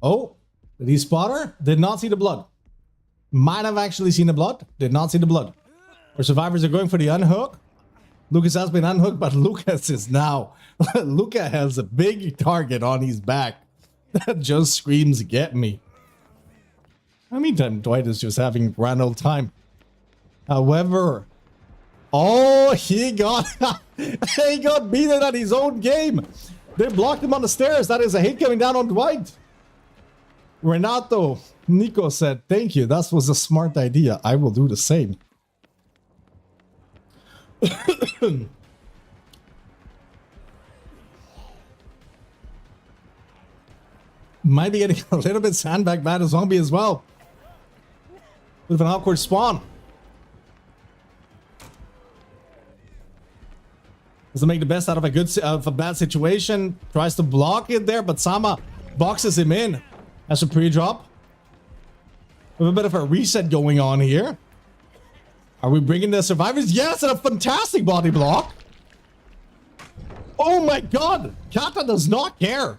Oh, did he spot her? Did not see the blood. Might have actually seen the blood. Did not see the blood. Our survivors are going for the unhook. Lucas has been unhooked, but Lucas is now. Lucas has a big target on his back that just screams, "Get me." I mean, Dwight is just having a grand old time. However, oh, he got beaten at his own game. They blocked him on the stairs. That is a hit coming down on Dwight. Renato Nico said, "Thank you. That was a smart idea. I will do the same." Might be getting a little bit Sandbag bad as zombie as well. With an awkward spawn. Doesn't make the best out of a bad situation. Tries to block it there, but Sama boxes him in. That's a pre-drop. We have a bit of a reset going on here. Are we bringing the survivors? Yes, and a fantastic body block. Oh my god. Kata does not care.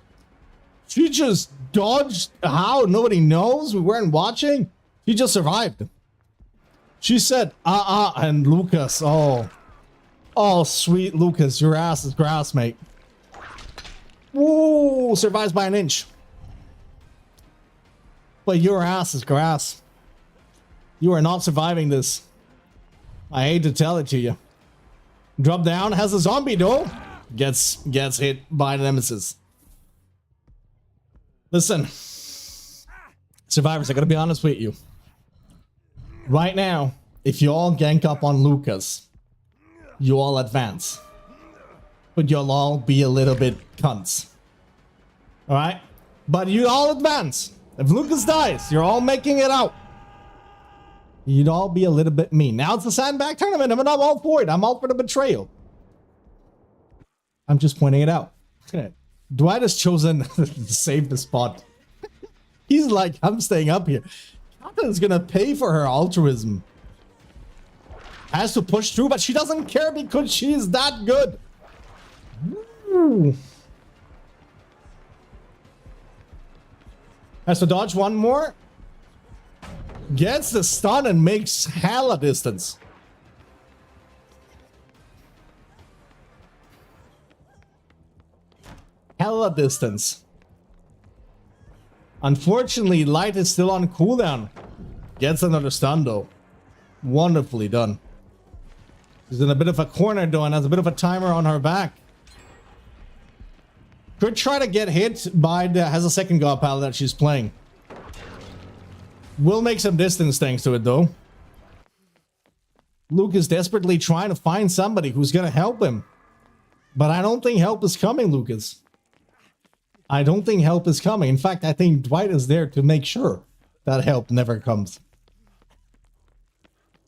She just dodged. How? Nobody knows. We weren't watching. She just survived. She said, and Lucas. Oh. Oh, sweet Lucas. Your ass is grass, mate. Woo. Survives by an inch. But your ass is grass. You are not surviving this. I hate to tell it to you. Drop down, has a zombie though. Gets hit by the Nemesis. Listen. Survivors, I gotta be honest with you. Right now, if you all gank up on Lucas, you all advance. But you'll all be a little bit cunts. Alright? But you all advance. If Lucas dies, you're all making it out. You'd all be a little bit mean. Now it's the Sandbag tournament. I'm not all for it. I'm all for the betrayal. I'm just pointing it out. Okay. Dwight has chosen to save the spot. He's like, I'm staying up here. Kata's gonna pay for her altruism. Has to push through, but she doesn't care because she's that good. Ooh. Has to dodge one more. Gets the stun and makes hella distance. Hella distance. Unfortunately, Light is still on cooldown. Gets another stun though. Wonderfully done. She's in a bit of a corner though and has a bit of a timer on her back. Could try to get hit by the... has a second god pal that she's playing. Will make some distance thanks to it though. Luke is desperately trying to find somebody who's gonna help him. But I don't think help is coming, Lucas. I don't think help is coming. In fact, I think Dwight is there to make sure that help never comes.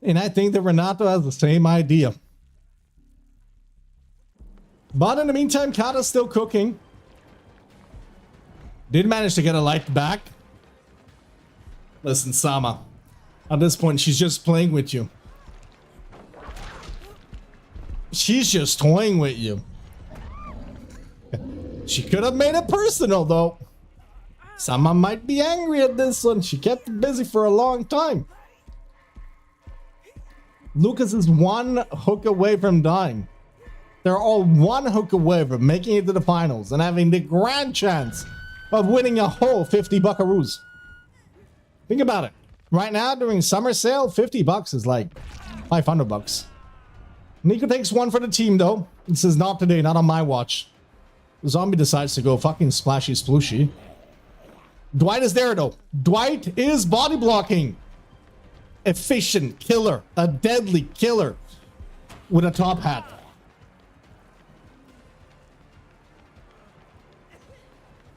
And I think that Renato has the same idea. But in the meantime, Kata's still cooking. Did manage to get a light back. Listen, Sama. At this point, she's just playing with you. She's just toying with you. She could have made it personal, though. Sama might be angry at this one. She kept it busy for a long time. Lucas is one hook away from dying. They're all one hook away from making it to the finals and having the grand chance of winning a whole 50 buckaroos. Think about it. Right now, during summer sale, 50 bucks is like 500 bucks. Nico takes one for the team, though. This is not today, not on my watch. The zombie decides to go fucking splashy splooshy. Dwight is there, though. Dwight is body blocking. Efficient killer. A deadly killer. With a top hat.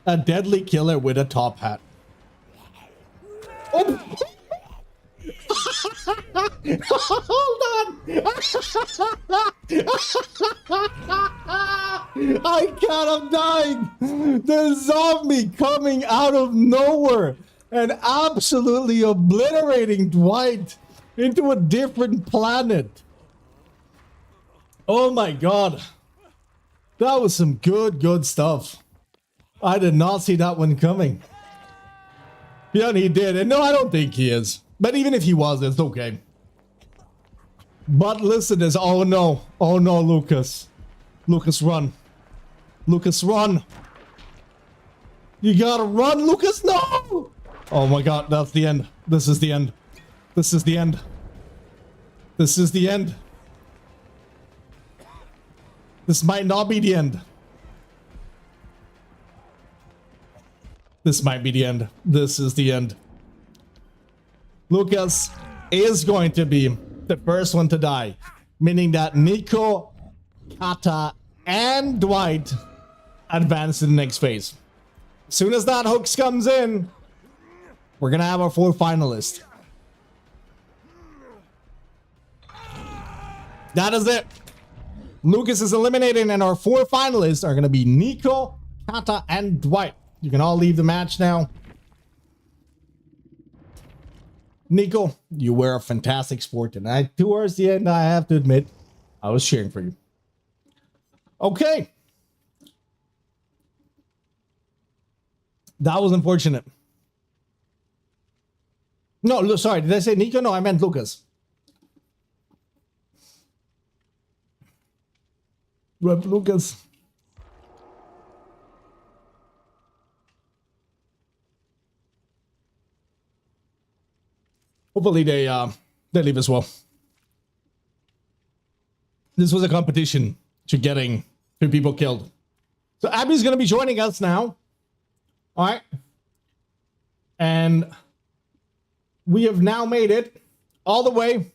A deadly killer with a top hat. Oh! Hold on! I can't, I'm dying! The zombie coming out of nowhere and absolutely obliterating Dwight into a different planet. Oh my god. That was some good stuff. I did not see that one coming. Yeah, he did. And no, I don't think he is. But even if he was, it's okay. But listen, there's... oh no. Oh no, Lucas. Lucas, run. Lucas, run. You gotta run, Lucas, no! Oh my god, that's the end. This is the end. This is the end. This is the end. This might not be the end. This might be the end. This is the end. Lucas is going to be the first one to die. Meaning that Nico, Kata, and Dwight advance to the next phase. As soon as that hooks comes in, we're gonna have our 4 finalists. That is it. Lucas is eliminated and our 4 finalists are gonna be Nico, Kata, and Dwight. You can all leave the match now. Nico, you were a fantastic sport tonight. Towards the end, I have to admit, I was cheering for you. Okay. That was unfortunate. No, sorry, did I say Nico? No, I meant Lucas. Rep Lucas. Hopefully they leave as well. This was a competition to getting 2 people killed. So Abby's gonna be joining us now. Alright. And we have now made it all the way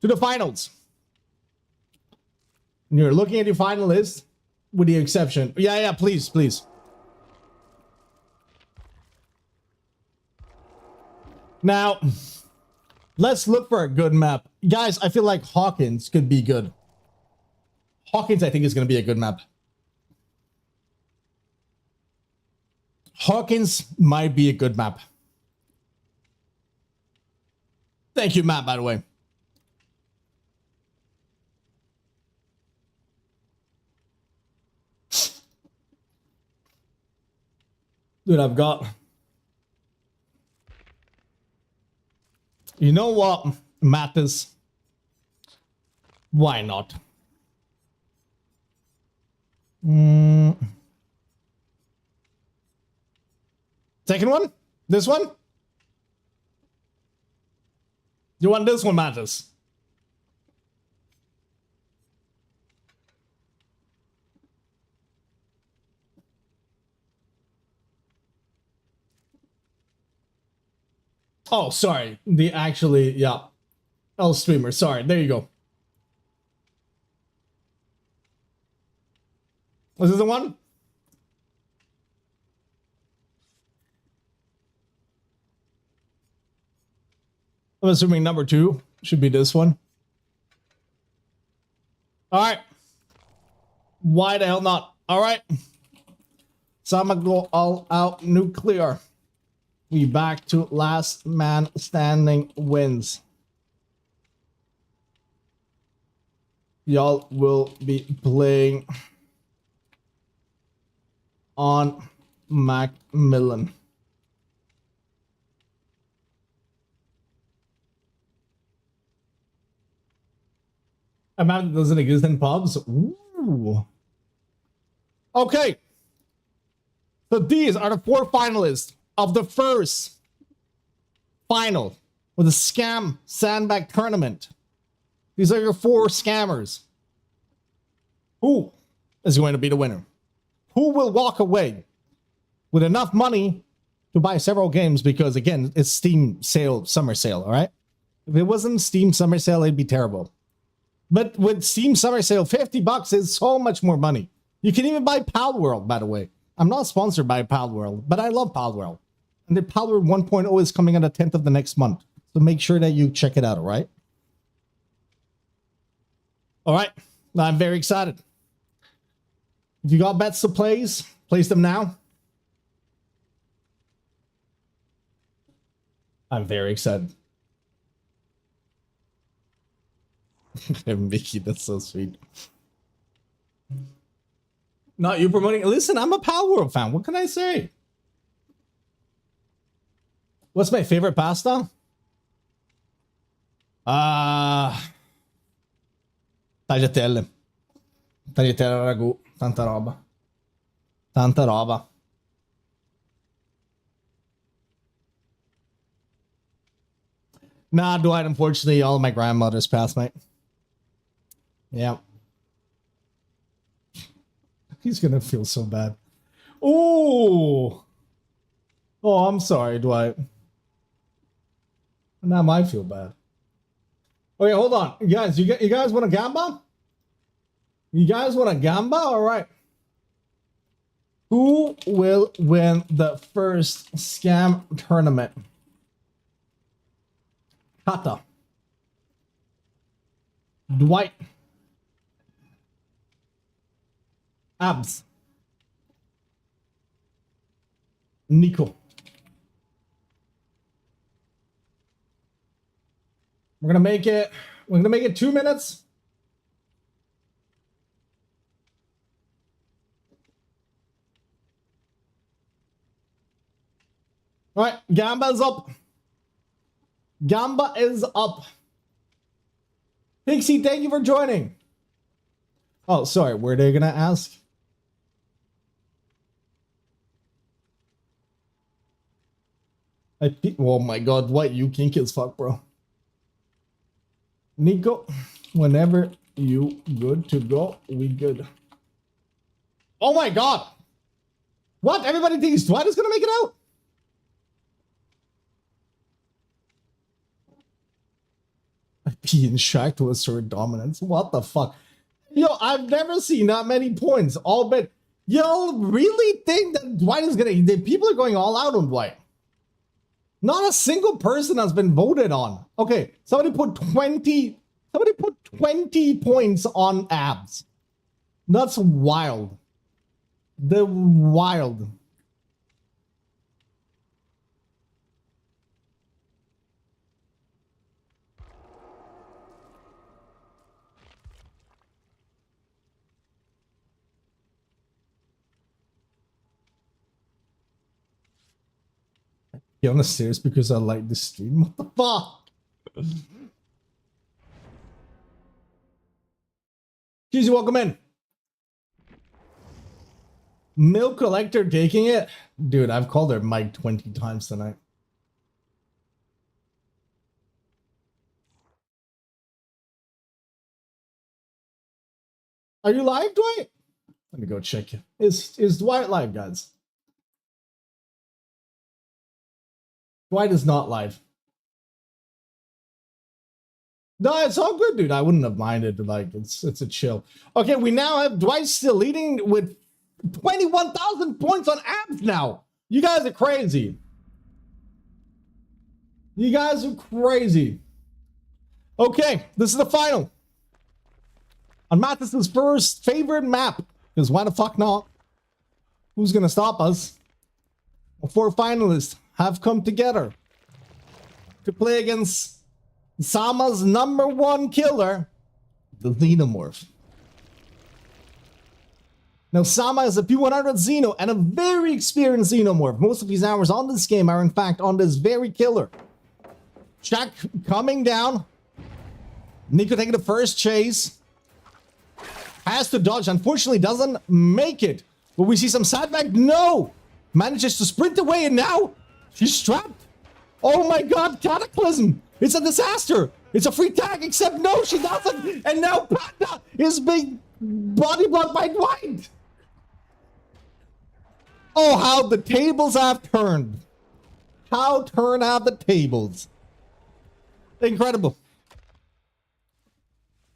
to the finals. And you're looking at your finalists with the exception. Yeah, please. Now, let's look for a good map. Guys, I feel like Hawkins could be good. Hawkins, I think, is going to be a good map. Hawkins might be a good map. Thank you, Matt, by the way. Dude, I've got... You know what, Mattis? Why not? Second one? This one? You want this one, Mattis? Oh, sorry. The actually, yeah. L streamer. Sorry. There you go. Was this the one? I'm assuming number 2 should be this one. All right. Why the hell not? All right. So I'm gonna go all out nuclear. We back to last man standing wins. Y'all will be playing on Macmillan. A map that doesn't exist in pubs. Ooh. Okay. So these are the 4 finalists of the first final with the Scam Sandbag tournament. These are your 4 scammers. Who is going to be the winner? Who will walk away with enough money to buy several games? Because again, it's Steam sale, summer sale, all right? If it wasn't Steam summer sale, it'd be terrible. But with Steam summer sale, $50 is so much more money. You can even buy Palworld, by the way. I'm not sponsored by Palworld, but I love Palworld. And the Palworld 1.0 is coming on the 10th of the next month. So make sure that you check it out, all right? All right. I'm very excited. If you got bets to place them now. I'm very excited. Mickey, that's so sweet. Not you promoting. Listen, I'm a Palworld fan. What can I say? What's my favorite pasta? Tagliatelle. Tagliatelle ragù. Tanta roba. Tanta roba. Nah, Dwight, unfortunately, all of my grandmothers passed, mate. Yeah. He's gonna feel so bad. Oh! Oh, I'm sorry, Dwight. Now I might feel bad. Okay, hold on. You guys want a gamba? You guys want a gamba? All right. Who will win the first scam tournament? Kata. Dwight. Abs. Nico. We're gonna make it 2 minutes. All right, Gamba's up. Gamba is up. Pixie, thank you for joining. Oh, sorry, were they gonna ask? Oh my god, what, you kinky as fuck, bro. Nico, whenever you good to go, we good. Oh my god! What? Everybody thinks Dwight is gonna make it out? Being shocked to assert dominance. What the fuck? Yo, I've never seen that many points. All but y'all really think that Dwight is gonna... People are going all out on Dwight. Not a single person has been voted on. Okay, somebody put 20 points on abs. That's wild. The wild. Get on the stairs because I like the stream. What the fuck? Cheesy, welcome in. Milk collector taking it? Dude, I've called her Mike 20 times tonight. Are you live, Dwight? Let me go check it. Is Dwight live, guys? Dwight is not live. No, it's all good, dude. I wouldn't have minded. Like, it's a chill. Okay, we now have Dwight still leading with 21,000 points on abs now. You guys are crazy. You guys are crazy. Okay, this is the final. On Mathis's first favorite map. Because why the fuck not? Who's gonna stop us? Four finalists have come together to play against Sama's #1 killer, the Xenomorph. Now, Sama is a P100 Xeno and a very experienced Xenomorph. Most of his hours on this game are, in fact, on this very killer. Jack coming down. Nico taking the first chase. Has to dodge. Unfortunately, doesn't make it. But we see some Sandbag. No! Manages to sprint away, and now she's trapped. Oh my god, Cataclysm! It's a disaster! It's a free tag, except no, she doesn't! And now Panda is being body blocked by Dwight! Oh, how the tables have turned. How turn out the tables. Incredible.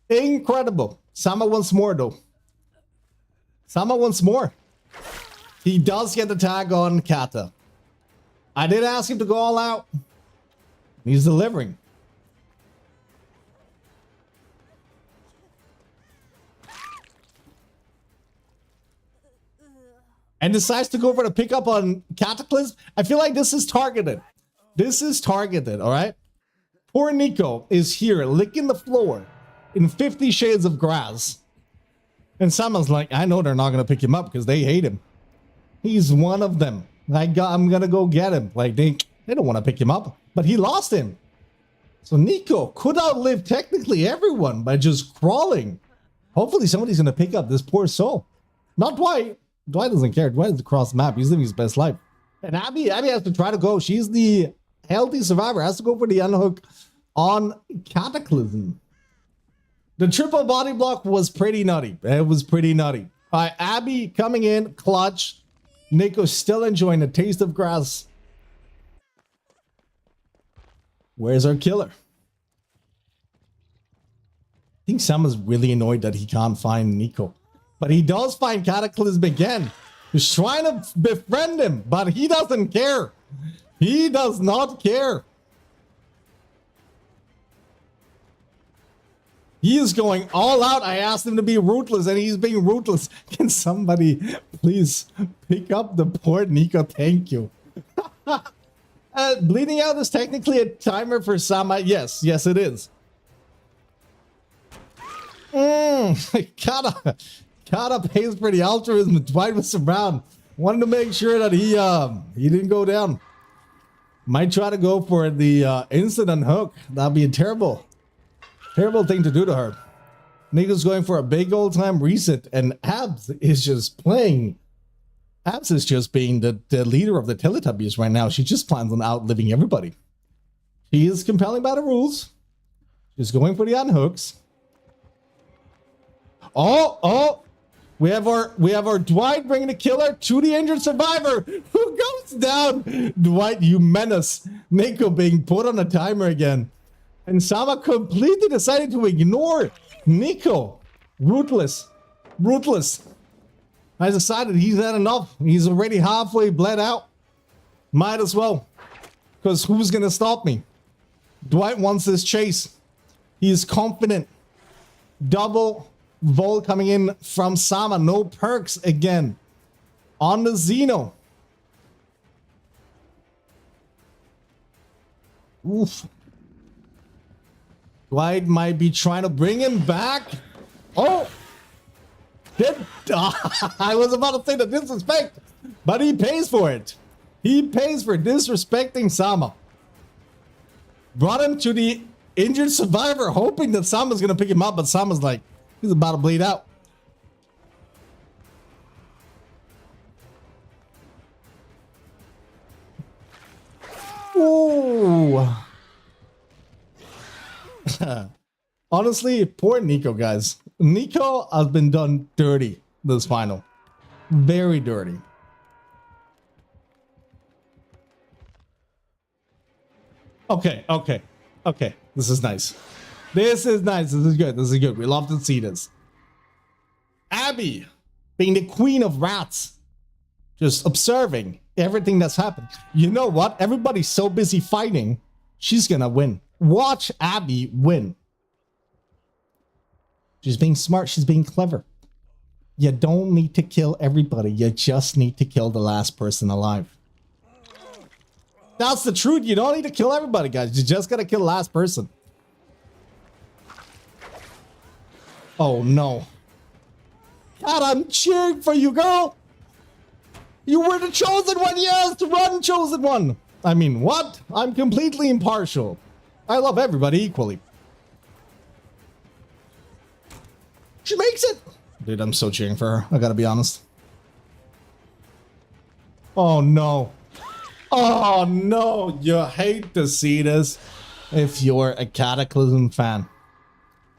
Incredible. Sama wants more, though. Sama wants more. He does get the tag on Kata. I did ask him to go all out. He's delivering. And decides to go for the pickup on Cataclysm. I feel like this is targeted. This is targeted, all right? Poor Nico is here licking the floor in 50 Shades of Grass. And Sama's like, I know they're not going to pick him up because they hate him. He's one of them. I'm going to go get him. Like, they don't want to pick him up. But he lost him. So Nico could outlive technically everyone by just crawling. Hopefully somebody's going to pick up this poor soul. Not Dwight. Dwight doesn't care. Dwight is across the map. He's living his best life. And Abby has to try to go. She's the healthy survivor. Has to go for the unhook on Cataclysm. The triple body block was pretty nutty. It was pretty nutty. All right, Abby coming in, clutch. Nico still enjoying the taste of grass. Where's our killer? I think Sama's really annoyed that he can't find Nico. But he does find Cataclysm again. He's trying to befriend him, but he doesn't care. He does not care. He is going all out. I asked him to be ruthless, and he's being ruthless. Can somebody please pick up the poor Nico? Thank you. Bleeding out is technically a timer for Sama. Yes, it is. Kata pays for the altruism. Dwight was around. Wanted to make sure that he didn't go down. Might try to go for the instant hook. That'd be a terrible thing to do to her. Nico's going for a big old time reset, and Abs is just playing. Abs is just being the leader of the Teletubbies right now. She just plans on outliving everybody. She is compelling by the rules. She's going for the unhooks. Oh! We have our Dwight bringing the killer to the injured survivor who goes down. Dwight, you menace. Nico being put on a timer again. And Sama completely decided to ignore Nico. Ruthless. I decided he's had enough. He's already halfway bled out. Might as well. Because who's going to stop me? Dwight wants this chase. He is confident. Double Vol coming in from Sama. No perks again. On the Xeno. Oof. Dwight might be trying to bring him back. Oh! I was about to say the disrespect, but he pays for it. He pays for disrespecting Sama. Brought him to the injured survivor, hoping that Sama's gonna pick him up, but Sama's like, he's about to bleed out. Ooh. Honestly, poor Nico, guys. Nico has been done dirty this final. Very dirty. Okay. This is nice. This is nice. This is good. This is good. We love to see this. Abby, being the queen of rats, just observing everything that's happened. You know what? Everybody's so busy fighting. She's gonna win. Watch Abby win. She's being smart. She's being clever. You don't need to kill everybody. You just need to kill the last person alive. That's the truth. You don't need to kill everybody, guys. You just gotta kill the last person. Oh, no. God, I'm cheering for you, girl. You were the chosen one. Yes, run, chosen one. I mean, what? I'm completely impartial. I love everybody equally. She makes it. Dude, I'm so cheering for her. I gotta be honest. Oh, no. Oh, no. You hate to see this if you're a Cataclysm fan.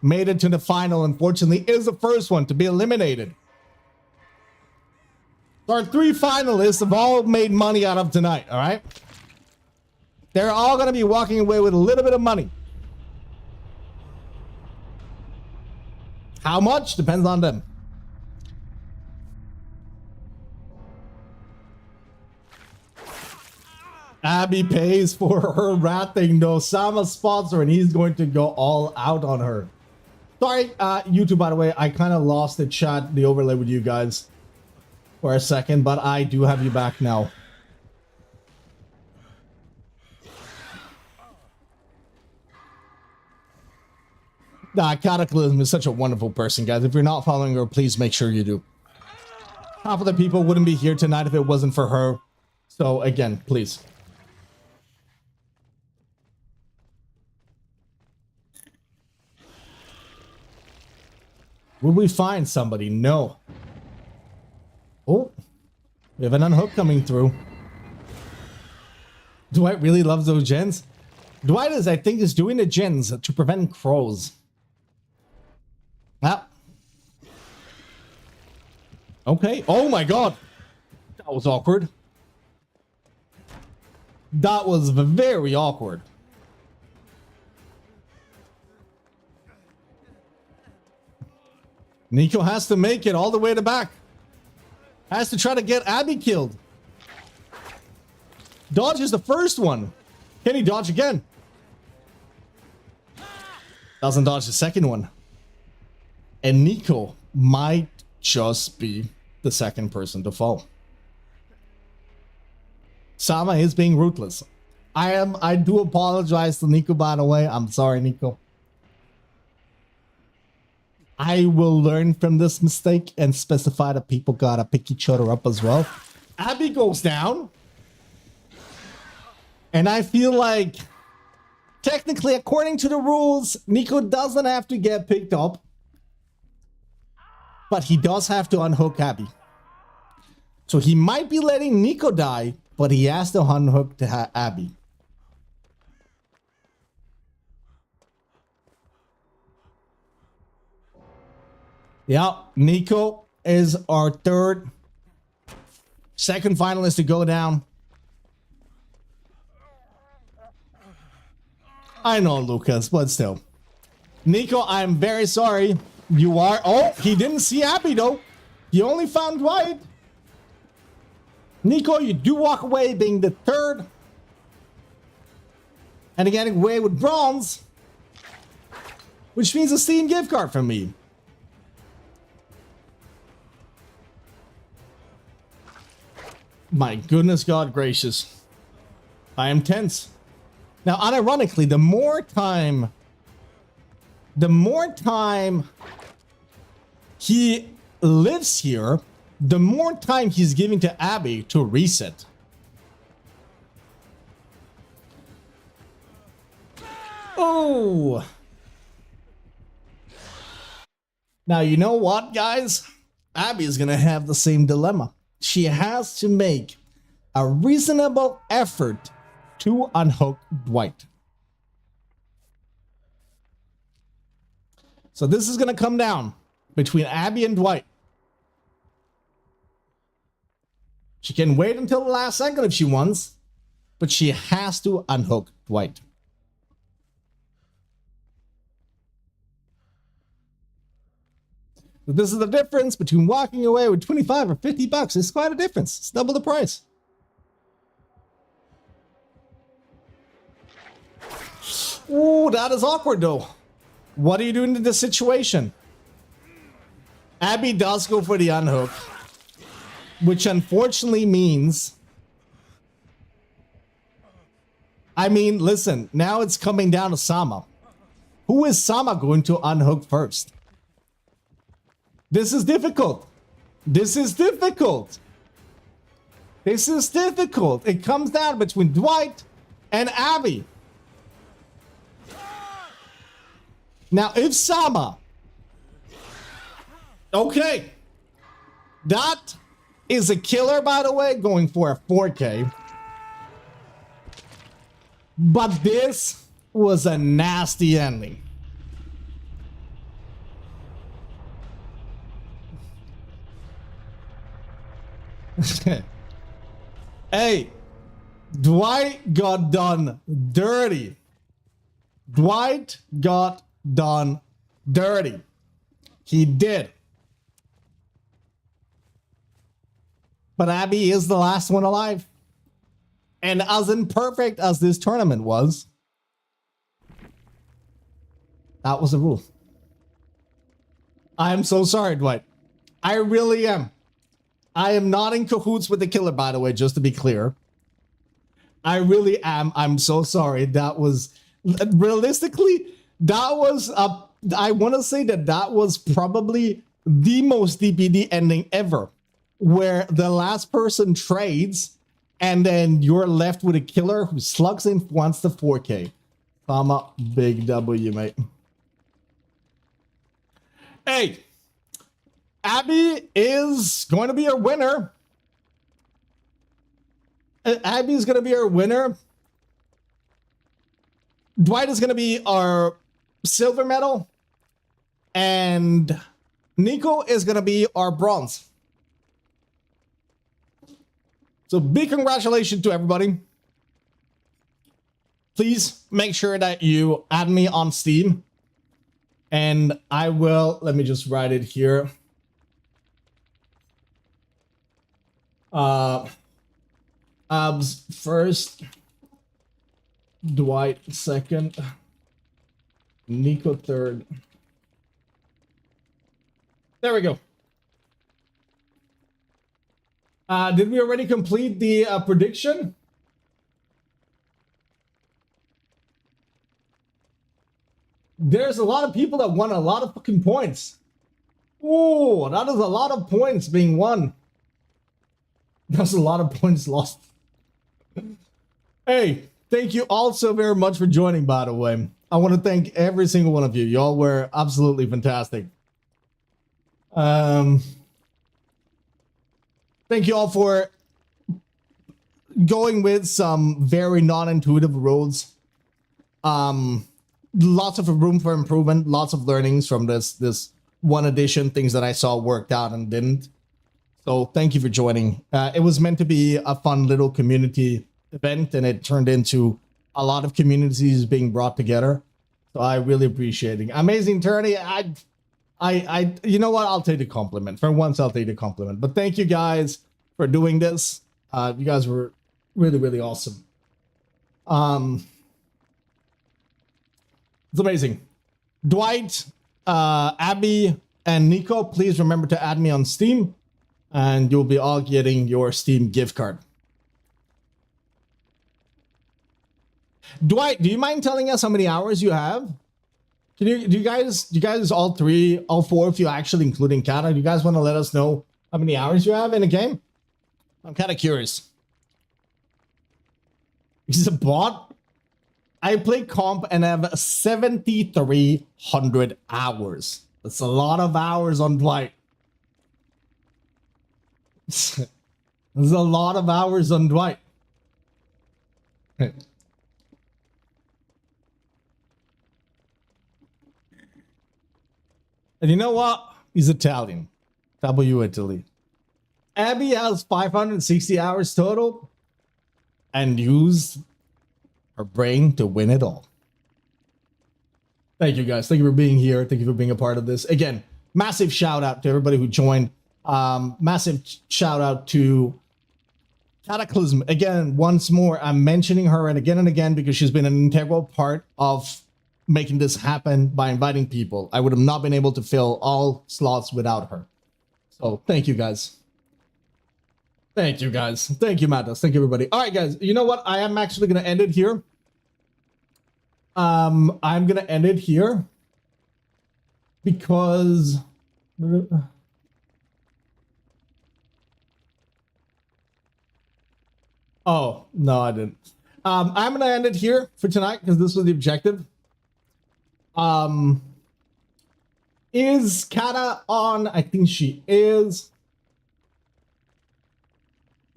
Made it to the final, unfortunately, is the first one to be eliminated. Our 3 finalists have all made money out of tonight, all right? They're all going to be walking away with a little bit of money. How much? Depends on them. Abby pays for her rat thing, though. Sama's sponsor, and he's going to go all out on her. Sorry, YouTube, by the way, I kind of lost the chat, the overlay with you guys for a second, but I do have you back now. Cataclysm is such a wonderful person, guys. If you're not following her, please make sure you do. Half of the people wouldn't be here tonight if it wasn't for her. So, again, please. Will we find somebody? No. Oh, we have an unhook coming through. Dwight really loves those gens. Dwight is, I think, is doing the gens to prevent crows. Ah. Okay. Oh my god. That was awkward. That was very awkward. Nico has to make it all the way to back. Has to try to get Abby killed. Dodges the first one. Can he dodge again? Doesn't dodge the second one. And Nico might just be the second person to fall. Sama is being ruthless. I do apologize to Nico, by the way. I'm sorry, Nico. I will learn from this mistake and specify that people gotta pick each other up as well. Abby goes down. And I feel like, technically, according to the rules, Nico doesn't have to get picked up. But he does have to unhook Abby. So he might be letting Nico die, but he has to unhook Abby. Yeah, Nico is our second finalist to go down. I know, Lucas, but still. Nico, I'm very sorry. You are... Oh, he didn't see Abby, though. He only found Dwight. Nico, you do walk away being the third. And getting away with bronze. Which means a Steam gift card from me. My goodness, God gracious. I am tense. Now, unironically, the more time he lives here, the more time he's giving to Abby to reset. Oh. Now, you know what, guys? Abby is going to have the same dilemma. She has to make a reasonable effort to unhook Dwight. So this is going to come down between Abby and Dwight. She can wait until the last second if she wants, but she has to unhook Dwight. But this is the difference between walking away with 25 or 50 bucks. It's quite a difference. It's double the price. Ooh, that is awkward though. What do you do in this situation? Abby does go for the unhook, which unfortunately means, I mean, listen, now it's coming down to Sama. Who is Sama going to unhook first? This is difficult. This is difficult. This is difficult. It comes down between Dwight and Abby. Now, if Sama... Okay. That is a killer, by the way, going for a 4K. But this was a nasty ending. Hey, Dwight got done dirty. Dwight got done dirty. He did. But Abby is the last one alive. And as imperfect as this tournament was, that was the rule. I am so sorry, Dwight. I really am. I am not in cahoots with the killer, by the way, just to be clear. I really am. I'm so sorry. That was, realistically, that was, I want to say that that was probably the most DPD ending ever, where the last person trades and then you're left with a killer who slugs in once the 4K. Sama, big W, mate. Hey, Abby is going to be our winner. Abby is going to be our winner. Dwight is going to be our silver medal. And Nico is going to be our bronze. So big congratulations to everybody. Please make sure that you add me on Steam. And I will, let me just write it here. Abs first, Dwight second, Nico third. There we go. Did we already complete the prediction? There's a lot of people that won a lot of fucking points. Ooh, that is a lot of points being won. That's a lot of points lost. Hey, thank you all so very much for joining, by the way. I want to thank every single one of you. Y'all were absolutely fantastic. Thank you all for going with some very non-intuitive roads. Lots of room for improvement, lots of learnings from this one edition, things that I saw worked out and didn't. So thank you for joining. It was meant to be a fun little community event, and it turned into a lot of communities being brought together. So I really appreciate it. Amazing tourney. I you know what? I'll take the compliment. For once, I'll take the compliment. But thank you guys for doing this. You guys were really, really awesome. It's amazing. Dwight, Abby, and Nico, please remember to add me on Steam, and you'll be all getting your Steam gift card. Dwight, do you mind telling us how many hours you have? Do you guys all four of you, actually including Kata, do you guys want to let us know how many hours you have in a game? I'm kind of curious. He's a bot? I play comp and have 7,300 hours. That's a lot of hours on Dwight. There's a lot of hours on Dwight. And you know what? He's Italian. W Italy. Abby has 560 hours total and used her brain to win it all. Thank you guys. Thank you for being here. Thank you for being a part of this. Again, massive shout out to everybody who joined. Massive shout out to Cataclysm. Again, once more, I'm mentioning her and again because she's been an integral part of making this happen by inviting people. I would have not been able to fill all slots without her. So thank you guys. Thank you guys. Thank you, Matos. Thank you, everybody. All right, guys. You know what? I am actually going to end it here. I'm going to end it here because oh, no, I didn't. I'm going to end it here for tonight because this was the objective. Is Kata on? I think she is.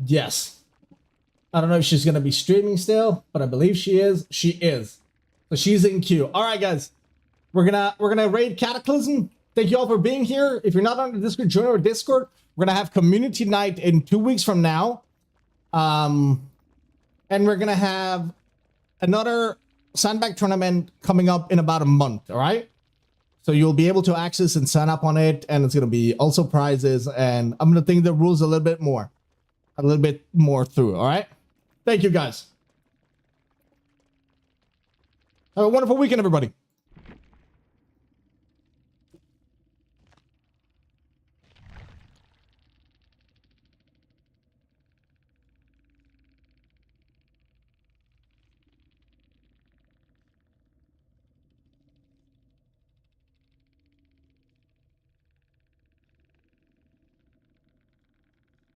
Yes. I don't know if she's going to be streaming still, but I believe she is. She is. So she's in queue. All right, guys. We're gonna raid Cataclysm. Thank you all for being here. If you're not on the Discord, join our Discord. We're gonna have community night in 2 weeks from now. And we're gonna have another Sandbag tournament coming up in about a month, all right? So you'll be able to access and sign up on it, and it's gonna be also prizes, and I'm gonna think the rules a little bit more through, all right? Thank you, guys. Have a wonderful weekend, everybody.